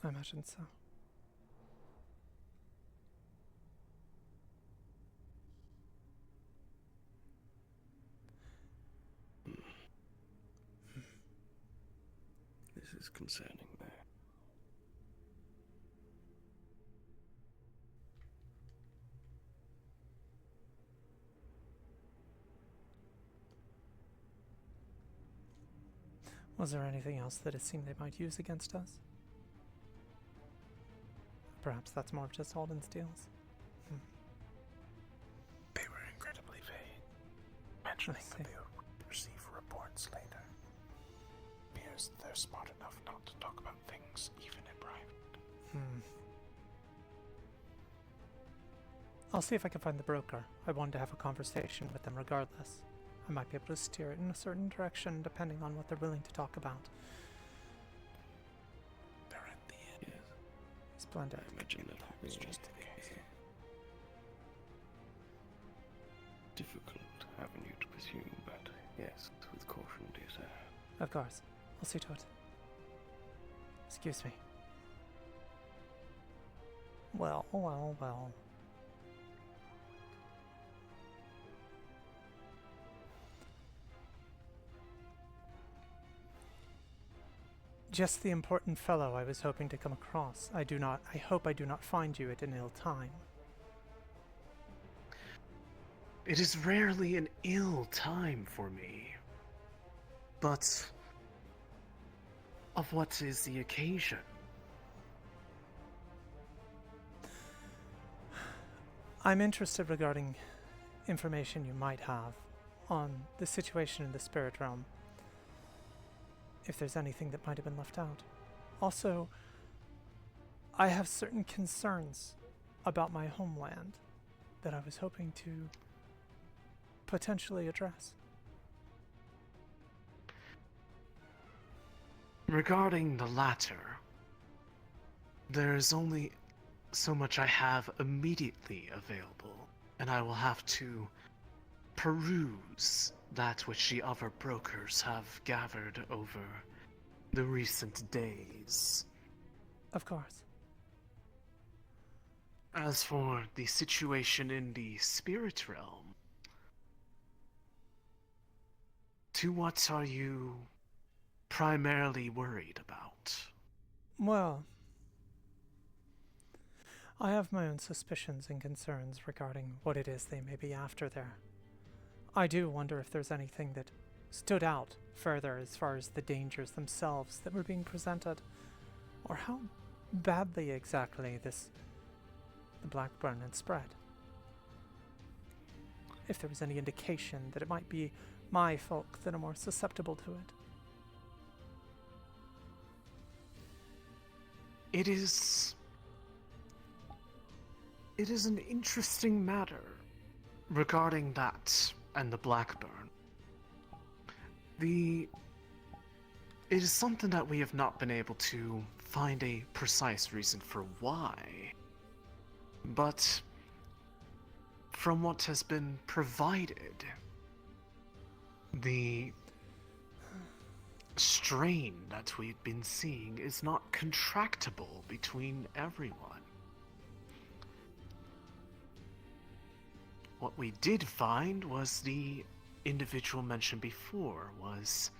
I imagine so. This is concerning there. Was there anything else that it seemed they might use against us? Perhaps that's more of just Alden's deals. They were incredibly vague, mentioning that they would receive reports later. Appears they're smart enough not to talk about things even in private. I'll see if I can find the broker. I wanted to have a conversation with them regardless. I might be able to steer it in a certain direction depending on what they're willing to talk about. They're at the end. Yes. Splendid. I imagine that will be Just in case. difficult avenue to pursue, but yes, with caution, dear sir. Of course. I'll see to it. Excuse me. Well, well, well. Just the important fellow I was hoping to come across. I hope I do not find you at an ill time. It is rarely an ill time for me. But of what is the occasion? I'm interested regarding information you might have on the situation in the spirit realm. If there's anything that might have been left out. Also, I have certain concerns about my homeland that I was hoping to potentially address. Regarding the latter, there is only so much I have immediately available, and I will have to peruse that which the other brokers have gathered over the recent days. Of course. As for the situation in the spirit realm, to what are you primarily worried about? Well, I have my own suspicions and concerns regarding what it is they may be after there. I do wonder if there's anything that stood out further as far as the dangers themselves that were being presented, or how badly exactly the Blackburn had spread. If there was any indication that it might be my folk that are more susceptible to it. It is an interesting matter regarding that and the Blackburn. It is something that we have not been able to find a precise reason for why. But from what has been provided, the strain that we've been seeing is not contractable between everyone. What we did find was the individual mentioned before was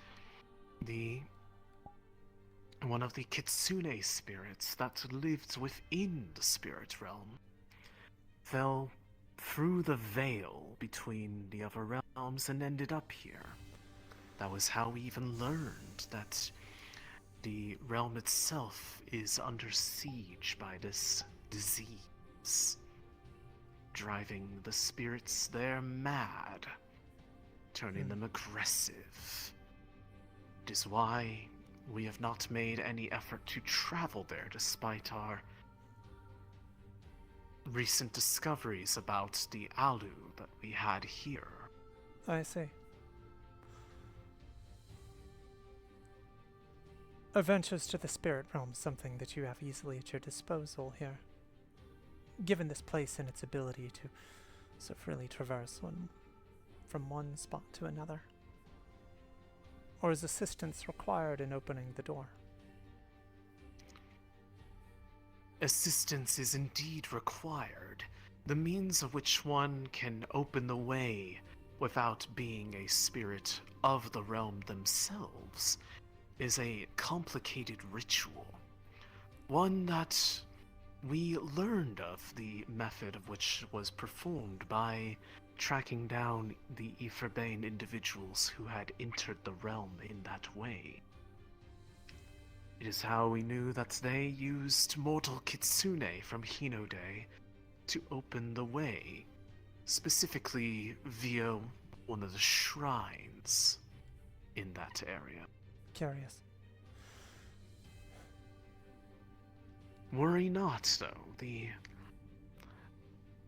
one of the kitsune spirits that lived within the spirit realm fell through the veil between the other realms and ended up here. That was how we even learned that the realm itself is under siege by this disease, driving the spirits there mad, turning them aggressive. It is why we have not made any effort to travel there despite our recent discoveries about the Alu that we had here. I see. Adventures to the spirit realm, something that you have easily at your disposal here. Given this place and its ability to so freely traverse from one spot to another. Or is assistance required in opening the door? Assistance is indeed required. The means of which one can open the way without being a spirit of the realm themselves is a complicated ritual. One that we learned of the method of which was performed by tracking down the Aetherbane individuals who had entered the realm in that way. It is how we knew that they used mortal kitsune from Hinode to open the way, specifically via one of the shrines in that area. Curious. Worry not, though. The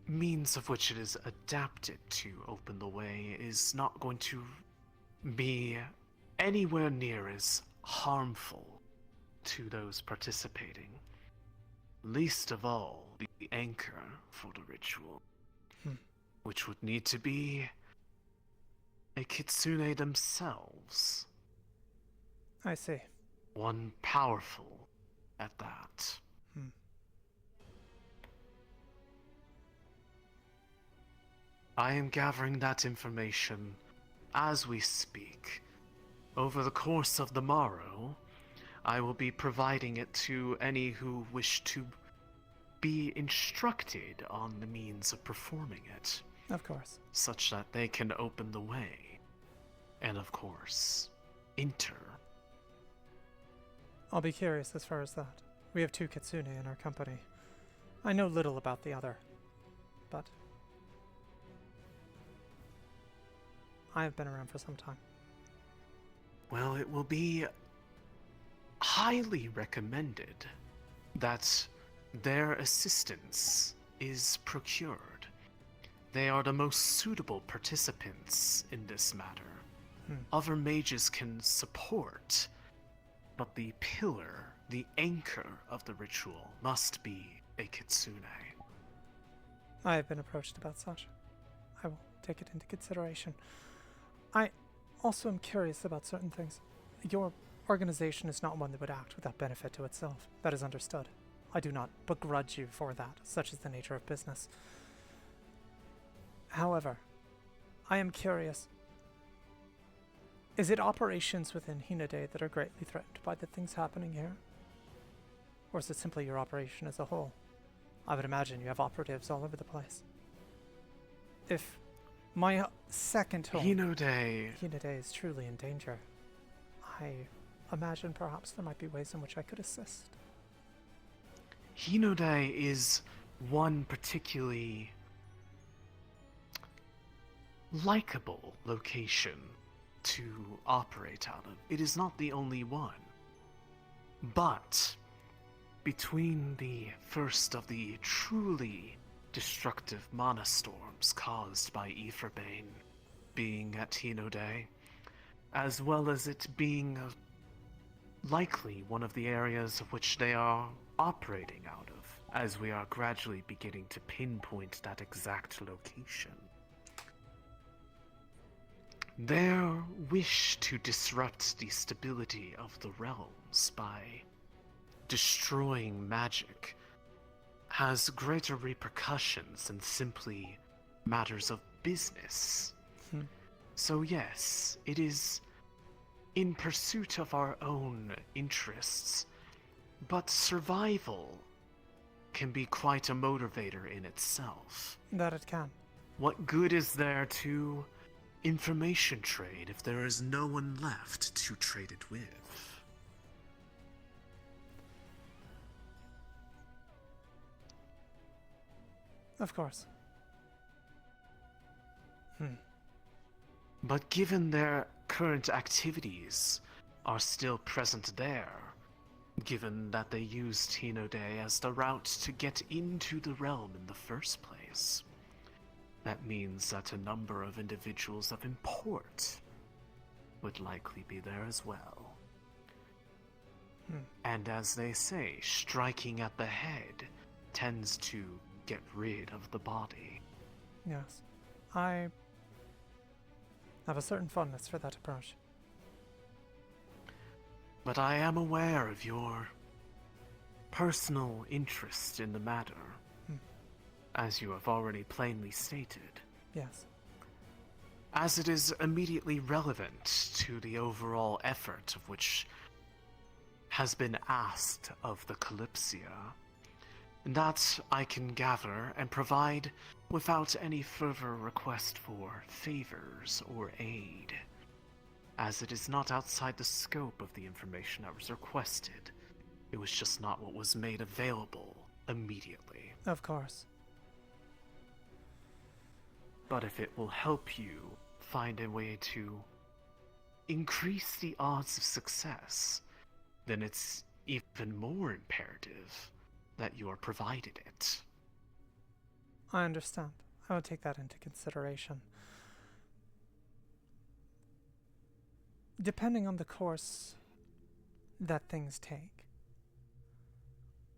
means of which it is adapted to open the way is not going to be anywhere near as harmful to those participating. Least of all, the anchor for the ritual, which would need to be a kitsune themselves. I see. One powerful at that. I am gathering that information as we speak. Over the course of the morrow, I will be providing it to any who wish to be instructed on the means of performing it. Of course. Such that they can open the way. And of course, enter. I'll be curious as far as that. We have 2 kitsune in our company. I know little about the other, but I have been around for some time. Well, it will be highly recommended that their assistance is procured. They are the most suitable participants in this matter. Other mages can support, but the pillar, the anchor of the ritual, must be a kitsune. I have been approached about such. I will take it into consideration. I also am curious about certain things. Your organization is not one that would act without benefit to itself. That is understood. I do not begrudge you for that, such is the nature of business. However, I am curious. Is it operations within Hinode that are greatly threatened by the things happening here? Or is it simply your operation as a whole? I would imagine you have operatives all over the place. If my second home, Hinode is truly in danger, I imagine perhaps there might be ways in which I could assist. Hinode is one particularly likable location to operate out of. It is not the only one. But between the first of the truly destructive mana storms caused by Aetherbane being at Hinode, as well as it being likely one of the areas of which they are operating out of, as we are gradually beginning to pinpoint that exact location. Their wish to disrupt the stability of the realms by destroying magic has greater repercussions than simply matters of business. So yes, it is in pursuit of our own interests, but survival can be quite a motivator in itself. That it can. What good is there to information trade if there is no one left to trade it with? Of course. But given their current activities are still present there, given that they used Hinode as the route to get into the realm in the first place, that means that a number of individuals of import would likely be there as well. And as they say, striking at the head tends to get rid of the body. Yes. I have a certain fondness for that approach. But I am aware of your personal interest in the matter, as you have already plainly stated. Yes. As it is immediately relevant to the overall effort of which has been asked of the Kalypsia, that I can gather and provide without any further request for favors or aid, as it is not outside the scope of the information that was requested. It was just not what was made available immediately. Of course. But if it will help you find a way to increase the odds of success, then it's even more imperative that you are provided it. I understand. I will take that into consideration. Depending on the course that things take,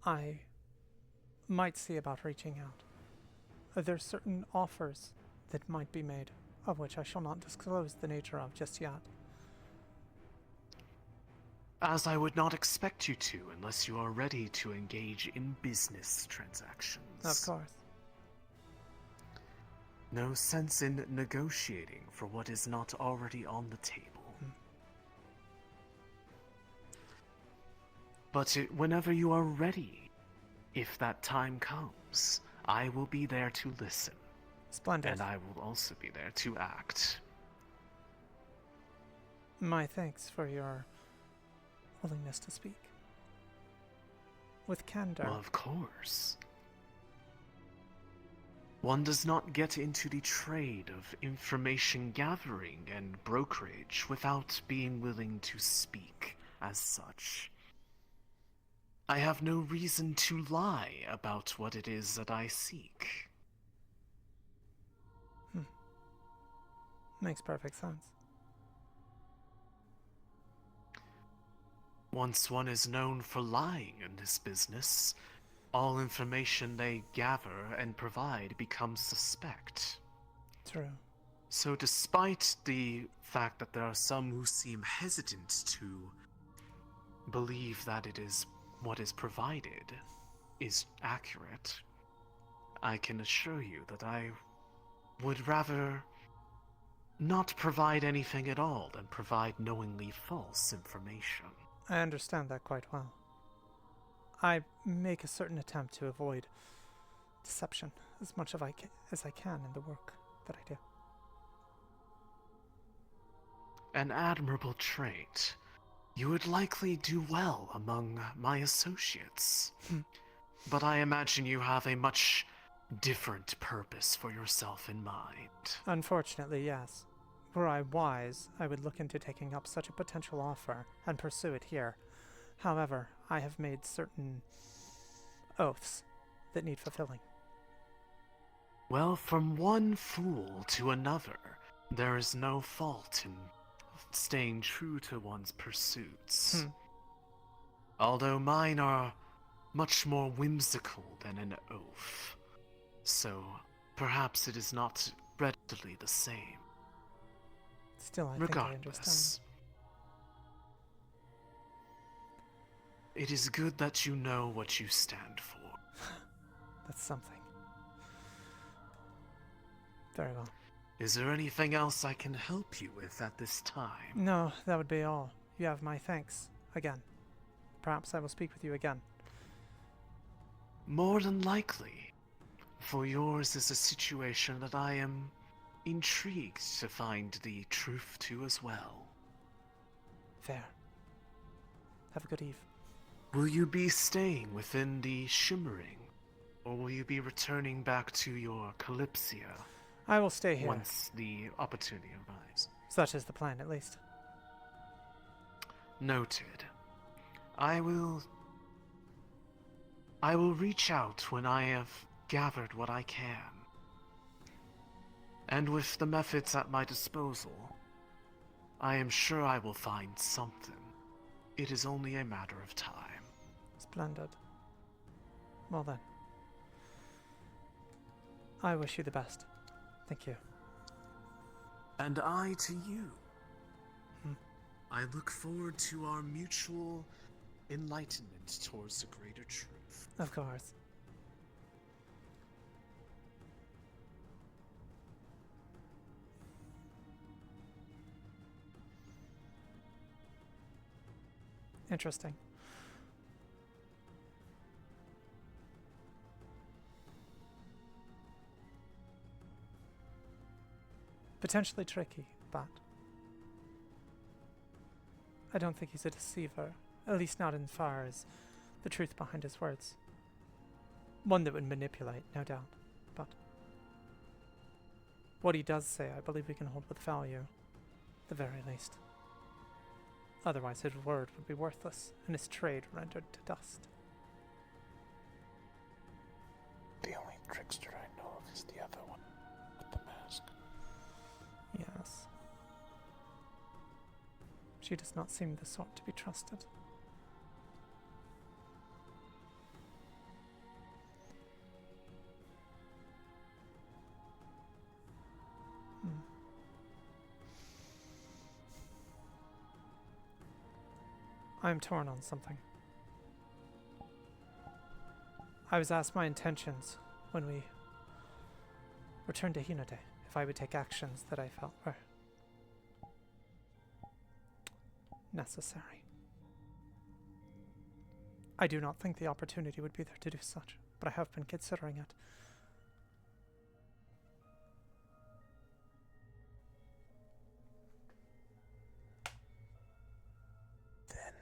I might see about reaching out. There's certain offers that might be made, of which I shall not disclose the nature of just yet. As I would not expect you to unless you are ready to engage in business transactions. Of course. No sense in negotiating for what is not already on the table. But whenever you are ready, if that time comes, I will be there to listen. Splendid. And I will also be there to act. My thanks for your willingness to speak. With candor. Well, of course. One does not get into the trade of information gathering and brokerage without being willing to speak as such. I have no reason to lie about what it is that I seek. Makes perfect sense. Once one is known for lying in this business, all information they gather and provide becomes suspect. True. So despite the fact that there are some who seem hesitant to believe that it is what is provided is accurate, I can assure you that I would rather not provide anything at all than provide knowingly false information. I understand that quite well. I make a certain attempt to avoid deception as much as I can in the work that I do. An admirable trait. You would likely do well among my associates. But I imagine you have a much different purpose for yourself in mind. Unfortunately, yes. Were I wise, I would look into taking up such a potential offer and pursue it here. However, I have made certain oaths that need fulfilling. Well, from one fool to another, there is no fault in staying true to one's pursuits. Although mine are much more whimsical than an oath, so perhaps it is not readily the same. Still, I think I understand. Regardless, it is good that you know what you stand for. That's something. Very well. Is there anything else I can help you with at this time? No, that would be all. You have my thanks. Again. Perhaps I will speak with you again. More than likely. For yours is a situation that I am intrigued to find the truth to as well. Fair. Have a good eve. Will you be staying within the Shimmering, or will you be returning back to your Kalypsia? I will stay here. Once the opportunity arrives. Such is the plan, at least. Noted. I will reach out when I have gathered what I can. And with the methods at my disposal, I am sure I will find something. It is only a matter of time. Splendid. Well then. I wish you the best. Thank you. And I to you. I look forward to our mutual enlightenment towards the greater truth. Of course. Interesting. Potentially tricky, but I don't think he's a deceiver, at least not as far as the truth behind his words. One that would manipulate, no doubt, but what he does say I believe we can hold with value, at the very least. Otherwise his word would be worthless, and his trade rendered to dust. The only trickster I know of is the other one, with the mask. Yes. She does not seem the sort to be trusted. I am torn on something. I was asked my intentions when we returned to Hinode, if I would take actions that I felt were necessary. I do not think the opportunity would be there to do such, but I have been considering it. Then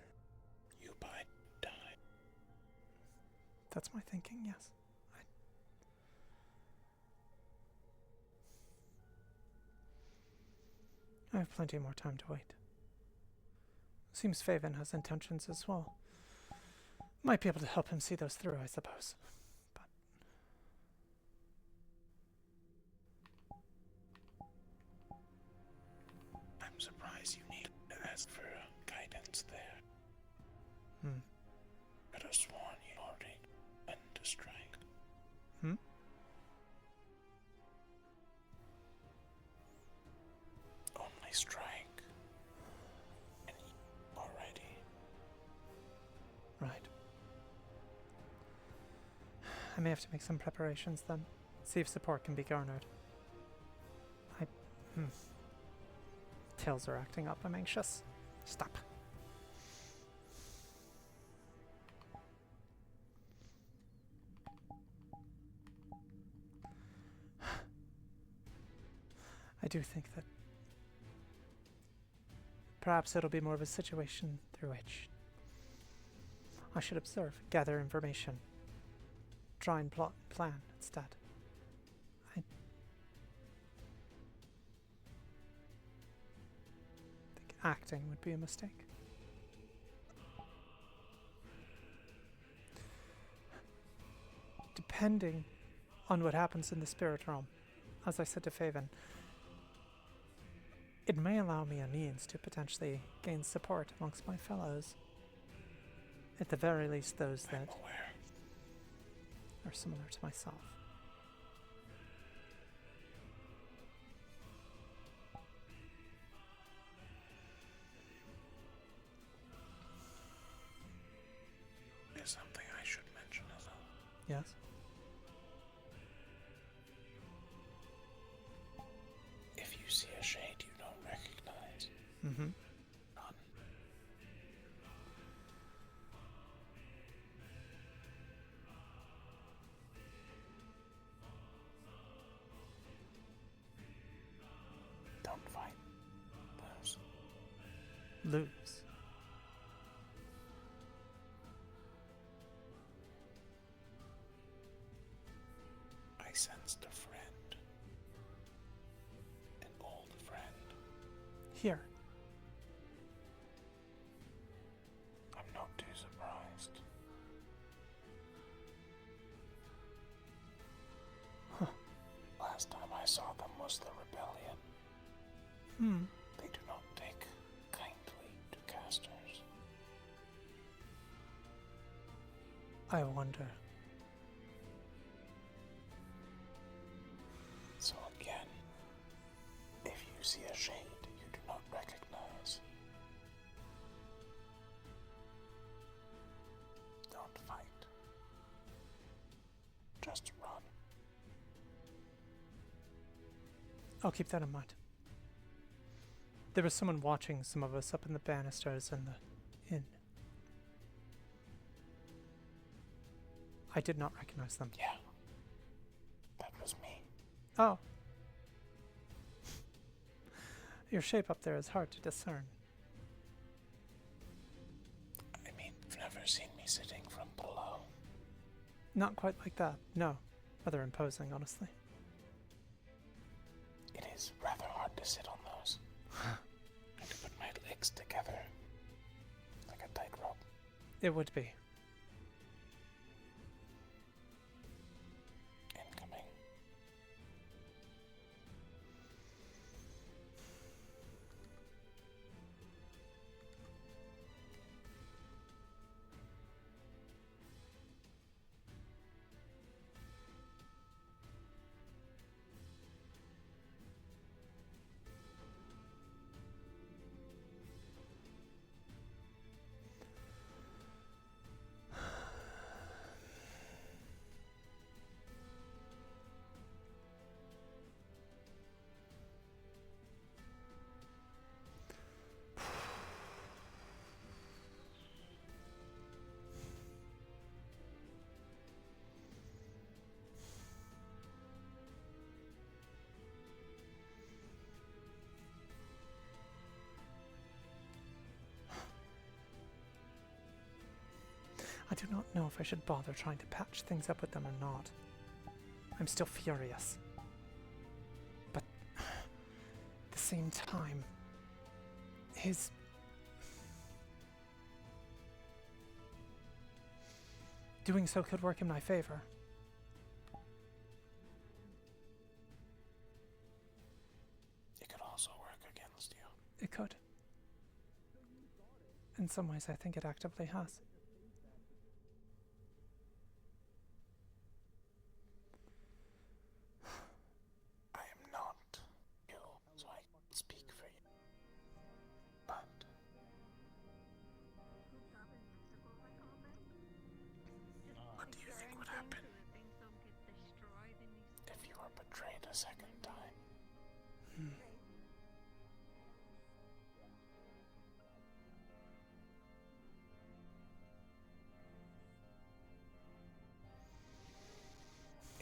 you bide time. That's my thinking, yes. I have plenty more time to wait. Seems Faven has intentions as well. Might be able to help him see those through, I suppose. But I'm surprised you need to ask for guidance there. Could have sworn you already went to strike. I may have to make some preparations then. See if support can be garnered. Tails are acting up. I'm anxious. Stop. I do think that perhaps it'll be more of a situation through which I should observe, gather information, try and plot and plan instead. I think acting would be a mistake. Depending on what happens in the spirit realm, as I said to Faven, it may allow me a means to potentially gain support amongst my fellows. At the very least, those that are similar to myself. There's something I should mention as well. Yes? If you see a shade you don't recognize, Mm-hmm. run. Don't fight. Lose. Lose. I sensed a friend. An old friend. Here. I'm not too surprised. Huh. Last time I saw them was the rebellion. Hmm. They do not take kindly to casters. I wonder. So again, if you see a shade you do not recognize, don't fight. Just run. I'll keep that in mind. There was someone watching some of us up in the banisters in the inn. I did not recognize them. Yeah. That was me. Oh. Your shape up there is hard to discern. I mean, you've never seen me sitting from below. Not quite like that, no. Rather imposing, honestly. It is rather hard to sit on those. And to put my legs together like a tightrope. It would be. Incoming. I do not know if I should bother trying to patch things up with them or not. I'm still furious. But at the same time, doing so could work in my favor. It could also work against you. It could. In some ways, I think it actively has. I am not you, so I can't speak for you. But what do you think would happen a second time.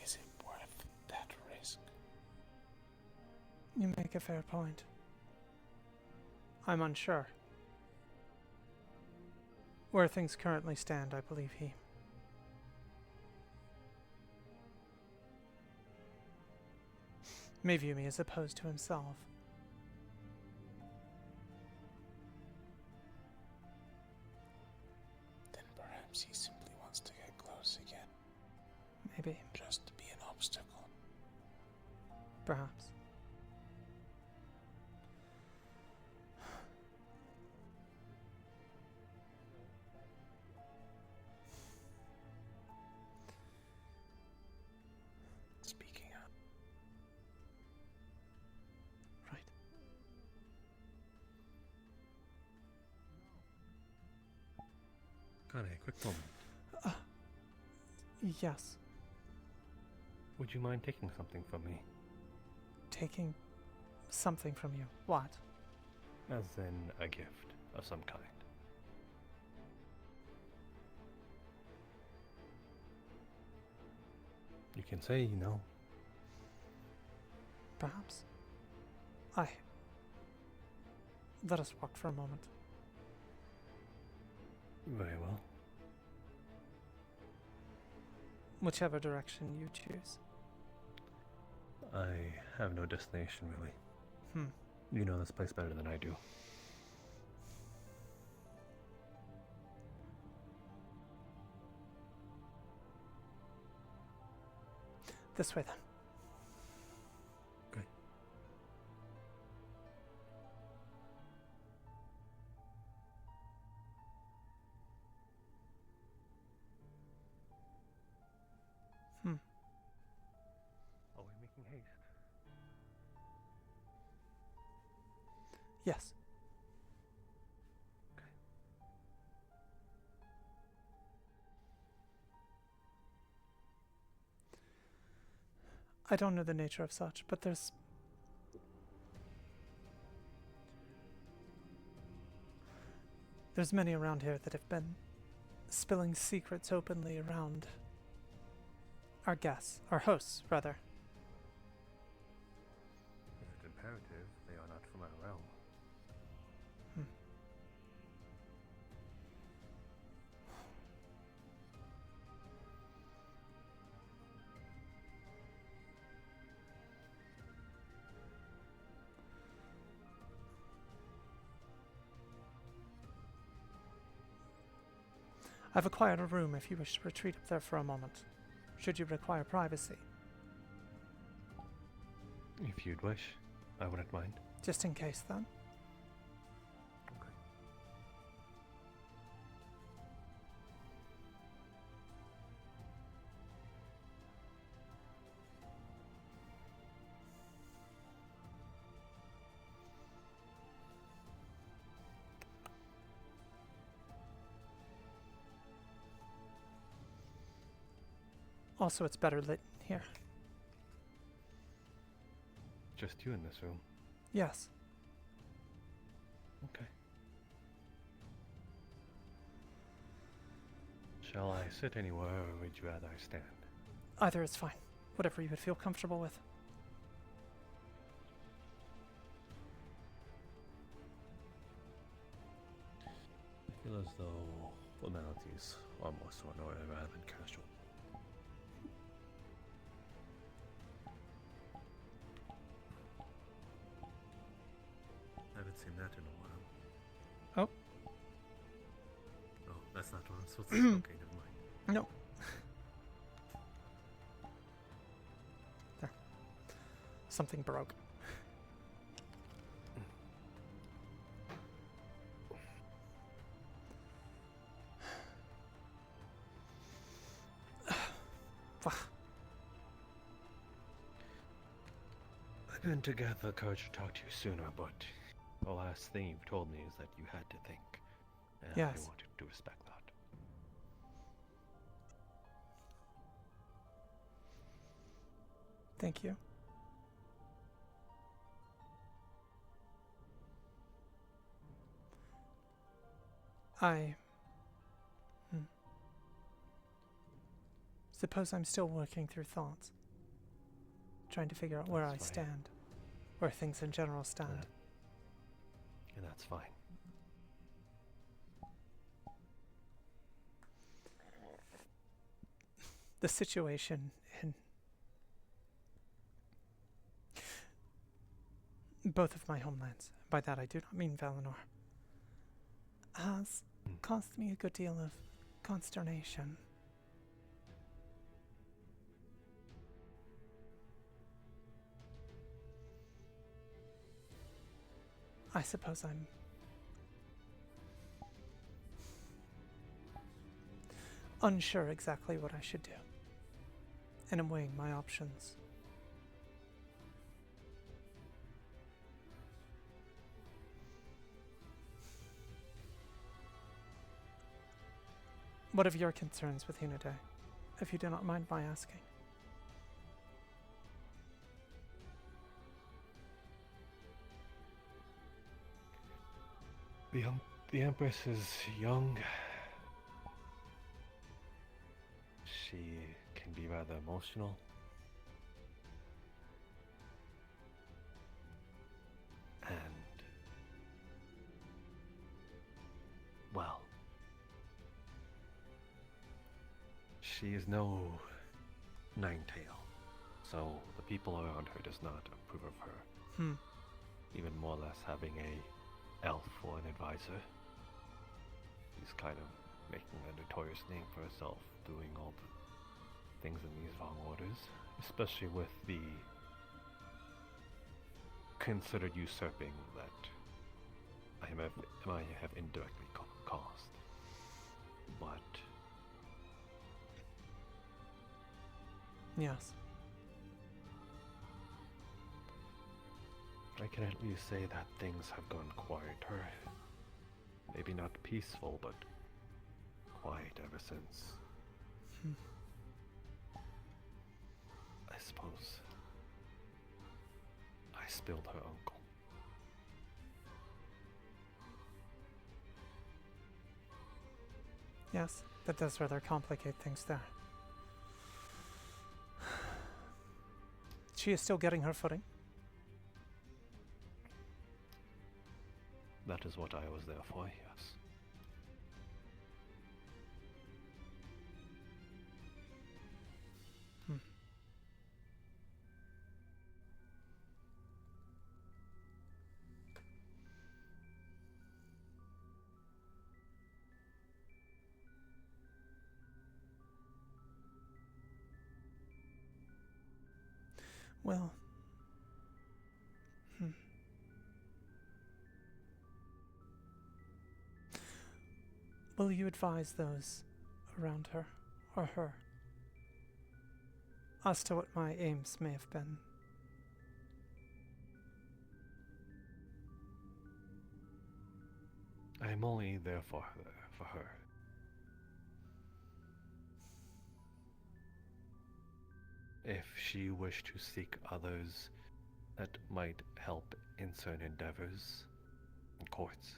Is it worth that risk? You make a fair point. I'm unsure. Where things currently stand, I believe he may view me as opposed to himself. Then perhaps he simply wants to get close again. Maybe. Just to be an obstacle. Perhaps. Speaking of. Right. Akane, quick moment. Yes. Would you mind taking something from me? Taking something from you. What? As in a gift of some kind. You can say no. Perhaps. Let us walk for a moment. Very well. Whichever direction you choose. I have no destination, really. You know this place better than I do. This way, then. Okay. Are we making haste? Yes. Okay. I don't know the nature of such, but there's many around here that have been spilling secrets openly around our guests, our hosts, rather. Is it imperative they are not from our realm? I've acquired a room if you wish to retreat up there for a moment, should you require privacy. If you'd wish, I wouldn't mind. Just in case, then. Okay. Also, it's better lit here. Just you in this room? Yes. Okay. Shall I sit anywhere, or would you rather I stand? Either is fine. Whatever you would feel comfortable with. I feel as though formalities are more so annoying rather than casual. I haven't seen that in a while. Oh. Oh, that's not what I'm supposed to say. Okay, never mind. No. There. Something broke. I've been to gather the courage to talk to you sooner, but the last thing you've told me is that you had to think. And Yes. I wanted to respect that. Thank you. I... Suppose I'm still working through thoughts. Trying to figure out where I stand. Where things in general stand. And that's fine. The situation in both of my homelands, by that I do not mean Valinor, has caused me a good deal of consternation. I suppose I'm unsure exactly what I should do, and I'm weighing my options. What of your concerns with Hinode, if you do not mind my asking? The Empress is young. She can be rather emotional. And, well, she is no Ninetail, so the people around her does not approve of her. Even more or less having a elf for an advisor. She's kind of making a notorious name for herself, doing all the things in these wrong orders, especially with the considered usurping that I have indirectly caused. But yes, I can at least say that things have gone quieter. Maybe not peaceful, but quiet ever since. I suppose I spilled her uncle. Yes, that does rather complicate things there. She is still getting her footing. That is what I was there for, yes. Well, will you advise those around her, or her, as to what my aims may have been? I am only there for her. If she wished to seek others that might help in certain endeavors in courts,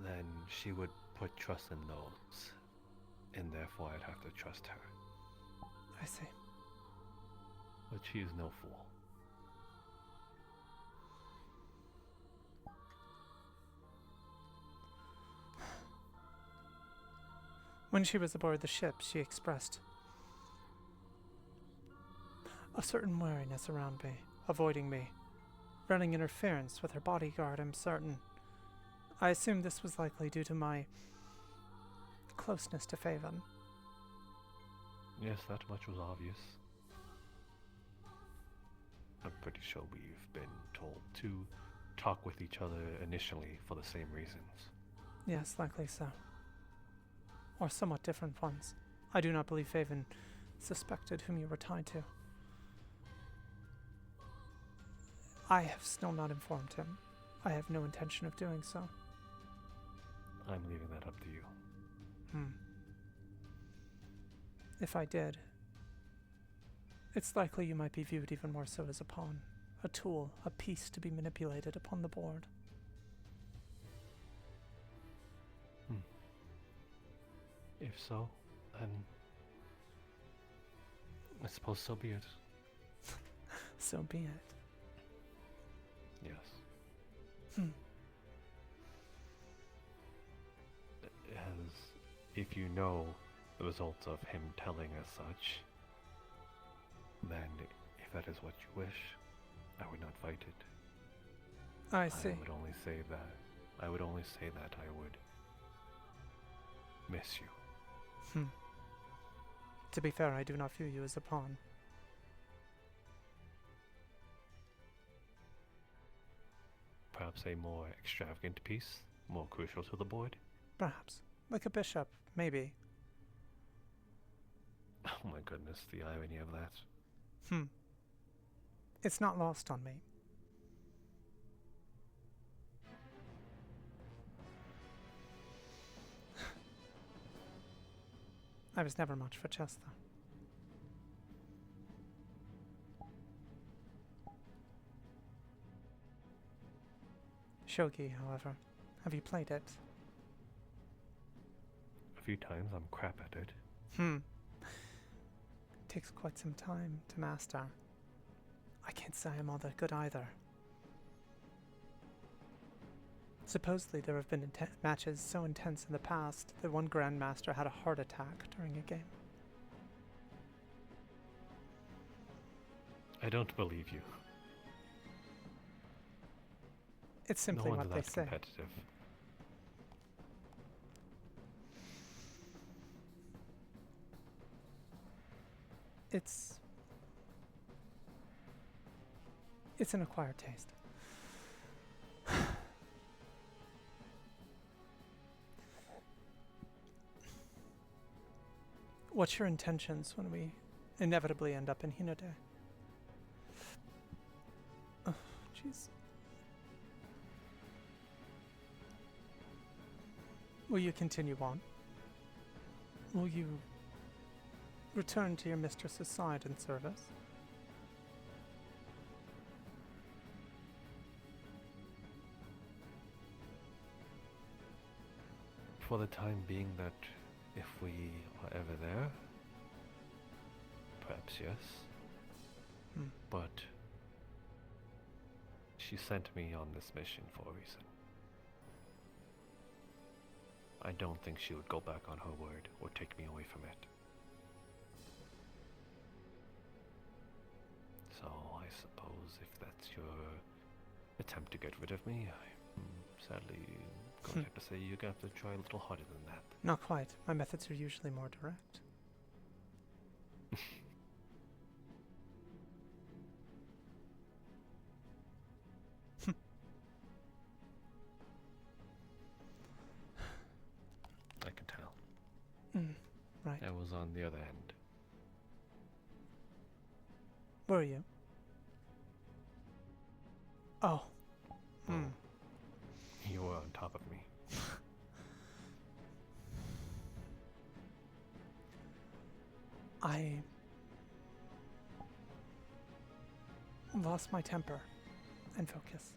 then she would put trust in those, and therefore I'd have to trust her. I see. But she is no fool. When she was aboard the ship, she expressed a certain wariness around me, avoiding me, running interference with her bodyguard, I'm certain. I assumed this was likely due to my closeness to Faven. Yes, that much was obvious. I'm pretty sure we've been told to talk with each other initially for the same reasons. Yes, likely so. Or somewhat different ones. I do not believe Faven suspected whom you were tied to. I have still not informed him. I have no intention of doing so. I'm leaving that up to you. If I did, it's likely you might be viewed even more so as a pawn, a tool, a piece to be manipulated upon the board. If so, then I suppose so be it. So be it. Yes. Hmm. As if you know the results of him telling us such, then if that is what you wish, I would not fight it. I see. I would only say that I would miss you. To be fair, I do not view you as a pawn. Perhaps a more extravagant piece, more crucial to the board? Perhaps. Like a bishop, maybe. Oh my goodness, the irony of that. It's not lost on me. I was never much for chess, though. Shogi, however, have you played it? A few times. I'm crap at it. Takes quite some time to master. I can't say I'm all that good either. Supposedly there have been matches so intense in the past that one grandmaster had a heart attack during a game. I don't believe you. It's simply no what one's they that say. competitive. It's an acquired taste. What's your intentions when we inevitably end up in Hinode? Oh, jeez. Will you continue on? Will you return to your mistress's side in service? For the time being, that if we are ever there, perhaps yes. But she sent me on this mission for a reason. I don't think she would go back on her word or take me away from it. So I suppose if that's your attempt to get rid of me, I'm sadly going to have to say you're going to have to try a little harder than that. Not quite. My methods are usually more direct. I can tell. Right. I was on the other end. Were you? Oh. You were on top of me. I lost my temper and focus.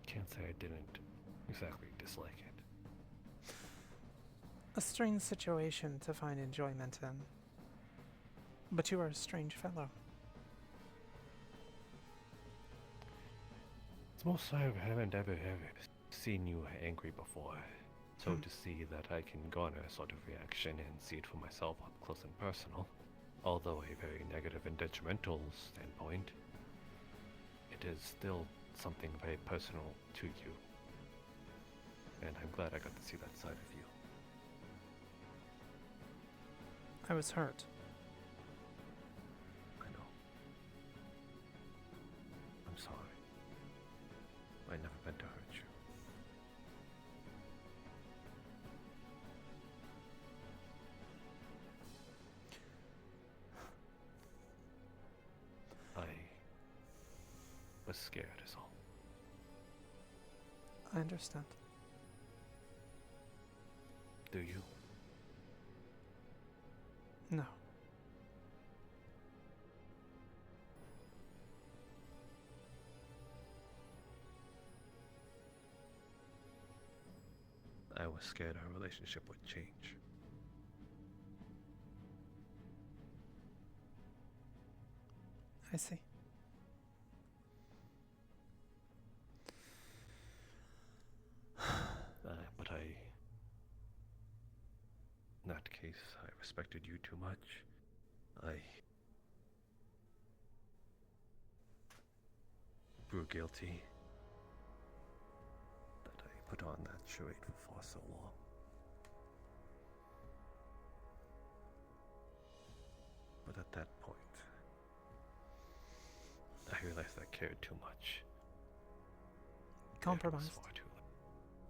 Can't say I didn't exactly dislike it. A strange situation to find enjoyment in. But you are a strange fellow. It's most I haven't ever seen you angry before. So to see that I can garner a sort of reaction and see it for myself up close and personal, although a very negative and detrimental standpoint, it is still something very personal to you. And I'm glad I got to see that side of you. I was hurt. I know. I'm sorry. I never meant to hurt you. I was scared is all. I understand. Do you? No. I was scared our relationship would change. I see. But in that case, I respected you too much. I grew guilty that I put on that charade for so long. But at that point, I realized I cared too much. Compromised. It was far too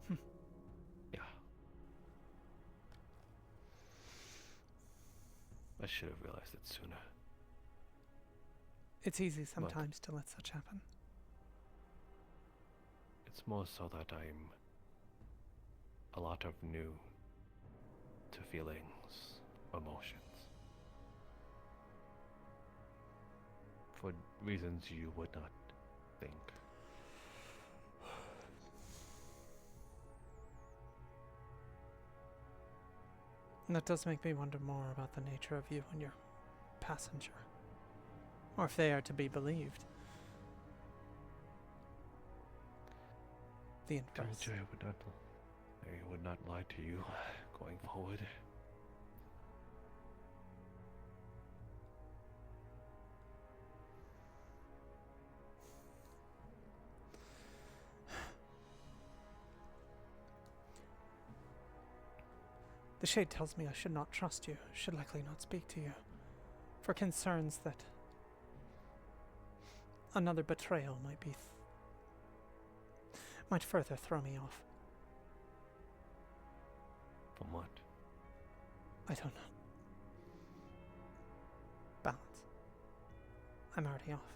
late. Yeah. I should have realized it sooner. It's easy sometimes to let such happen. It's more so that I'm a lot of new to feelings, emotions. For reasons you would not think. And that does make me wonder more about the nature of you and your passenger. Or if they are to be believed. The inverse. I would not lie to you going forward. The Shade tells me I should not trust you, should likely not speak to you, for concerns that another betrayal might further throw me off. From what? I don't know. Balance. I'm already off.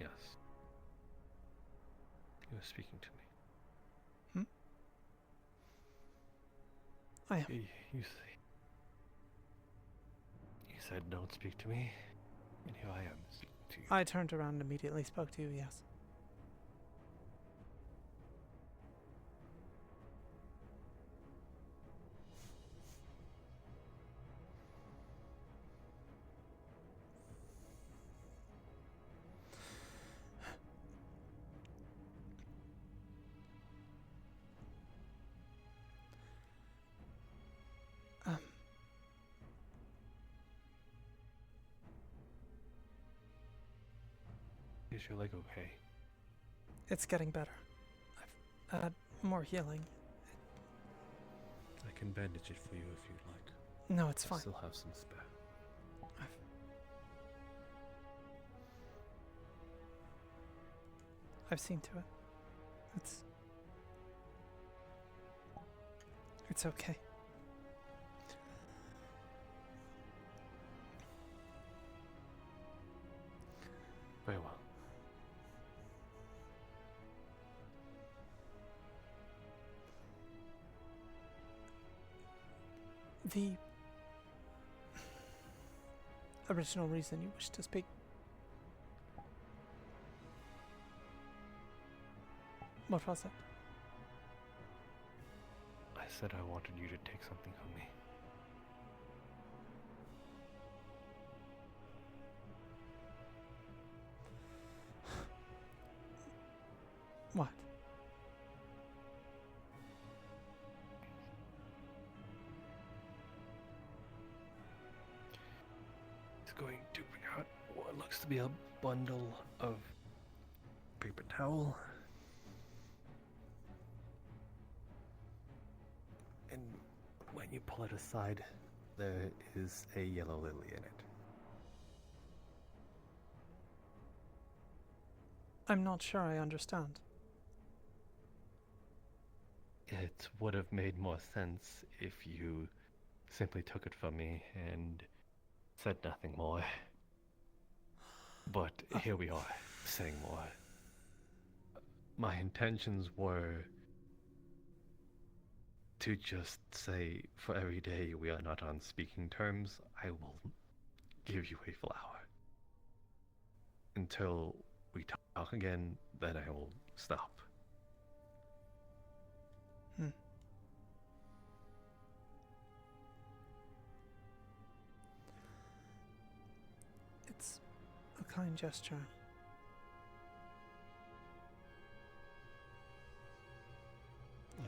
Yes. You were speaking to me. I am. You said don't speak to me, and here I am speaking to you. I turned around and immediately spoke to you, yes. Is your leg okay? It's getting better. I've had more healing. I can bandage it for you if you'd like. No, it's I fine. still have some spare. I've seen to it. It's okay. Very well. The original reason you wished to speak. What was it? I said I wanted you to take something from me. What? He's going to bring out what looks to be a bundle of paper towel. And when you pull it aside, there is a yellow lily in it. I'm not sure I understand. It would have made more sense if you simply took it from me and said nothing more. But here we are, saying more. My intentions were to just say, for every day we are not on speaking terms, I will give you a flower. Until we talk again, then I will stop. kind gesture. I'm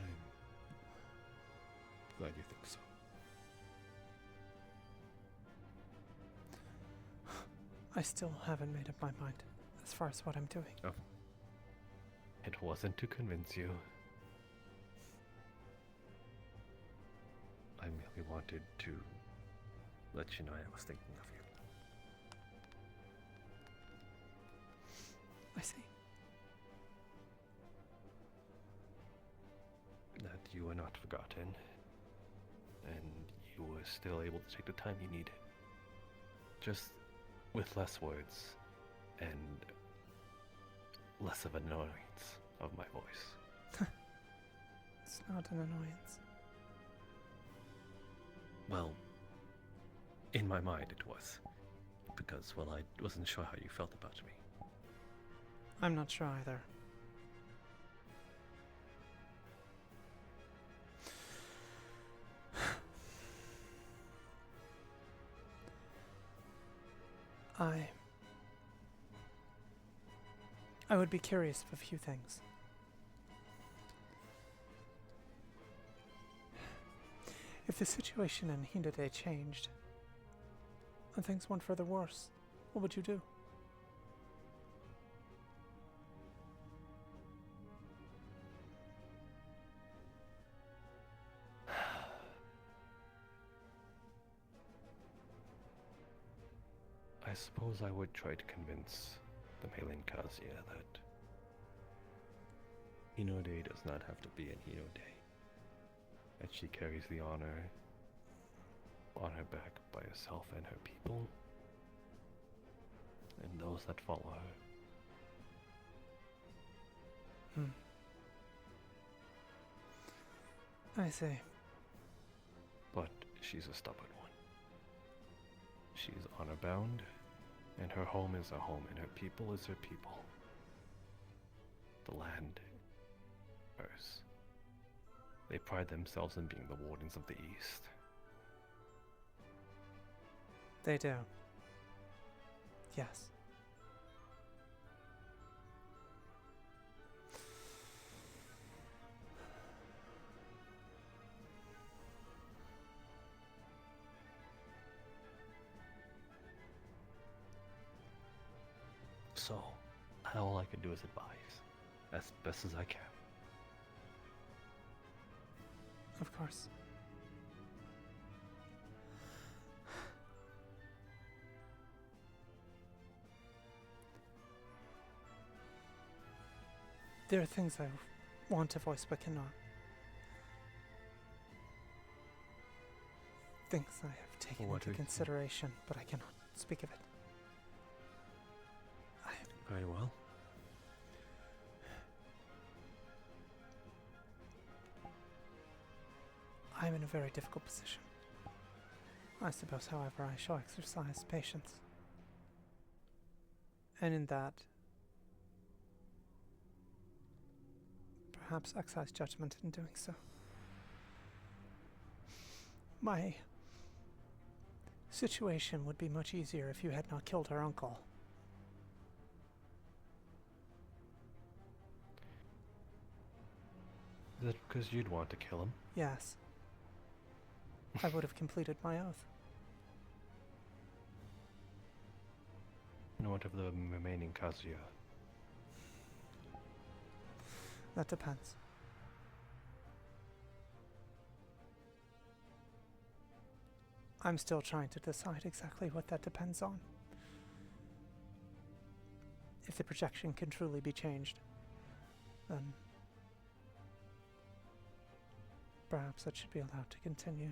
glad you think so. I still haven't made up my mind as far as what I'm doing. Oh. It wasn't to convince you. I merely wanted to let you know I was thinking of you. I see. That you were not forgotten, and you were still able to take the time you needed. Just with less words and less of an annoyance of my voice. It's not an annoyance. Well, in my mind it was. Because, well, I wasn't sure how you felt about me. I'm not sure either. I would be curious of a few things. If the situation in Hindade changed, and things went further worse, what would you do? I suppose I would try to convince the Malin Kazuya that Hinode does not have to be an Hinode. That she carries the honor on her back by herself and her people, and those that follow her. I see. But she's a stubborn one. She's honor-bound, and her home is her home, and her people is her people. The land, hers. They pride themselves in being the wardens of the East. They do. Yes. So, all I can do is advise, as best as I can. Of course. There are things I want to voice but cannot. Things I have taken into consideration, but I cannot speak of it. Very well. I'm in a very difficult position. I suppose, however, I shall exercise patience. And in that, perhaps exercise judgment in doing so. My situation would be much easier if you had not killed her uncle. Is that because you'd want to kill him? Yes. I would have completed my oath. And what of the remaining Kazuya? That depends. I'm still trying to decide exactly what that depends on. If the projection can truly be changed, then perhaps it should be allowed to continue.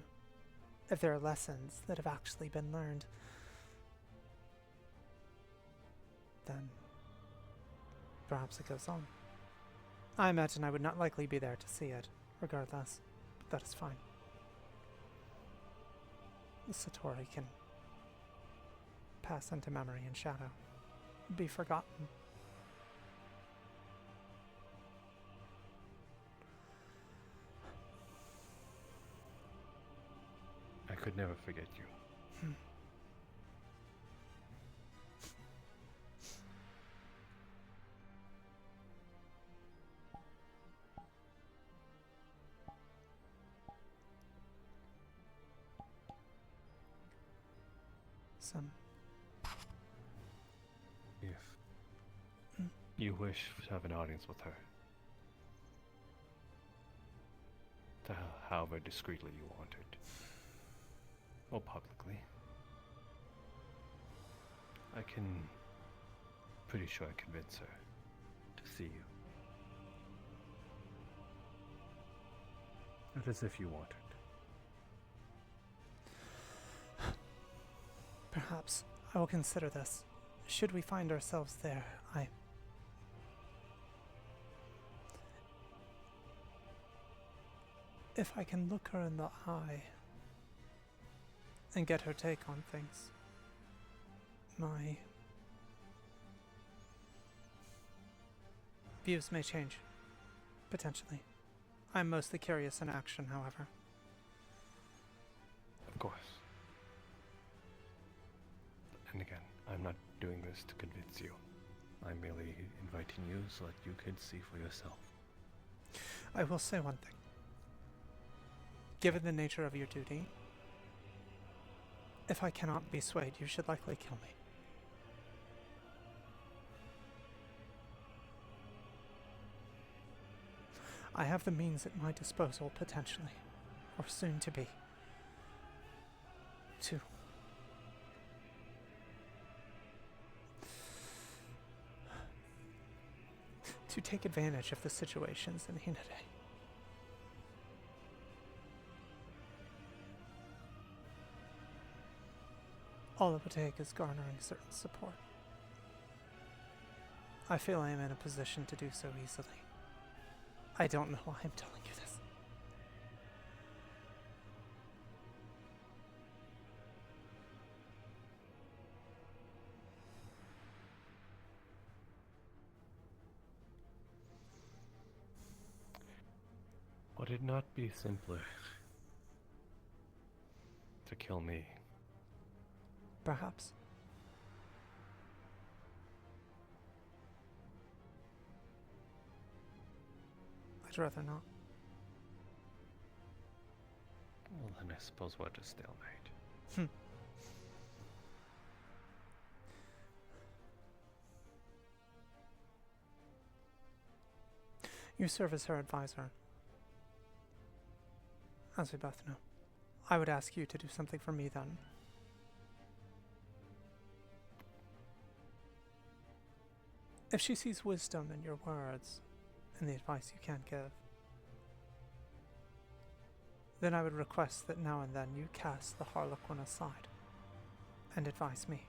If there are lessons that have actually been learned, then perhaps it goes on. I imagine I would not likely be there to see it, regardless, but that is fine. The Satori can pass into memory and shadow, be forgotten. I could never forget you. some. If you wish to have an audience with her, however discreetly you want it, or publicly, I can pretty sure I convince her to see you. Not as if you want it. Perhaps I will consider this. Should we find ourselves there, if I can look her in the eye and get her take on things, my views may change, potentially. I'm mostly curious in action, however. Of course. And again, I'm not doing this to convince you. I'm merely inviting you so that you can see for yourself. I will say one thing. Given the nature of your duty, if I cannot be swayed, you should likely kill me. I have the means at my disposal, potentially, or soon to be, to take advantage of the situations in Hinode. All it would take is garnering certain support. I feel I am in a position to do so easily. I don't know why I'm telling you this. Would it not be simpler to kill me? Perhaps. I'd rather not. Well, then I suppose we're at a stalemate. You serve as her advisor. As we both know. I would ask you to do something for me then. If she sees wisdom in your words and the advice you can give, then I would request that now and then you cast the Harlequin aside and advise me.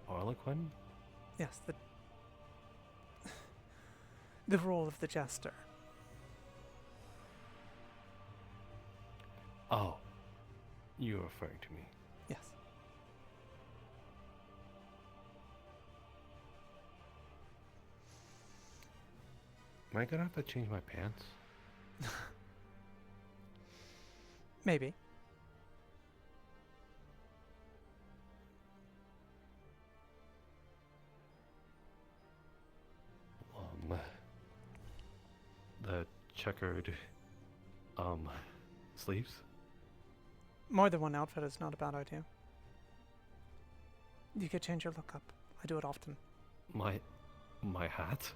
Harlequin? Yes, the role of the jester. Oh, you're referring to me. Yes. Am I gonna have to change my pants? Maybe. The checkered, sleeves? More than one outfit is not a bad idea. You could change your look up. I do it often. My hat?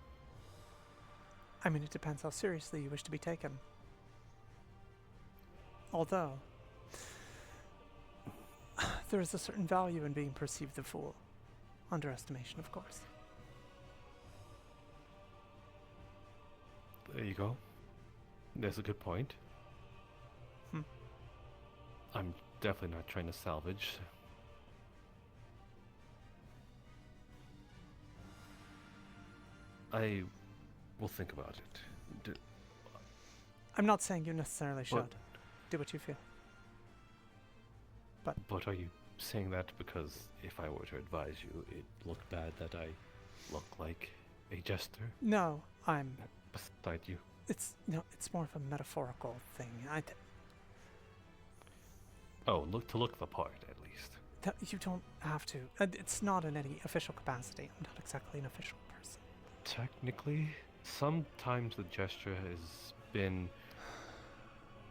I mean, it depends how seriously you wish to be taken. Although, there is a certain value in being perceived the fool. Underestimation, of course. There you go. There's a good point. I'm definitely not trying to salvage. I will think about it. I'm not saying you necessarily should. Do what you feel. But are you saying that because if I were to advise you, it looked bad that I look like a jester? No, I'm... Beside you? It's more of a metaphorical thing. To look the part, at least. You don't have to. It's not in any official capacity. I'm not exactly an official person. Technically, sometimes the gesture has been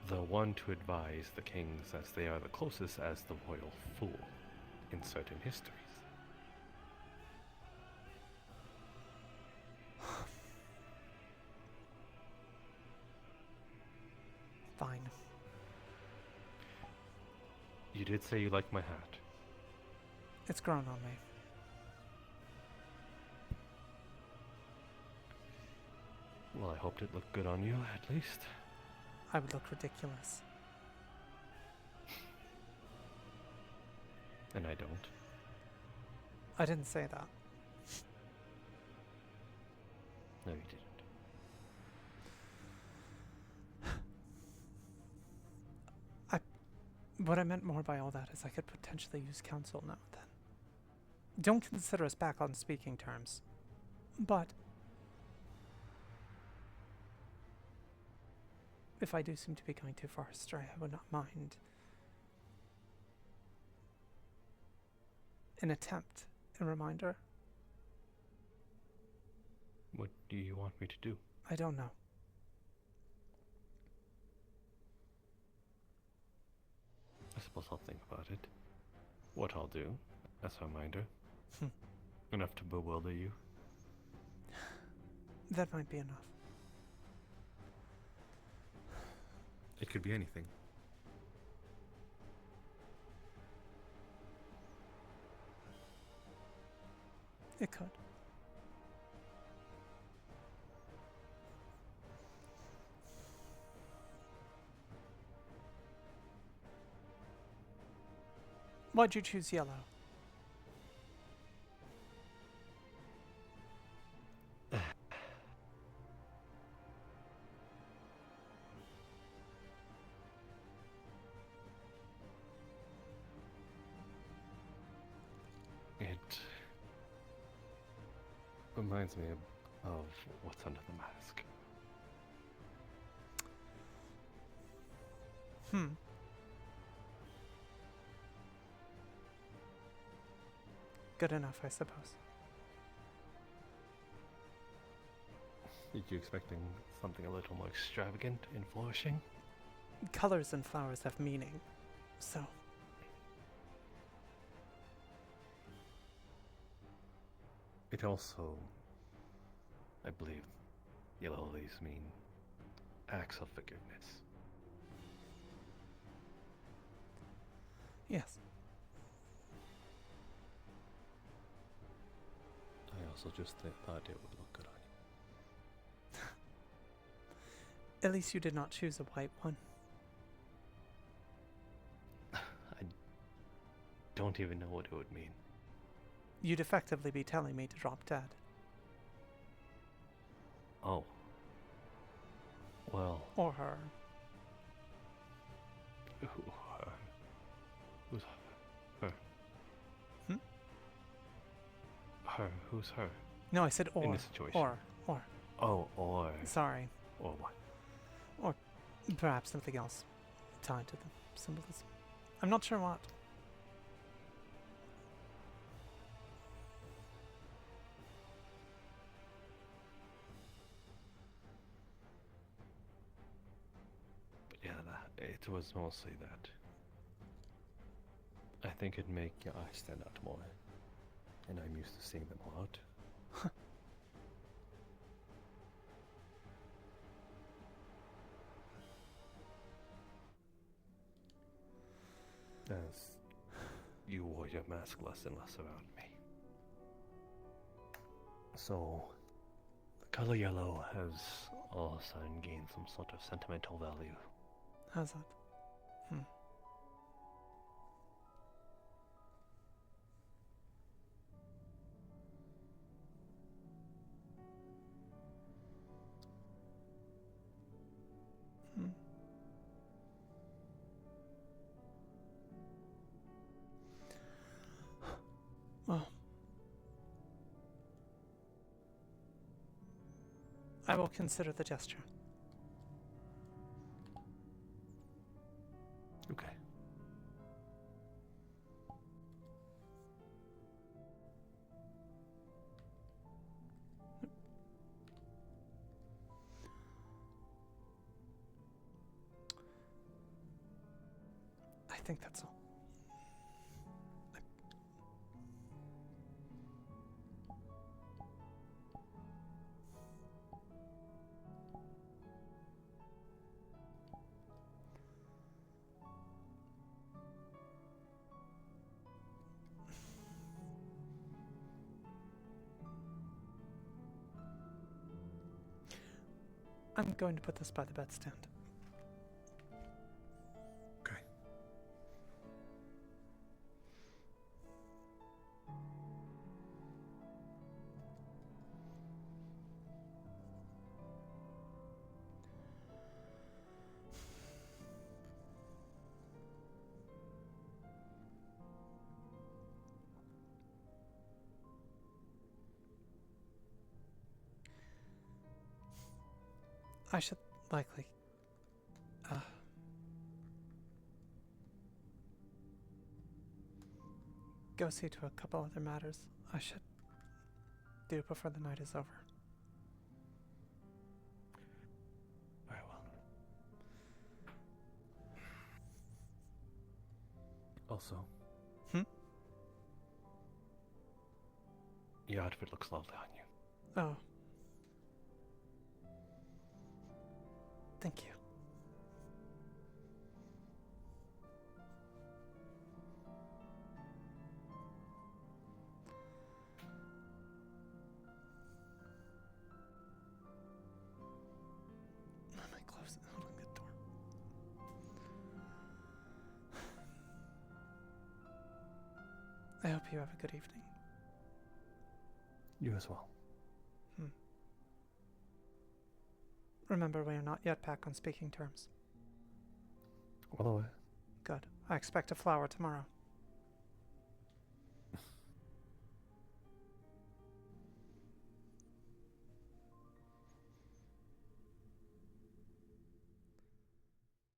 the one to advise the kings, as they are the closest as the royal fool in certain histories. Fine. You did say you liked my hat. It's grown on me. Well, I hoped it looked good on you, at least. I would look ridiculous. And I don't. I didn't say that. No, you didn't. What I meant more by all that is I could potentially use counsel now and then. Don't consider us back on speaking terms. But if I do seem to be going too far astray, I would not mind an attempt, a reminder. What do you want me to do? I don't know. I suppose I'll think about it. What I'll do, as a reminder. Hmm. Enough to bewilder you. That might be enough. It could be anything. It could. Why'd you choose yellow? It reminds me of what's under the mask. Good enough, I suppose. Were you expecting something a little more extravagant and flourishing? Colors and flowers have meaning, so. It also, I believe, yellow lilies mean acts of forgiveness. Yes. I also just thought it would look good on you. At least you did not choose a white one. I don't even know what it would mean. You'd effectively be telling me to drop dead. Oh. Well. Or her. Her? Who's her? Her? Who's her? No, I said or. In this situation. Or. Oh, or. Sorry. Or what? Or perhaps something else tied to the symbolism. I'm not sure what. But yeah, it was mostly that. I think it'd make your eyes stand out more. And I'm used to seeing them a lot. As you wore your mask less and less around me. So, the color yellow has all of a sudden gained some sort of sentimental value. How's that? Well, I will consider the gesture. Okay. think that's all. I'm going to put this by the bedstand. Okay. I should likely go see to a couple other matters. I should do before the night is over. Very well. Also, your outfit looks lovely on you. Oh. Thank you. Let me close it. Hold on, good door. I hope you have a good evening. You as well. Remember, we are not yet back on speaking terms. Well away. Good. I expect a flower tomorrow.